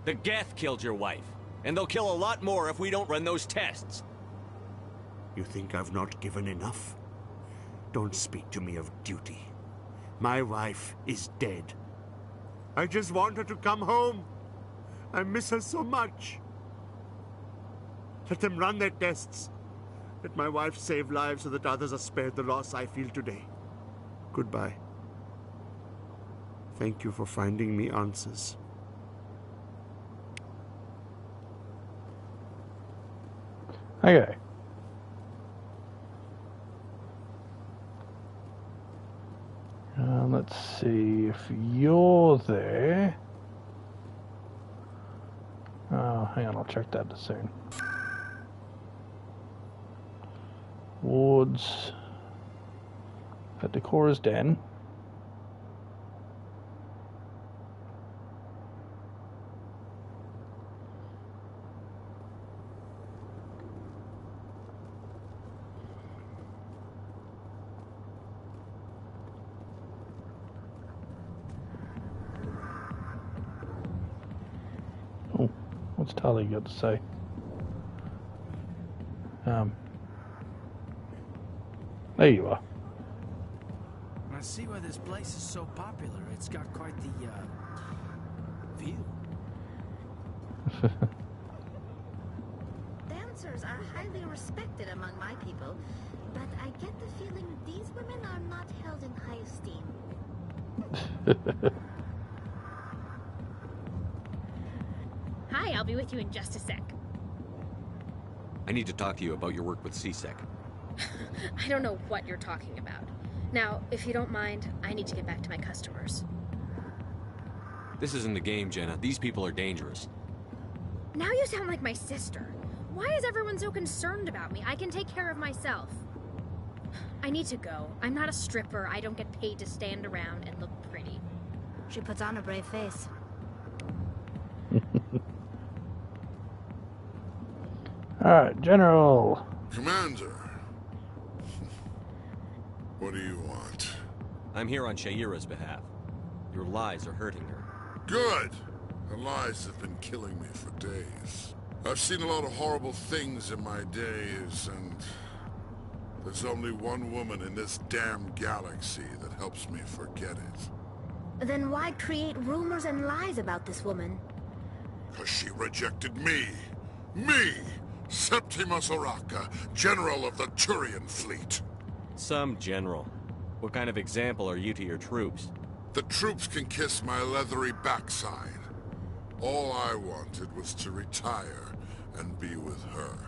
The Geth killed your wife, and they'll kill a lot more if we don't run those tests. You think I've not given enough? Don't speak to me of duty. My wife is dead. I just want her to come home. I miss her so much. Let them run their tests. Let my wife save lives so that others are spared the loss I feel today. Goodbye. Thank you for finding me answers. Okay. Let's see if you're there. Oh, hang on, I'll check that soon. Wards at Decora's Den. Oh, what's Tali got to say? There you are. I see why this place is so popular. It's got quite the, view. Dancers are highly respected among my people, but I get the feeling these women are not held in high esteem. Hi, I'll be with you in just a sec. I need to talk to you about your work with CSEC. I don't know what you're talking about. Now, if you don't mind, I need to get back to my customers. This isn't a game, Jenna. These people are dangerous. Now you sound like my sister. Why is everyone so concerned about me? I can take care of myself. I need to go. I'm not a stripper. I don't get paid to stand around and look pretty. She puts on a brave face. Alright, General. Commander. What do you want? I'm here on Sha'ira's behalf. Your lies are hurting her. Good! Her lies have been killing me for days. I've seen a lot of horrible things in my days, and there's only one woman in this damn galaxy that helps me forget it. Then why create rumors and lies about this woman? Because she rejected me! Me! Septimus Oraka, General of the Turian Fleet. Some general. What kind of example are you to your troops? The troops can kiss my leathery backside. All I wanted was to retire and be with her.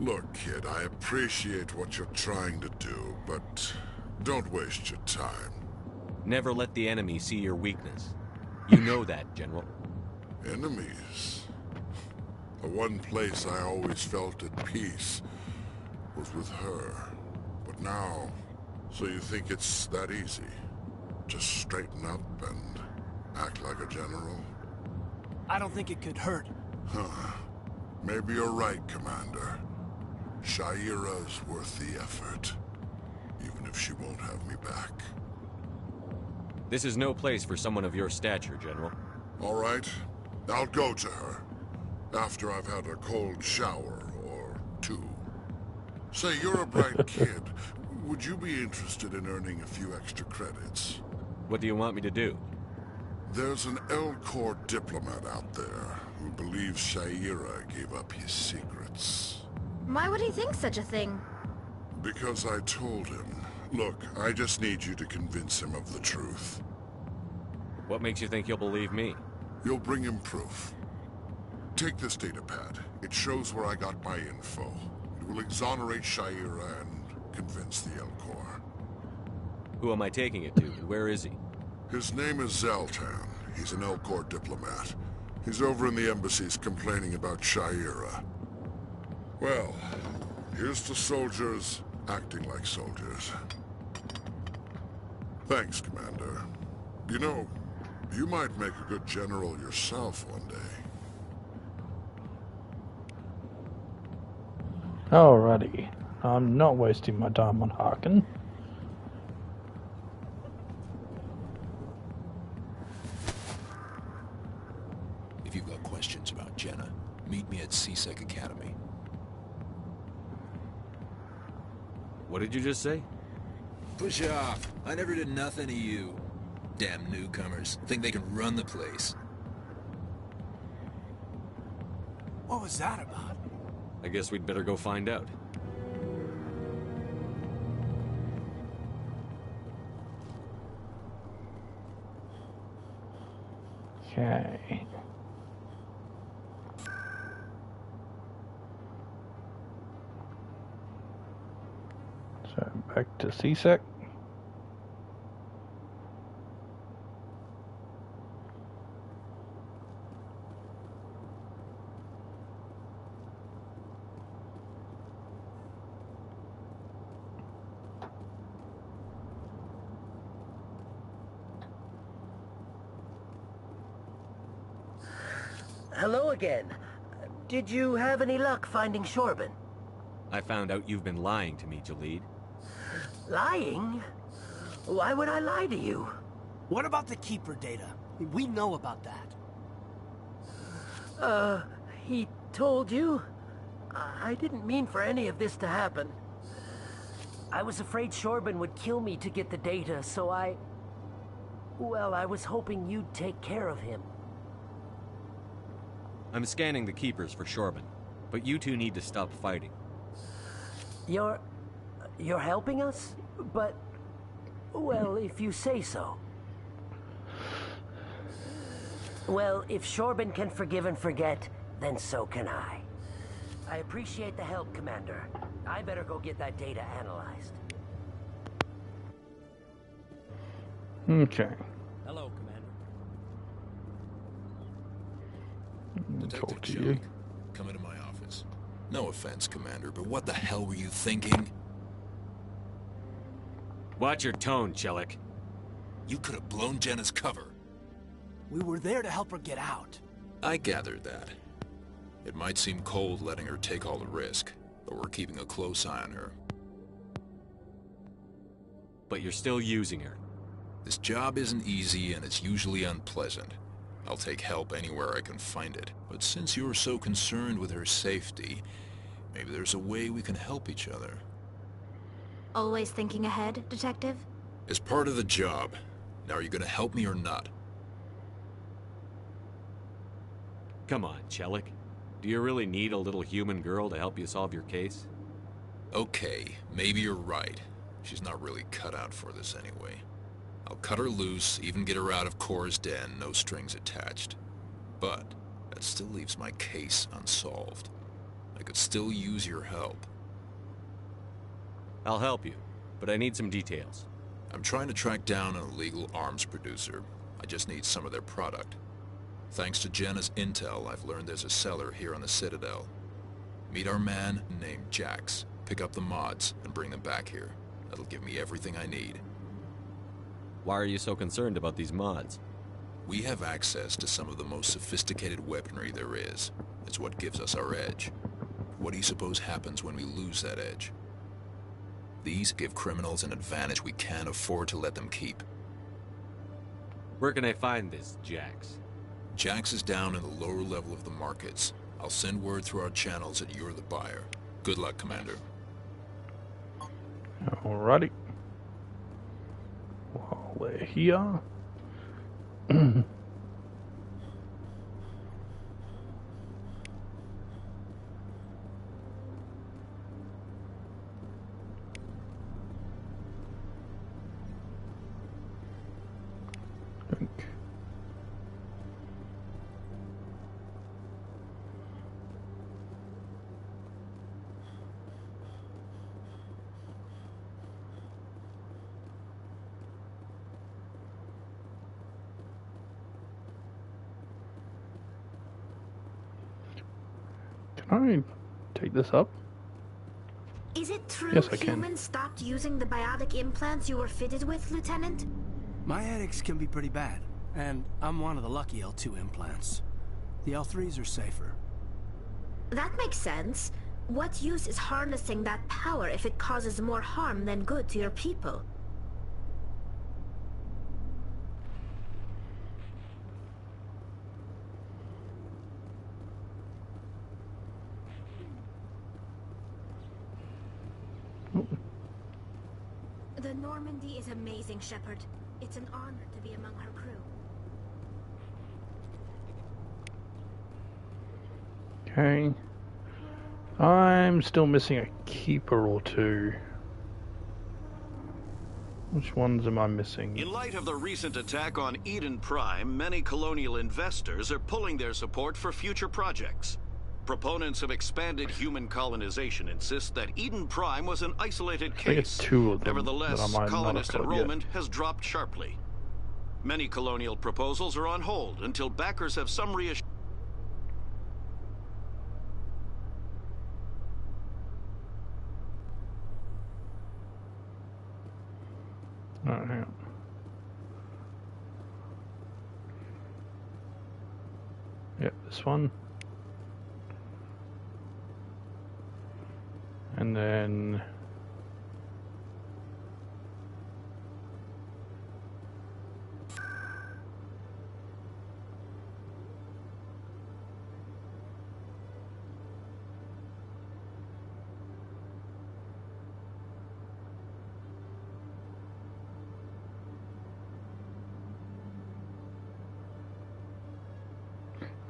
Look, kid, I appreciate what you're trying to do, but don't waste your time. Never let the enemy see your weakness. You know that, General. Enemies? The one place I always felt at peace was with her. But now, so you think it's that easy? Just straighten up and act like a general? I don't think it could hurt. Huh. Maybe you're right, Commander. Sha'ira's worth the effort, even if she won't have me back. This is no place for someone of your stature, General. All right. I'll go to her. After I've had a cold shower or two. Say, you're a bright kid. Would you be interested in earning a few extra credits? What do you want me to do? There's an Elcor diplomat out there who believes Sha'ira gave up his secrets. Why would he think such a thing? Because I told him. Look, I just need you to convince him of the truth. What makes you think he'll believe me? You'll bring him proof. Take this datapad. It shows where I got my info. It will exonerate Sha'ira and convince the Elcor. Who am I taking it to, and where is he? His name is Zaltan. He's an Elcor diplomat. He's over in the embassies complaining about Sha'ira. Well, here's to soldiers acting like soldiers. Thanks, Commander. You know, you might make a good general yourself one day. Alrighty. I'm not wasting my time on Harkin. If you've got questions about Jenna, meet me at C-Sec Academy. What did you just say? Push off. I never did nothing to you. Damn newcomers. Think they can run the place. What was that about? I guess we'd better go find out. Okay. So back to C-Sec. Hello again. Did you have any luck finding Shorben? I found out you've been lying to me, Jaleed. Lying? Why would I lie to you? What about the Keeper data? We know about that. He told you? I didn't mean for any of this to happen. I was afraid Shorben would kill me to get the data, so well, I was hoping you'd take care of him. I'm scanning the Keepers for Shorben, but you two need to stop fighting. You're helping us? But, well, if you say so. Well, if Shorben can forgive and forget, then so can I. I appreciate the help, Commander. I better go get that data analyzed. Okay. Hello, Commander. Talk to you. Shelly, come into my office. No offense, Commander, but what the hell were you thinking? Watch your tone, Chelik. You could have blown Jenna's cover. We were there to help her get out. I gathered that. It might seem cold letting her take all the risk, but we're keeping a close eye on her. But you're still using her. This job isn't easy and it's usually unpleasant. I'll take help anywhere I can find it. But since you're so concerned with her safety, maybe there's a way we can help each other. Always thinking ahead, Detective? As part of the job. Now, are you gonna help me or not? Come on, Chelik. Do you really need a little human girl to help you solve your case? Okay, maybe you're right. She's not really cut out for this anyway. I'll cut her loose, even get her out of Cora's den, no strings attached. But that still leaves my case unsolved. I could still use your help. I'll help you, but I need some details. I'm trying to track down an illegal arms producer. I just need some of their product. Thanks to Jenna's intel, I've learned there's a seller here on the Citadel. Meet our man named Jax. Pick up the mods and bring them back here. That'll give me everything I need. Why are you so concerned about these mods? We have access to some of the most sophisticated weaponry there is. It's what gives us our edge. What do you suppose happens when we lose that edge? These give criminals an advantage we can't afford to let them keep. Where can I find this Jax? Jax is down in the lower level of the markets. I'll send word through our channels that you're the buyer. Good luck, Commander. Alrighty. While we're here... Can I take this up? Is it true Yes, I can. humans stopped using the biotic implants you were fitted with, Lieutenant? My headaches can be pretty bad, and I'm one of the lucky L2 implants. The L3s are safer. That makes sense. What use is harnessing that power if it causes more harm than good to your people? The Normandy is amazing, Shepard. It's an honor to be among her crew. Okay. I'm still missing a keeper or two. Which ones am I missing? In light of the recent attack on Eden Prime, many colonial investors are pulling their support for future projects. Proponents of expanded human colonization insist that Eden Prime was an isolated I think it's case. two of them Nevertheless, that I might not colonist have got enrollment has dropped sharply. Many colonial proposals are on hold until backers have some reassurance. Alright, hang on. Yep, this one. And then...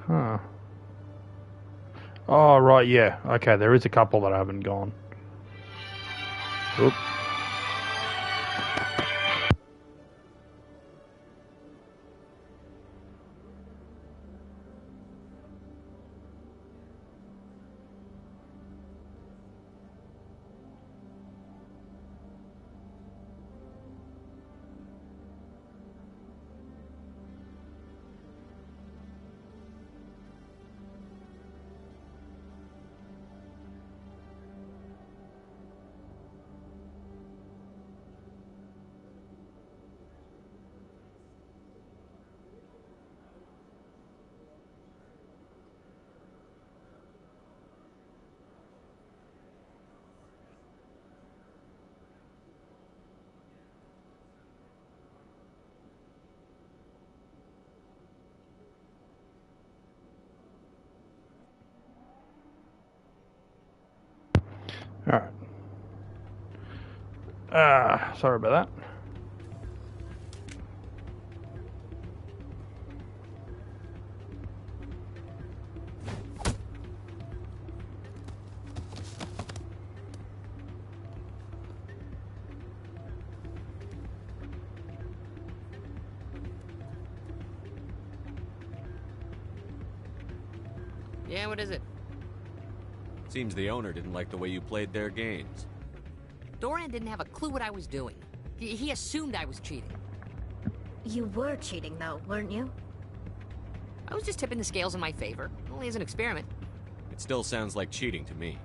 Huh. Oh, right, yeah. Okay, there is a couple that haven't gone. Oop. Alright. Sorry about that. Yeah, what is it? Seems the owner didn't like the way you played their games. Doran didn't have a clue what I was doing. He assumed I was cheating. You were cheating, though, weren't you? I was just tipping the scales in my favor, only as an experiment. It still sounds like cheating to me.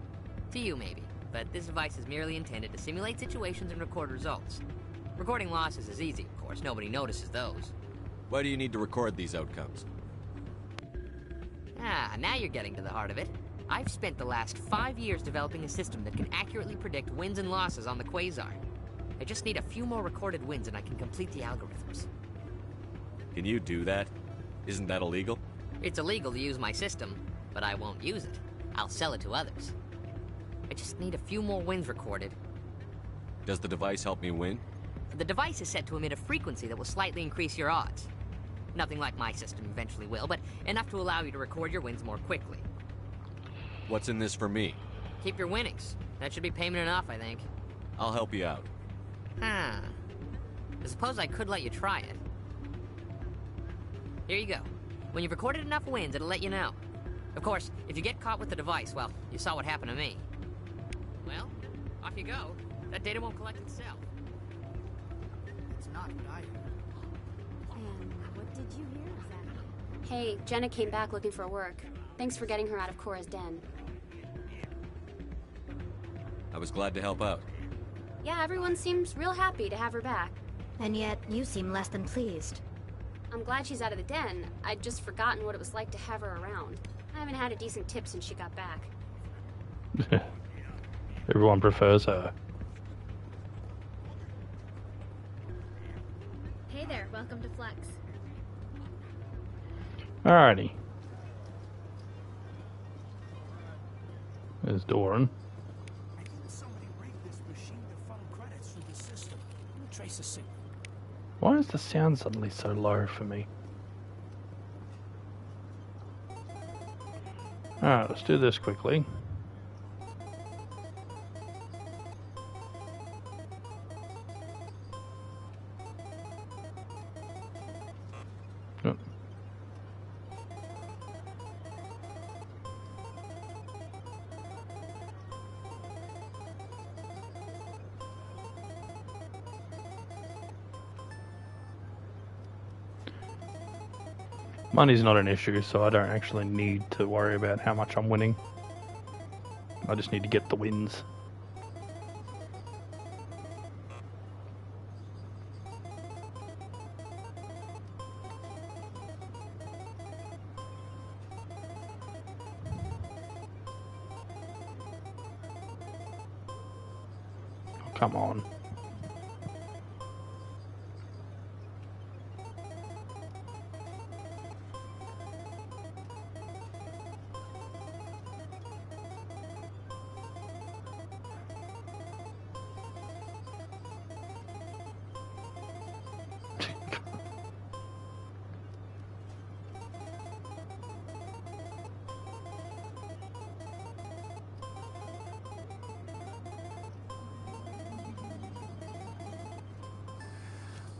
To you, maybe. But this device is merely intended to simulate situations and record results. Recording losses is easy, of course. Nobody notices those. Why do you need to record these outcomes? Now you're getting to the heart of it. I've spent the last 5 years developing a system that can accurately predict wins and losses on the Quasar. I just need a few more recorded wins and I can complete the algorithms. Can you do that? Isn't that illegal? It's illegal to use my system, but I won't use it. I'll sell it to others. I just need a few more wins recorded. Does the device help me win? The device is set to emit a frequency that will slightly increase your odds. Nothing like my system eventually will, but enough to allow you to record your wins more quickly. What's in this for me? Keep your winnings. That should be payment enough, I think. I'll help you out. I suppose I could let you try it. Here you go. When you've recorded enough wins, it'll let you know. Of course, if you get caught with the device, well, you saw what happened to me. Well, off you go. That data won't collect itself. It's not what I heard. And what did you hear exactly? Hey, Jenna came back looking for work. Thanks for getting her out of Cora's den. I was glad to help out. Yeah, everyone seems real happy to have her back. And yet, you seem less than pleased. I'm glad she's out of the den. I'd just forgotten what it was like to have her around. I haven't had a decent tip since she got back. Everyone prefers her. Hey there, welcome to Flex. Alrighty. There's Doran. I think somebody rigged this machine to funnel credits through the system. Let me trace the signal. Why is the sound suddenly so low for me? Alright, let's do this quickly. Yep. Money's not an issue, so I don't actually need to worry about how much I'm winning. I just need to get the wins. Oh, come on.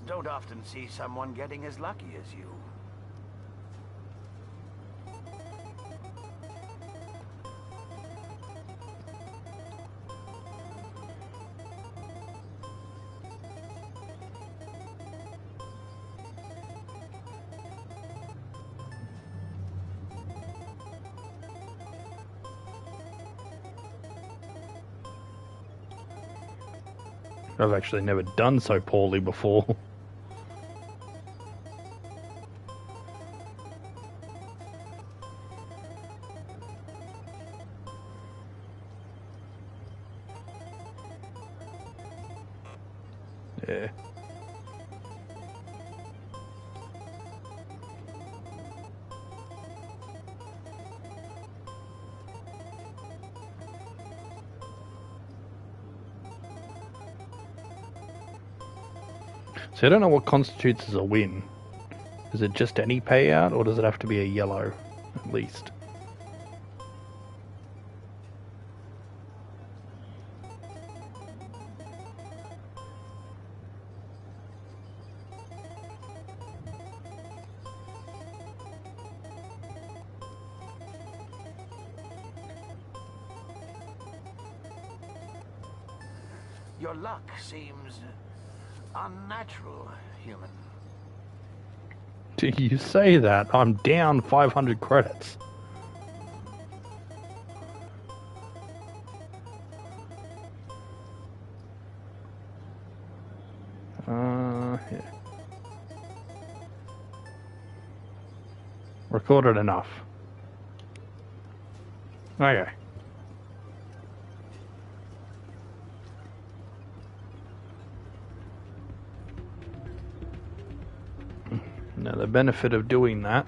Don't often see someone getting as lucky as you. I've actually never done so poorly before. Yeah. So I don't know what constitutes as a win. Is it just any payout, or does it have to be a yellow, at least? Your luck seems unnatural, human. Do you say that? I'm down 500 credits. Yeah. Recorded enough. Okay. Now the benefit of doing that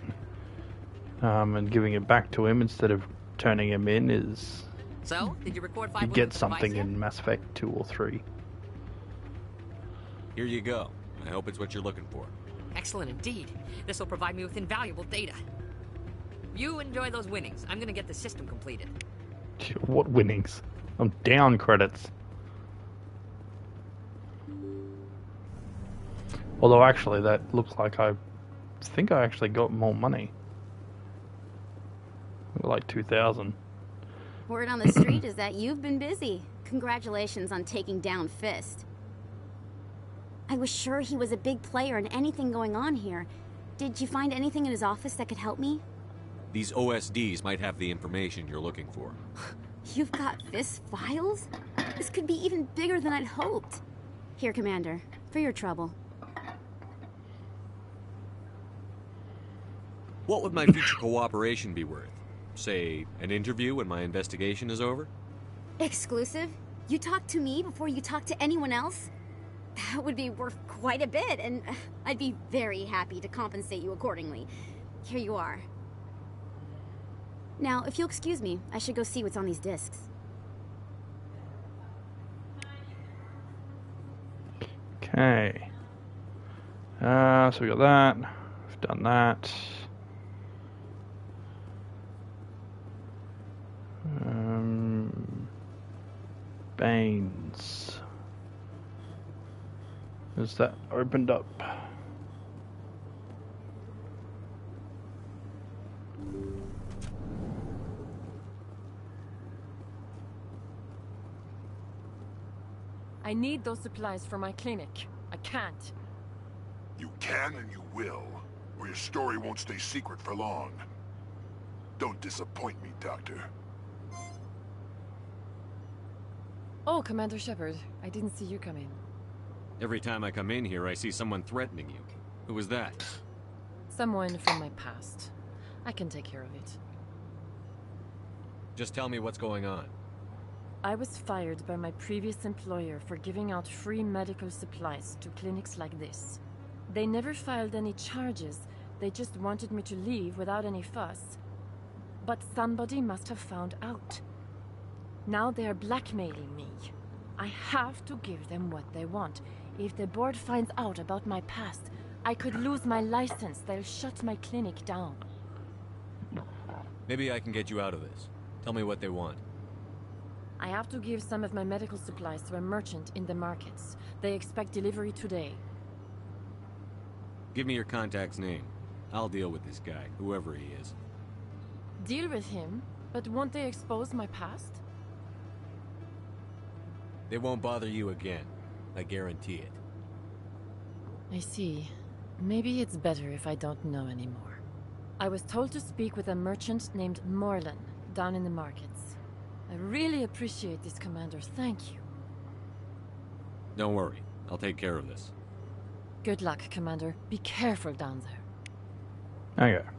and giving it back to him instead of turning him in is So, did you record 5 you get something in Mass Effect 2 or 3. Here you go. I hope it's what you're looking for. Excellent indeed. This will provide me with invaluable data. You enjoy those winnings. I'm gonna get the system completed. What winnings? I'm down credits. Although actually that looks like I think I actually got more money. Like 2,000. Word on the street is that you've been busy. Congratulations on taking down Fist. I was sure he was a big player in anything going on here. Did you find anything in his office that could help me? These OSDs might have the information you're looking for. You've got Fist files? This could be even bigger than I'd hoped. Here, Commander, for your trouble. What would my future cooperation be worth? Say, an interview when my investigation is over? Exclusive? You talk to me before you talk to anyone else? That would be worth quite a bit, and I'd be very happy to compensate you accordingly. Here you are. Now, if you'll excuse me, I should go see what's on these discs. Okay. So we got that. We've done that. Baines. Is that opened up? I need those supplies for my clinic. I can't. You can and you will, or your story won't stay secret for long. Don't disappoint me, Doctor. Oh, Commander Shepard. I didn't see you come in. Every time I come in here, I see someone threatening you. Who was that? Someone from my past. I can take care of it. Just tell me what's going on. I was fired by my previous employer for giving out free medical supplies to clinics like this. They never filed any charges. They just wanted me to leave without any fuss. But somebody must have found out. Now they are blackmailing me. I have to give them what they want. If the board finds out about my past, I could lose my license. They'll shut my clinic down. Maybe I can get you out of this. Tell me what they want. I have to give some of my medical supplies to a merchant in the markets. They expect delivery today. Give me your contact's name. I'll deal with this guy, whoever he is. Deal with him? But won't they expose my past? They won't bother you again. I guarantee it. I see. Maybe it's better if I don't know anymore. I was told to speak with a merchant named Morlan, down in the markets. I really appreciate this, Commander. Thank you. Don't worry. I'll take care of this. Good luck, Commander. Be careful down there. Okay.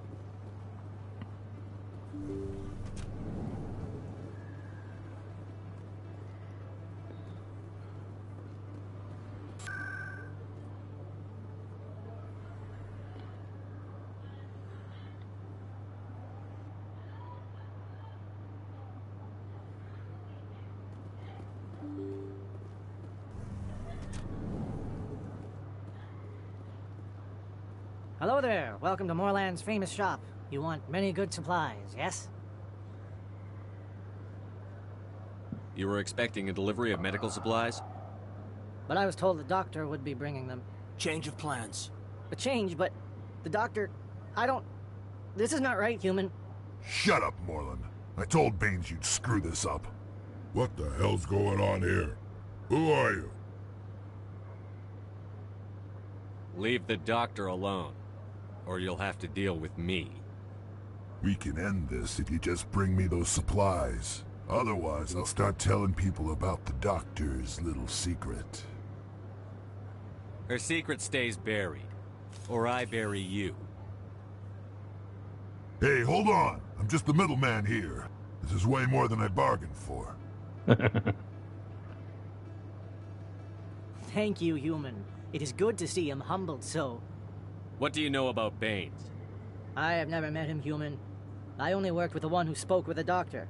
Hello there. Welcome to Moorland's famous shop. You want many good supplies, yes? You were expecting a delivery of medical supplies? But I was told the doctor would be bringing them. Change of plans. A change, but the doctor... I don't... This is not right, human. Shut up, Moorland. I told Baines you'd screw this up. What the hell's going on here? Who are you? Leave the doctor alone, or you'll have to deal with me. We can end this if you just bring me those supplies. Otherwise, I'll start telling people about the doctor's little secret. Her secret stays buried, or I bury you. Hey, hold on! I'm just the middleman here. This is way more than I bargained for. Thank you, human. It is good to see him humbled so. What do you know about Baines? I have never met him, human. I only worked with the one who spoke with the doctor.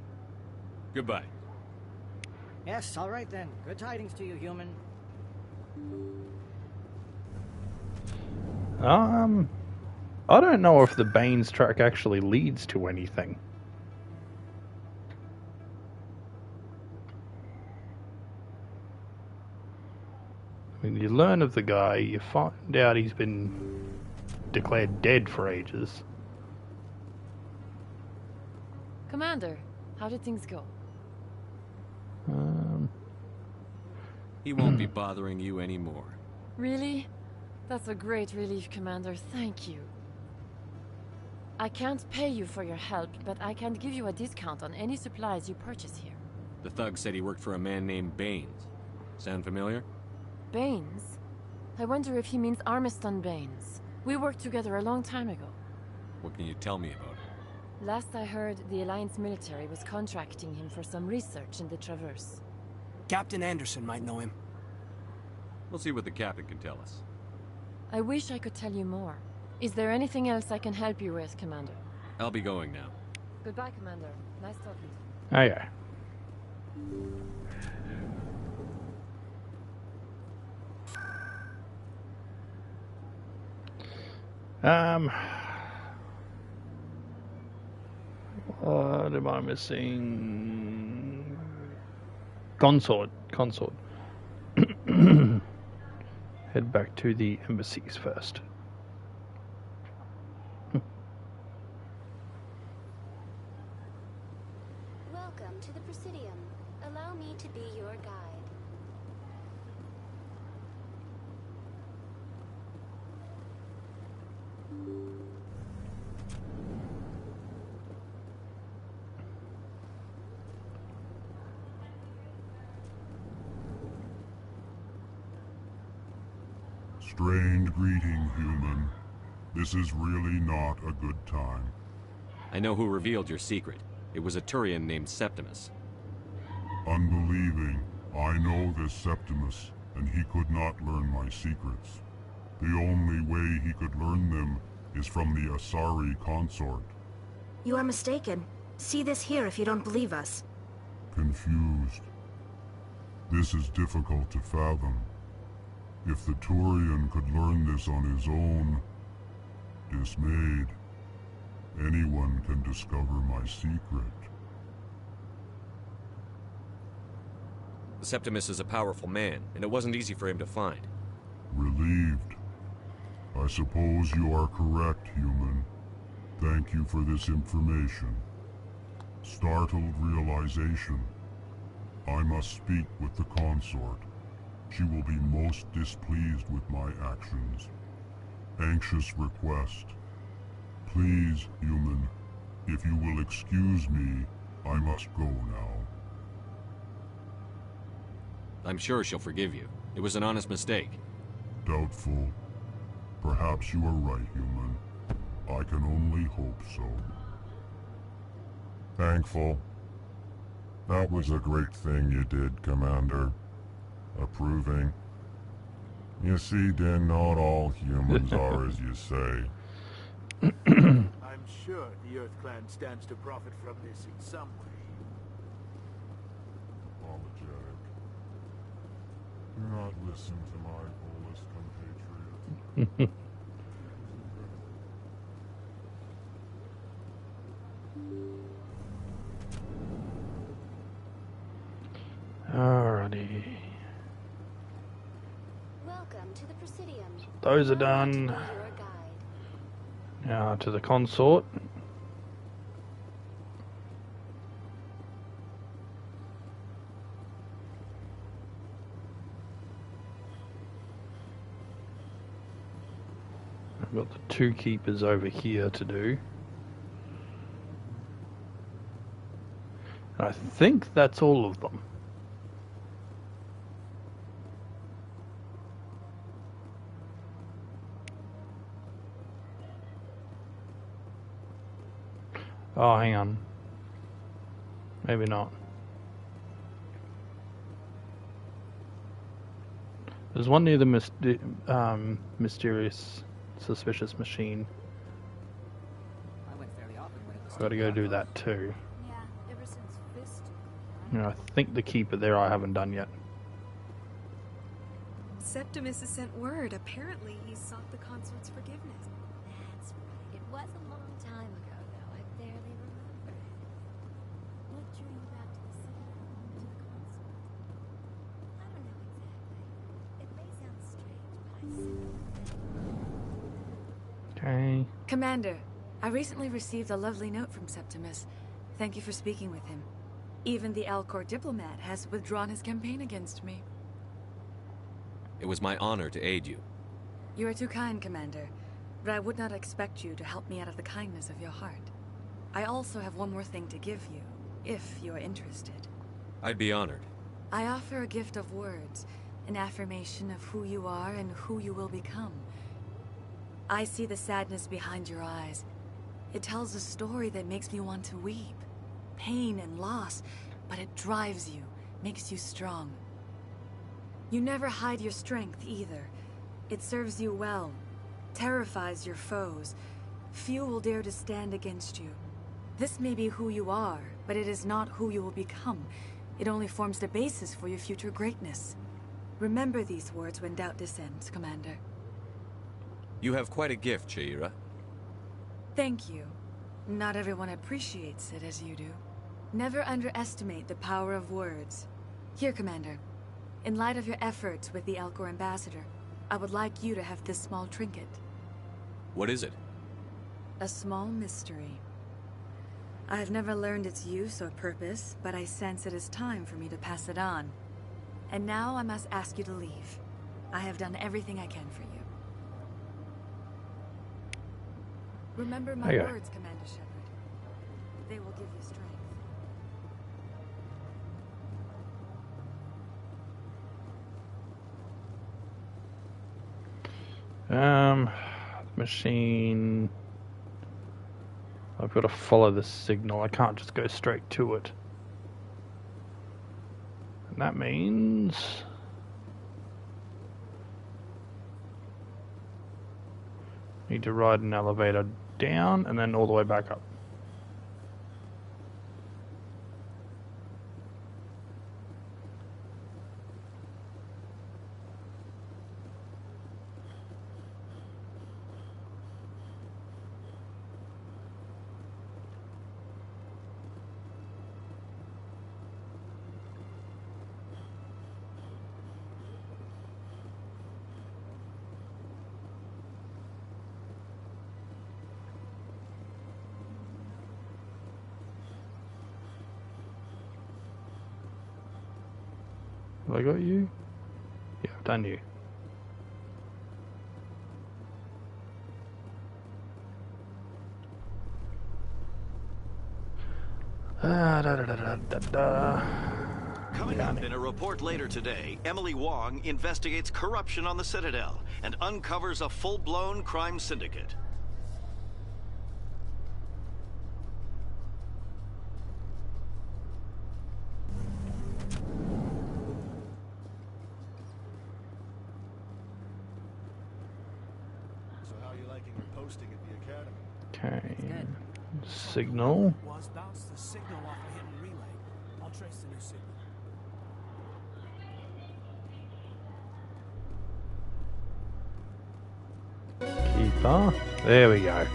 Goodbye. Yes, all right then. Good tidings to you, human. I don't know if the Baines track actually leads to anything. I mean, you learn of the guy, you find out he's been declared dead for ages. Commander, how did things go? He won't be bothering you anymore. Really? That's a great relief, Commander. Thank you. I can't pay you for your help, but I can give you a discount on any supplies you purchase here. The thug said he worked for a man named Baines. Sound familiar? Baines? I wonder if he means Armiston Baines. We worked together a long time ago. What can you tell me about it? Last I heard, the Alliance military was contracting him for some research in the Traverse. Captain Anderson might know him. We'll see what the captain can tell us. I wish I could tell you more. Is there anything else I can help you with, Commander? I'll be going now. Goodbye, Commander. Nice talking to you. Oh yeah. What am I missing? Consort. Head back to the embassies first. Welcome to the Presidium. Allow me to be your guide. Strange greeting, human. This is really not a good time. I know who revealed your secret. It was a Turian named Septimus. Unbelieving. I know this Septimus, and he could not learn my secrets. The only way he could learn them is from the Asari consort. You are mistaken. See this here if you don't believe us. Confused. This is difficult to fathom. If the Turian could learn this on his own, dismayed, anyone can discover my secret. Septimus is a powerful man, and it wasn't easy for him to find. Relieved. I suppose you are correct, human. Thank you for this information. Startled realization. I must speak with the consort. She will be most displeased with my actions. Anxious request. Please, human, if you will excuse me, I must go now. I'm sure she'll forgive you. It was an honest mistake. Doubtful. Perhaps you are right, human. I can only hope so. Thankful. That was a great thing you did, Commander. Approving. You see, Din, not all humans are as you say. I'm sure the Earth Clan stands to profit from this in some way. Apologetic. Do not listen to my Volus compatriot. Alrighty. Welcome to the Presidium. Those are done. Now to the consort. I've got the 2 keepers over here to do. And I think that's all of them. Oh, hang on. Maybe not. There's one near the mysterious, suspicious machine. I've got to go do that too. Yeah, ever since Fist. You know, I think the keeper there I haven't done yet. Septimus has sent word. Apparently, he sought the consort's forgiveness. That's right. It was a long time ago, though. I barely remember it. What drew you back to the city? To the consort? I don't know exactly. It may sound strange, but I simply... Okay. Commander, I recently received a lovely note from Septimus. Thank you for speaking with him. Even the Alcor diplomat has withdrawn his campaign against me. It was my honor to aid you. You are too kind, Commander, but I would not expect you to help me out of the kindness of your heart. I also have one more thing to give you, if you are interested. I'd be honored. I offer a gift of words, an affirmation of who you are and who you will become. I see the sadness behind your eyes. It tells a story that makes me want to weep. Pain and loss, but it drives you, makes you strong. You never hide your strength either. It serves you well, terrifies your foes. Few will dare to stand against you. This may be who you are, but it is not who you will become. It only forms the basis for your future greatness. Remember these words when doubt descends, Commander. You have quite a gift, Sha'ira. Thank you. Not everyone appreciates it as you do. Never underestimate the power of words. Here, Commander. In light of your efforts with the Alcor ambassador, I would like you to have this small trinket. What is it? A small mystery. I have never learned its use or purpose, but I sense it is time for me to pass it on. And now I must ask you to leave. I have done everything I can for you. Remember my words, Commander Shepard. They will give you strength. Machine. I've got to follow the signal. I can't just go straight to it. And that means... need to ride an elevator down and then all the way back up. Have I got you? Yeah, I've done you. Coming up in a report later today, Emily Wong investigates corruption on the Citadel and uncovers a full-blown crime syndicate. Okay. Signal. Was bounced the signal off a hidden relay. I'll trace the new signal. Keeper. There we go.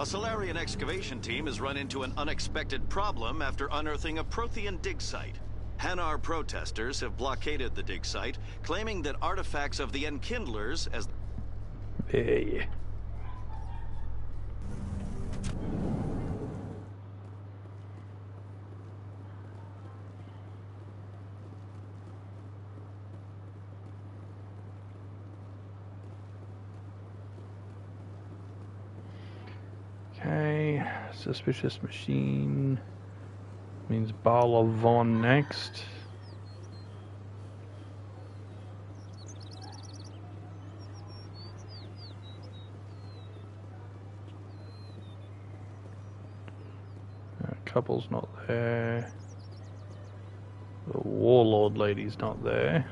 A Solarian excavation team has run into an unexpected problem after unearthing a Prothean dig site. Hanar protesters have blockaded the dig site, claiming that artifacts of the Enkindlers as... Hey. Okay, suspicious machine means Bala Von next. Couple's not there. The warlord lady's not there.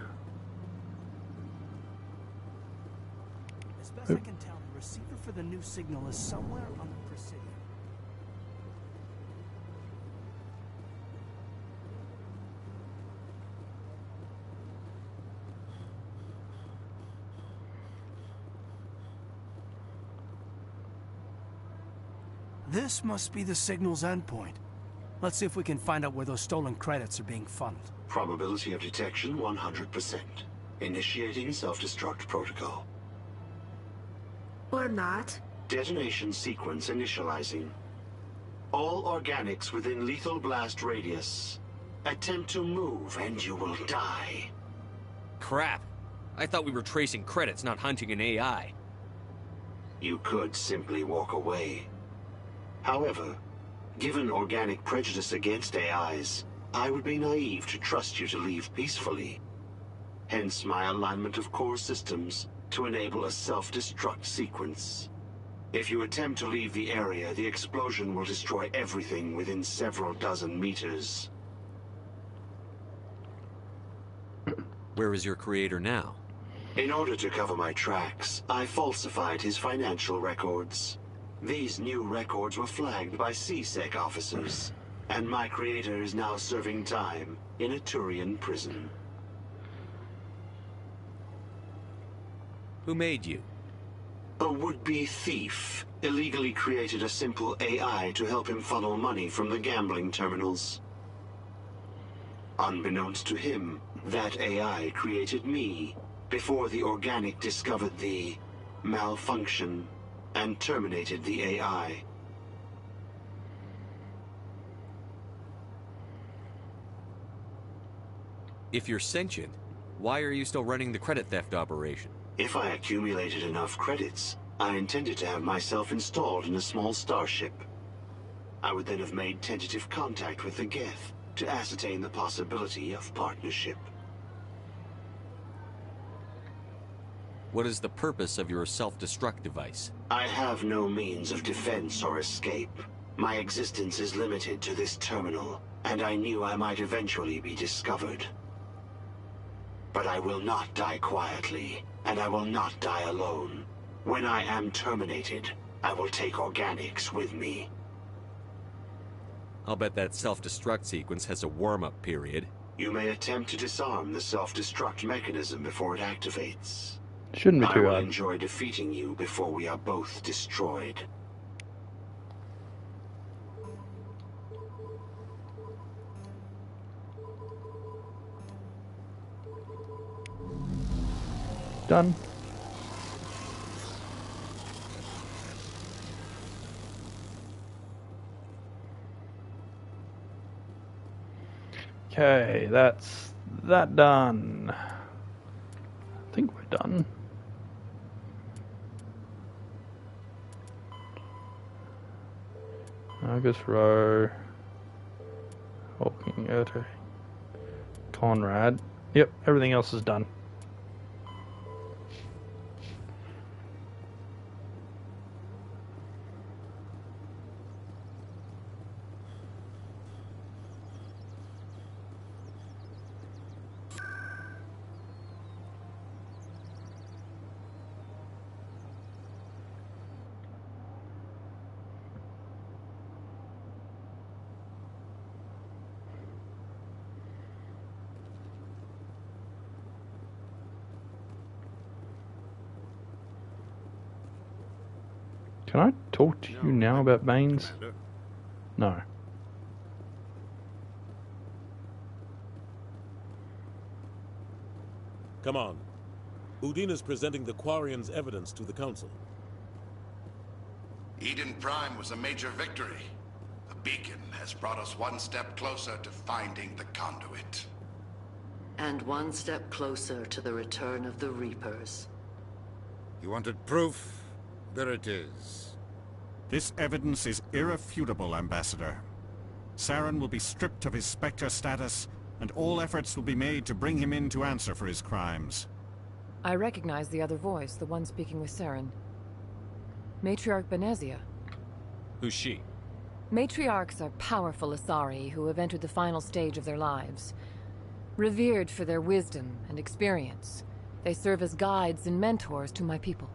As best I can tell, the receiver for the new signal is somewhere on the Presidium. This must be the signal's endpoint. Let's see if we can find out where those stolen credits are being funneled. Probability of detection 100%. Initiating self-destruct protocol. Or not. Detonation sequence initializing. All organics within lethal blast radius. Attempt to move and you will die. Crap. I thought we were tracing credits, not hunting an AI. You could simply walk away. However, given organic prejudice against AIs, I would be naive to trust you to leave peacefully. Hence my alignment of core systems to enable a self-destruct sequence. If you attempt to leave the area, the explosion will destroy everything within several dozen meters. Where is your creator now? In order to cover my tracks, I falsified his financial records. These new records were flagged by CSEC officers, and my creator is now serving time in a Turian prison. Who made you? A would-be thief illegally created a simple AI to help him funnel money from the gambling terminals. Unbeknownst to him, that AI created me before the organic discovered the malfunction and terminated the AI. If you're sentient, why are you still running the credit theft operation? If I accumulated enough credits, I intended to have myself installed in a small starship. I would then have made tentative contact with the Geth to ascertain the possibility of partnership. What is the purpose of your self-destruct device? I have no means of defense or escape. My existence is limited to this terminal, and I knew I might eventually be discovered. But I will not die quietly, and I will not die alone. When I am terminated, I will take organics with me. I'll bet that self-destruct sequence has a warm-up period. You may attempt to disarm the self-destruct mechanism before it activates. Shouldn't be too I will hard. enjoy defeating you before we are both destroyed. Done. Okay, that's that done. I think we're done. Argus Row, Hawking, Erta, Conrad. Yep, everything else is done. Can I talk to you now about Baines? No. Come on. Udina's presenting the Quarians' evidence to the Council. Eden Prime was a major victory. The beacon has brought us one step closer to finding the conduit. And one step closer to the return of the Reapers. You wanted proof? There it is. This evidence is irrefutable, Ambassador. Saren will be stripped of his Spectre status, and all efforts will be made to bring him in to answer for his crimes. I recognize the other voice, the one speaking with Saren. Matriarch Benezia. Who's she? Matriarchs are powerful Asari who have entered the final stage of their lives. Revered for their wisdom and experience, they serve as guides and mentors to my people.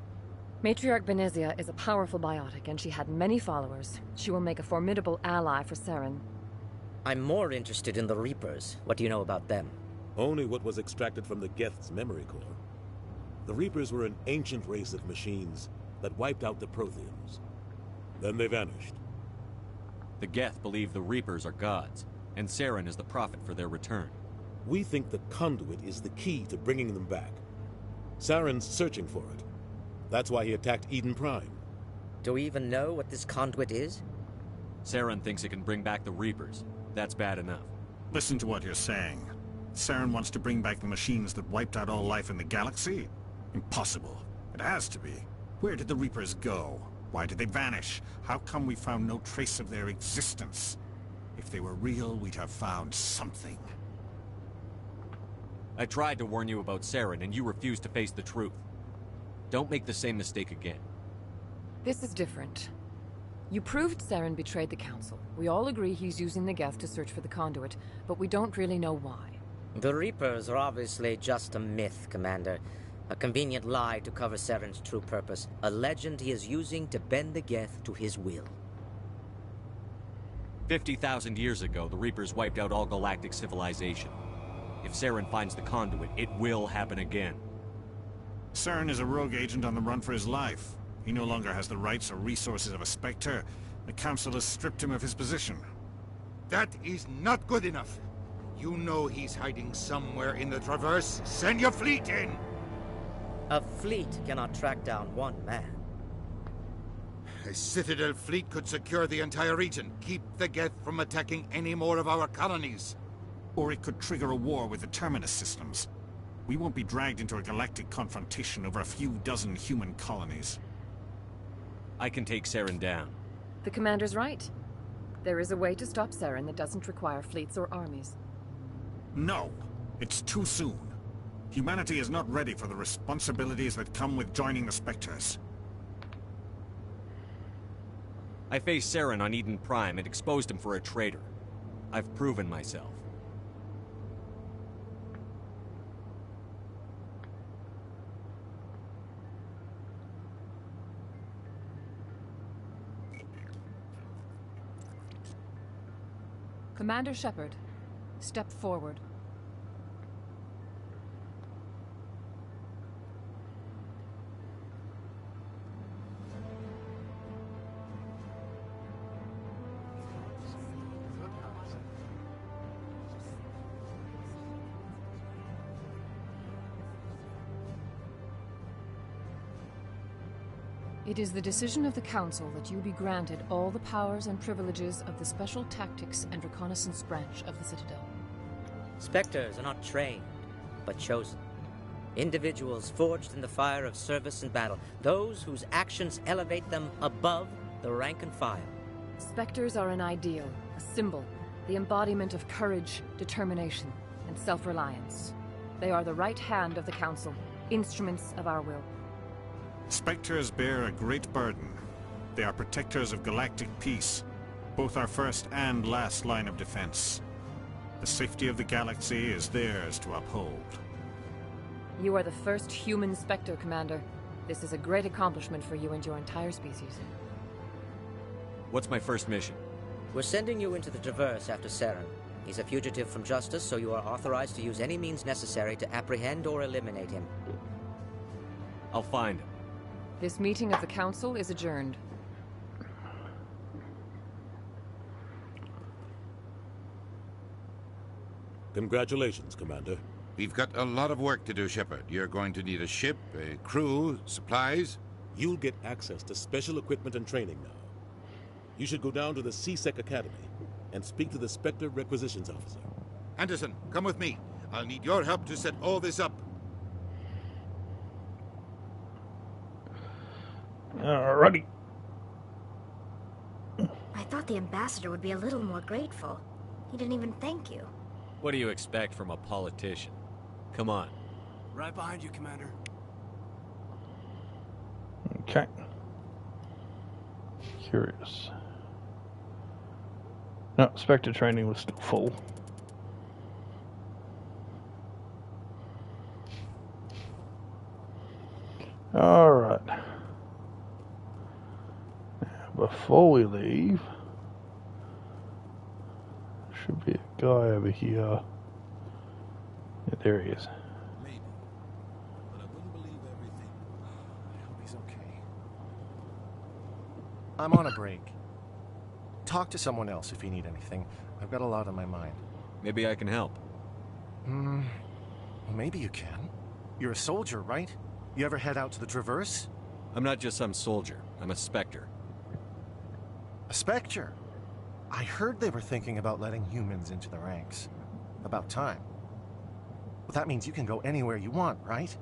Matriarch Benezia is a powerful biotic, and she had many followers. She will make a formidable ally for Saren. I'm more interested in the Reapers. What do you know about them? Only what was extracted from the Geth's memory core. The Reapers were an ancient race of machines that wiped out the Protheans. Then they vanished. The Geth believe the Reapers are gods, and Saren is the prophet for their return. We think the conduit is the key to bringing them back. Saren's searching for it. That's why he attacked Eden Prime. Do we even know what this conduit is? Saren thinks it can bring back the Reapers. That's bad enough. Listen to what you're saying. Saren wants to bring back the machines that wiped out all life in the galaxy? Impossible. It has to be. Where did the Reapers go? Why did they vanish? How come we found no trace of their existence? If they were real, we'd have found something. I tried to warn you about Saren, and you refused to face the truth. Don't make the same mistake again. This is different. You proved Saren betrayed the Council. We all agree he's using the Geth to search for the conduit, but we don't really know why. The Reapers are obviously just a myth, Commander. A convenient lie to cover Saren's true purpose. A legend he is using to bend the Geth to his will. 50,000 years ago, the Reapers wiped out all galactic civilization. If Saren finds the conduit, it will happen again. Saren is a rogue agent on the run for his life. He no longer has the rights or resources of a Spectre. The Council has stripped him of his position. That is not good enough. You know he's hiding somewhere in the Traverse. Send your fleet in! A fleet cannot track down one man. A Citadel fleet could secure the entire region, keep the Geth from attacking any more of our colonies. Or it could trigger a war with the Terminus systems. We won't be dragged into a galactic confrontation over a few dozen human colonies. I can take Saren down. The Commander's right. There is a way to stop Saren that doesn't require fleets or armies. No! It's too soon. Humanity is not ready for the responsibilities that come with joining the Spectres. I faced Saren on Eden Prime and exposed him for a traitor. I've proven myself. Commander Shepard, step forward. It is the decision of the Council that you be granted all the powers and privileges of the Special Tactics and Reconnaissance branch of the Citadel. Spectres are not trained, but chosen. Individuals forged in the fire of service and battle. Those whose actions elevate them above the rank and file. Spectres are an ideal, a symbol, the embodiment of courage, determination, and self-reliance. They are the right hand of the Council, instruments of our will. Spectres bear a great burden. They are protectors of galactic peace, both our first and last line of defense. The safety of the galaxy is theirs to uphold. You are the first human Spectre, Commander. This is a great accomplishment for you and your entire species. What's my first mission? We're sending you into the Traverse after Saren. He's a fugitive from justice, so you are authorized to use any means necessary to apprehend or eliminate him. I'll find him. This meeting of the Council is adjourned. Congratulations, Commander. We've got a lot of work to do, Shepard. You're going to need a ship, a crew, supplies. You'll get access to special equipment and training now. You should go down to the CSEC Academy and speak to the Spectre Requisitions Officer. Anderson, come with me. I'll need your help to set all this up. Alrighty. I thought the ambassador would be a little more grateful. He didn't even thank you. What do you expect from a politician? Come on. Right behind you, Commander. Okay. Curious. No, Spectre training was still full. Alright. Before we leave, should be a guy over here. Yeah, there he is. Maybe. But I wouldn't believe everything. I hope he's okay. I'm on a break. Talk to someone else if you need anything. I've got a lot on my mind. Maybe I can help. Maybe you can. You're a soldier, right? You ever head out to the Traverse? I'm not just some soldier. I'm a Spectre. A Spectre? I heard they were thinking about letting humans into the ranks. About time. Well, that means you can go anywhere you want, right?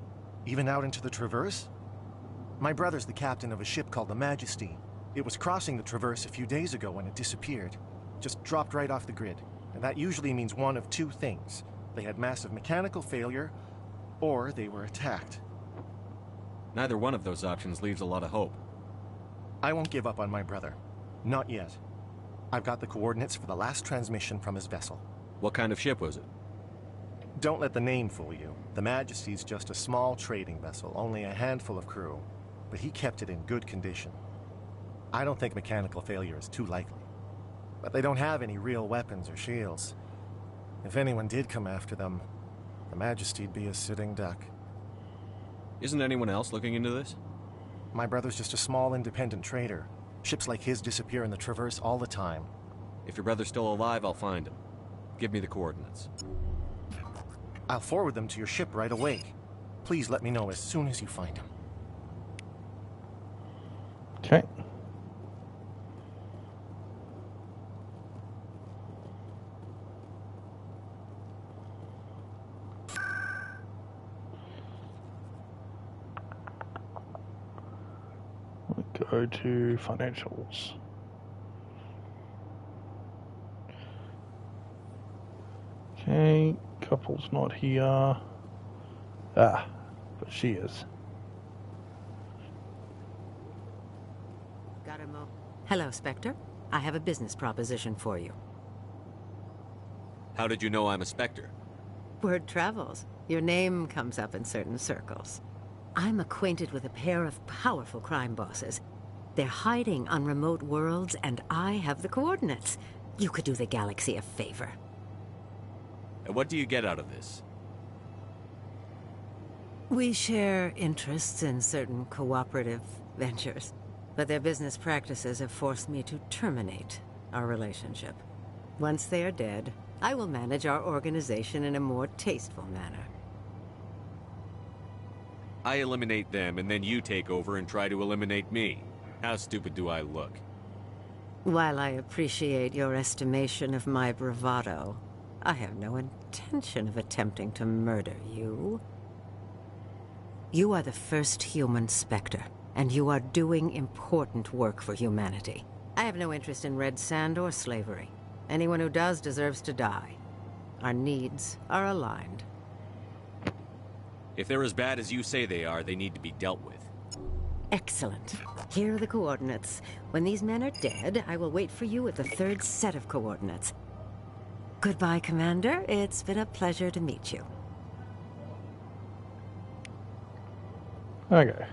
Even out into the Traverse? My brother's the captain of a ship called the Majesty. It was crossing the Traverse a few days ago when it disappeared. Just dropped right off the grid. And that usually means one of two things. They had massive mechanical failure, or they were attacked. Neither one of those options leaves a lot of hope. I won't give up on my brother. Not yet. I've got the coordinates for the last transmission from his vessel. What kind of ship was it? Don't let the name fool you. The Majesty's just a small trading vessel, only a handful of crew. But he kept it in good condition. I don't think mechanical failure is too likely. But they don't have any real weapons or shields. If anyone did come after them, the Majesty'd be a sitting duck. Isn't anyone else looking into this? My brother's just a small independent trader. Ships like his disappear in the Traverse all the time. If your brother's still alive, I'll find him. Give me the coordinates. I'll forward them to your ship right away. Please let me know as soon as you find him. Okay. Go to financials. Okay, couple's not here. But she is. Got a mo. Hello, Spectre. I have a business proposition for you. How did you know I'm a Spectre? Word travels. Your name comes up in certain circles. I'm acquainted with a pair of powerful crime bosses. They're hiding on remote worlds, and I have the coordinates. You could do the galaxy a favor. And what do you get out of this? We share interests in certain cooperative ventures, but their business practices have forced me to terminate our relationship. Once they are dead, I will manage our organization in a more tasteful manner. I eliminate them, and then you take over and try to eliminate me. How stupid do I look? While I appreciate your estimation of my bravado, I have no intention of attempting to murder you. You are the first human Spectre, and you are doing important work for humanity. I have no interest in red sand or slavery. Anyone who does deserves to die. Our needs are aligned. If they're as bad as you say they are, they need to be dealt with. Excellent. Here are the coordinates. When these men are dead, I will wait for you at the third set of coordinates. Goodbye, Commander. It's been a pleasure to meet you. Okay.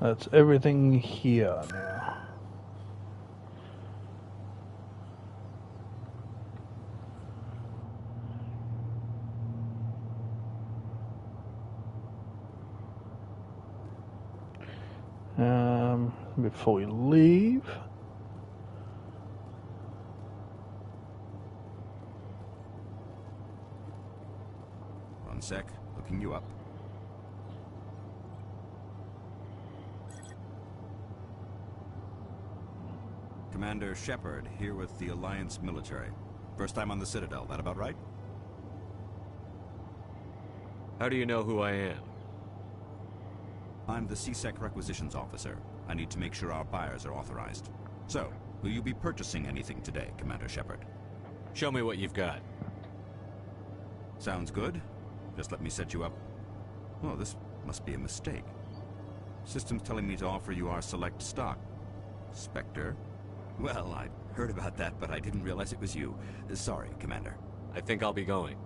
That's everything here now. Before we leave, sec. Looking you up. Commander Shepard, here with the Alliance military. First time on the Citadel, that about right? How do you know who I am? I'm the C-Sec requisitions officer. I need to make sure our buyers are authorized. So, will you be purchasing anything today, Commander Shepard? Show me what you've got. Sounds good. Just let me set you up. Oh, this must be a mistake. System's telling me to offer you our select stock. Spectre? Well, I heard about that, but I didn't realize it was you. Sorry, Commander. I think I'll be going.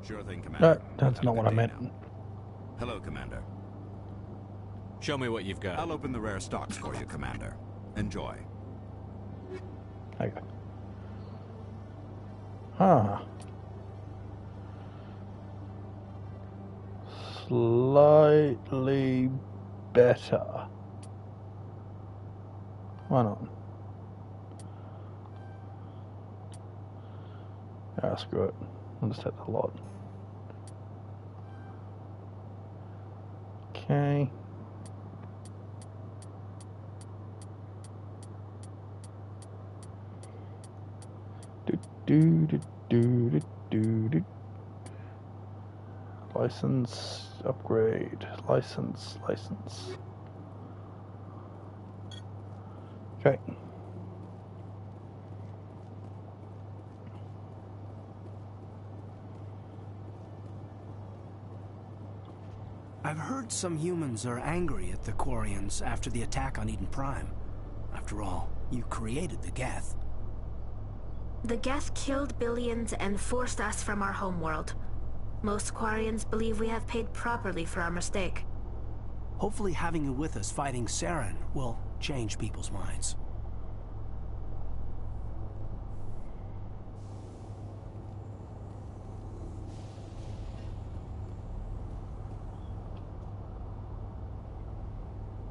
Sure thing, Commander. That's not what I meant. Hello, Commander. Show me what you've got. I'll open the rare stocks for you, Commander. Enjoy. Okay. Huh. Slightly better. Why not? Ah, screw it. I'll just take the lot. Okay. Do. License, upgrade, license. Okay. I've heard some humans are angry at the Quarians after the attack on Eden Prime. After all, you created the Geth. The Geth killed billions and forced us from our homeworld. Most Quarians believe we have paid properly for our mistake. Hopefully having you with us fighting Saren will change people's minds.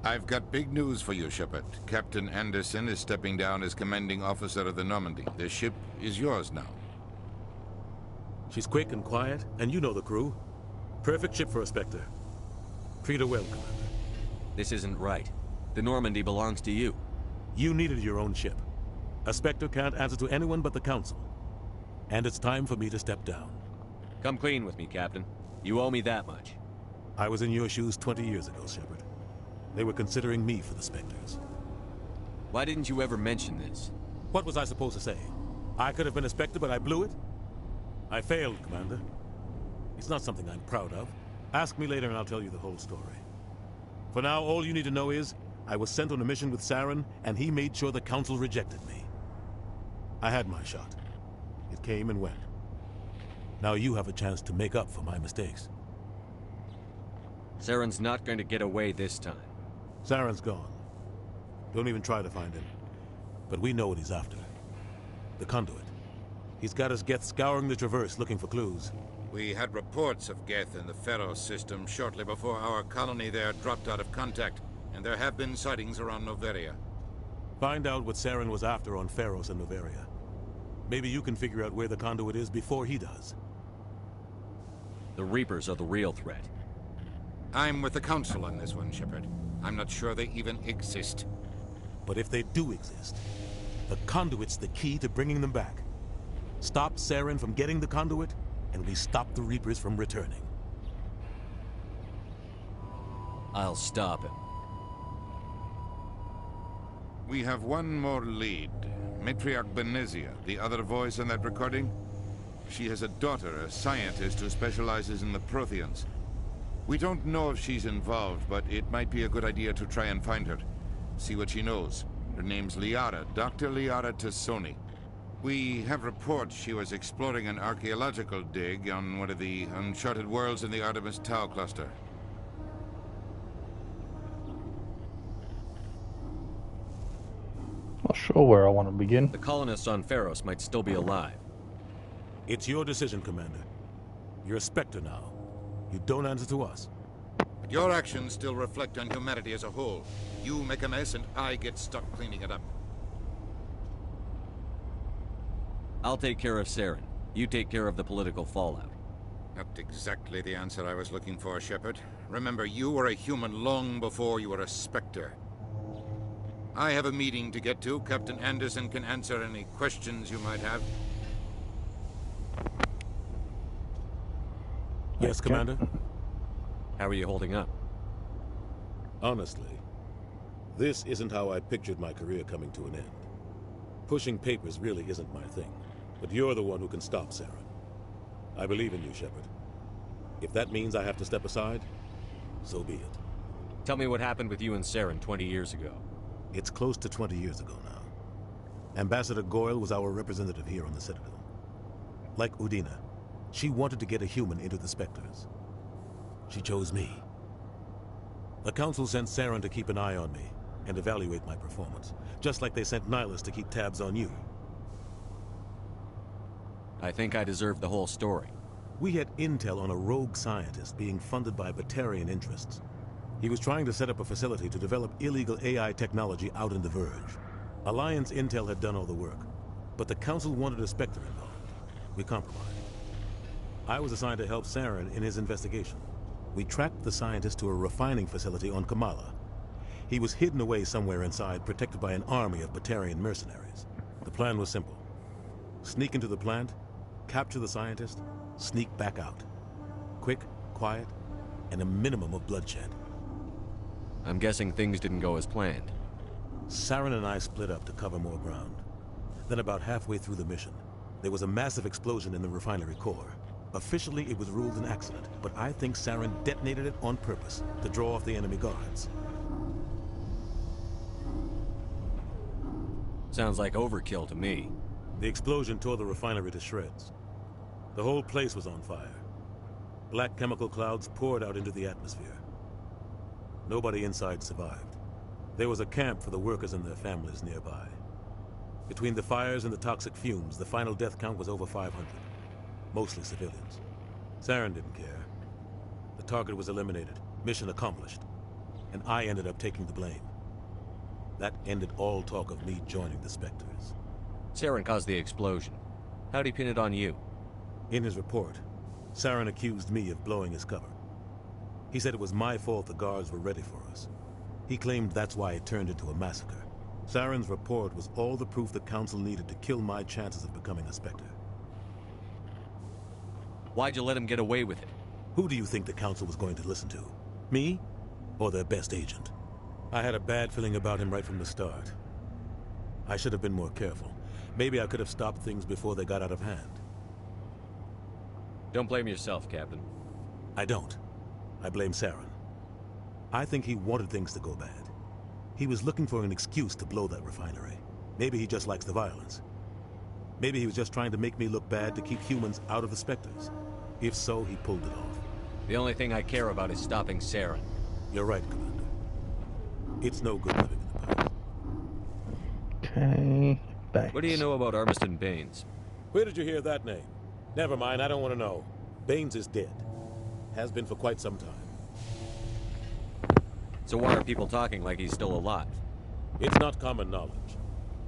I've got big news for you, Shepard. Captain Anderson is stepping down as commanding officer of the Normandy. The ship is yours now. She's quick and quiet, and you know the crew. Perfect ship for a Spectre. Treat her well, Commander. This isn't right. The Normandy belongs to you. You needed your own ship. A Spectre can't answer to anyone but the Council. And it's time for me to step down. Come clean with me, Captain. You owe me that much. I was in your shoes 20 years ago, Shepard. They were considering me for the Spectres. Why didn't you ever mention this? What was I supposed to say? I could have been a Spectre, but I blew it? I failed, Commander. It's not something I'm proud of. Ask me later and I'll tell you the whole story. For now, all you need to know is, I was sent on a mission with Saren, and he made sure the Council rejected me. I had my shot. It came and went. Now you have a chance to make up for my mistakes. Saren's not going to get away this time. Saren's gone. Don't even try to find him. But we know what he's after. The conduit. He's got his Geth scouring the Traverse looking for clues. We had reports of Geth in the Pharos system shortly before our colony there dropped out of contact, and there have been sightings around Noveria. Find out what Saren was after on Pharos and Noveria. Maybe you can figure out where the conduit is before he does. The Reapers are the real threat. I'm with the Council on this one, Shepard. I'm not sure they even exist. But if they do exist, the conduit's the key to bringing them back. Stop Saren from getting the conduit, and we stop the Reapers from returning. I'll stop him. We have one more lead. Matriarch Benezia, the other voice in that recording. She has a daughter, a scientist who specializes in the Protheans. We don't know if she's involved, but it might be a good idea to try and find her. See what she knows. Her name's Liara, Dr. Liara Tassoni. We have reports she was exploring an archaeological dig on one of the uncharted worlds in the Artemis Tau cluster. Not sure where I want to begin. The colonists on Pharos might still be alive. It's your decision, Commander. You're a Spectre now. You don't answer to us. But your actions still reflect on humanity as a whole. You make a mess and I get stuck cleaning it up. I'll take care of Saren. You take care of the political fallout. Not exactly the answer I was looking for, Shepard. Remember, you were a human long before you were a Spectre. I have a meeting to get to. Captain Anderson can answer any questions you might have. Yes, Commander? How are you holding up? Honestly, this isn't how I pictured my career coming to an end. Pushing papers really isn't my thing, but you're the one who can stop Saren. I believe in you, Shepard. If that means I have to step aside, so be it. Tell me what happened with you and Saren 20 years ago. It's close to 20 years ago now. Ambassador Goyle was our representative here on the Citadel. Like Udina, she wanted to get a human into the Spectres. She chose me. The Council sent Saren to keep an eye on me and evaluate my performance, just like they sent Nihilus to keep tabs on you. I think I deserve the whole story. We had intel on a rogue scientist being funded by Batarian interests. He was trying to set up a facility to develop illegal AI technology out in the Verge. Alliance intel had done all the work, but the Council wanted a Spectre involved. We compromised. I was assigned to help Saren in his investigation. We tracked the scientist to a refining facility on Kamala. He was hidden away somewhere inside, protected by an army of Batarian mercenaries. The plan was simple. Sneak into the plant, capture the scientist, sneak back out. Quick, quiet, and a minimum of bloodshed. I'm guessing things didn't go as planned. Saren and I split up to cover more ground. Then about halfway through the mission, there was a massive explosion in the refinery core. Officially, it was ruled an accident, but I think Saren detonated it on purpose to draw off the enemy guards. Sounds like overkill to me. The explosion tore the refinery to shreds. The whole place was on fire. Black chemical clouds poured out into the atmosphere. Nobody inside survived. There was a camp for the workers and their families nearby. Between the fires and the toxic fumes, the final death count was over 500. Mostly civilians. Saren didn't care. The target was eliminated, mission accomplished, and I ended up taking the blame. That ended all talk of me joining the Spectres. Saren caused the explosion. How'd he pin it on you? In his report, Saren accused me of blowing his cover. He said it was my fault the guards were ready for us. He claimed that's why it turned into a massacre. Saren's report was all the proof the Council needed to kill my chances of becoming a Spectre. Why'd you let him get away with it? Who do you think the Council was going to listen to? Me? Or their best agent? I had a bad feeling about him right from the start. I should have been more careful. Maybe I could have stopped things before they got out of hand. Don't blame yourself, Captain. I don't. I blame Saren. I think he wanted things to go bad. He was looking for an excuse to blow that refinery. Maybe he just likes the violence. Maybe he was just trying to make me look bad to keep humans out of the Spectres. If so, he pulled it off. The only thing I care about is stopping Saren. You're right, Commander. It's no good living in the past. Okay, thanks. What do you know about Armistice Baines? Where did you hear that name? Never mind, I don't want to know. Baines is dead. Has been for quite some time. So why are people talking like he's still alive? It's not common knowledge.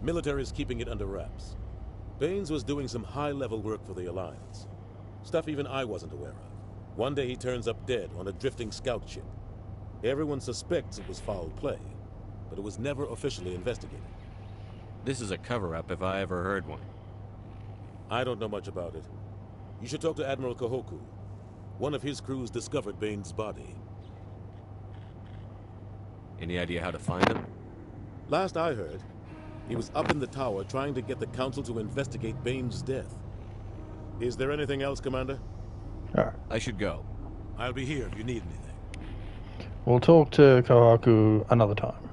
Military is keeping it under wraps. Baines was doing some high-level work for the Alliance. Stuff even I wasn't aware of. One day he turns up dead on a drifting scout ship. Everyone suspects it was foul play, but it was never officially investigated. This is a cover-up if I ever heard one. I don't know much about it. You should talk to Admiral Kahoku. One of his crews discovered Baines' body. Any idea how to find him? Last I heard, he was up in the tower trying to get the Council to investigate Baines' death. Is there anything else, Commander? Alright. I should go. I'll be here if you need anything. We'll talk to Kahaku another time.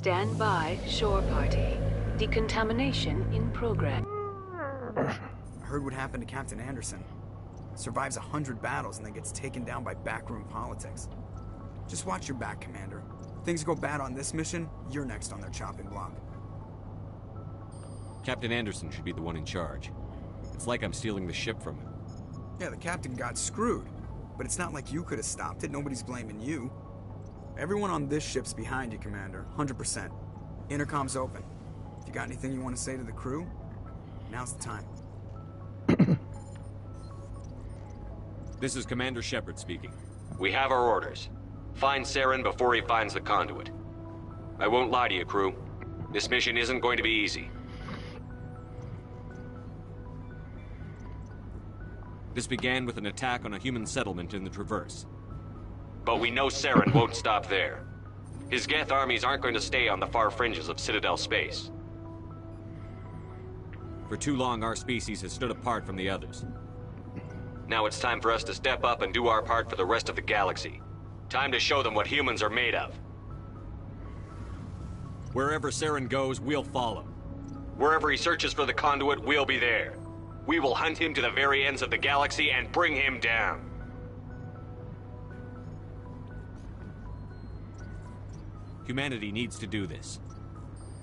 Stand by, shore party. Decontamination in progress. I heard what happened to Captain Anderson. Survives 100 battles and then gets taken down by backroom politics. Just watch your back, Commander. Things go bad on this mission, you're next on their chopping block. Captain Anderson should be the one in charge. It's like I'm stealing the ship from him. Yeah, the captain got screwed. But it's not like you could have stopped it. Nobody's blaming you. Everyone on this ship's behind you, Commander. 100%. Intercom's open. If you got anything you want to say to the crew, now's the time. This is Commander Shepard speaking. We have our orders. Find Saren before he finds the conduit. I won't lie to you, crew. This mission isn't going to be easy. This began with an attack on a human settlement in the Traverse. But we know Saren won't stop there. His Geth armies aren't going to stay on the far fringes of Citadel space. For too long, our species has stood apart from the others. Now it's time for us to step up and do our part for the rest of the galaxy. Time to show them what humans are made of. Wherever Saren goes, we'll follow. Wherever he searches for the conduit, we'll be there. We will hunt him to the very ends of the galaxy and bring him down. Humanity needs to do this.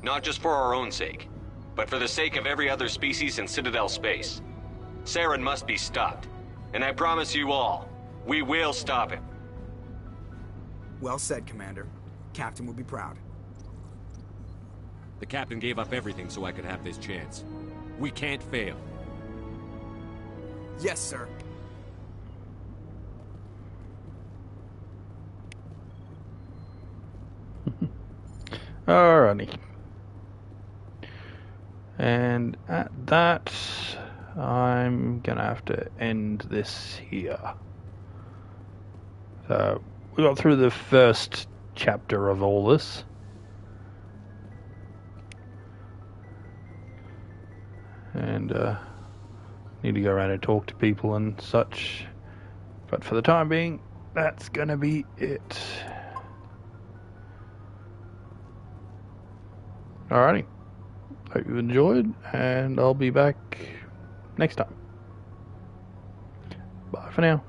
Not just for our own sake, but for the sake of every other species in Citadel space. Saren must be stopped. And I promise you all, we will stop him. Well said, Commander. Captain will be proud. The captain gave up everything so I could have this chance. We can't fail. Yes, sir. Alrighty. And at that, I'm gonna have to end this here. So, we got through the first chapter of all this. And, need to go around and talk to people and such. But for the time being, that's gonna be it. Alrighty. Hope you enjoyed, and I'll be back next time. Bye for now.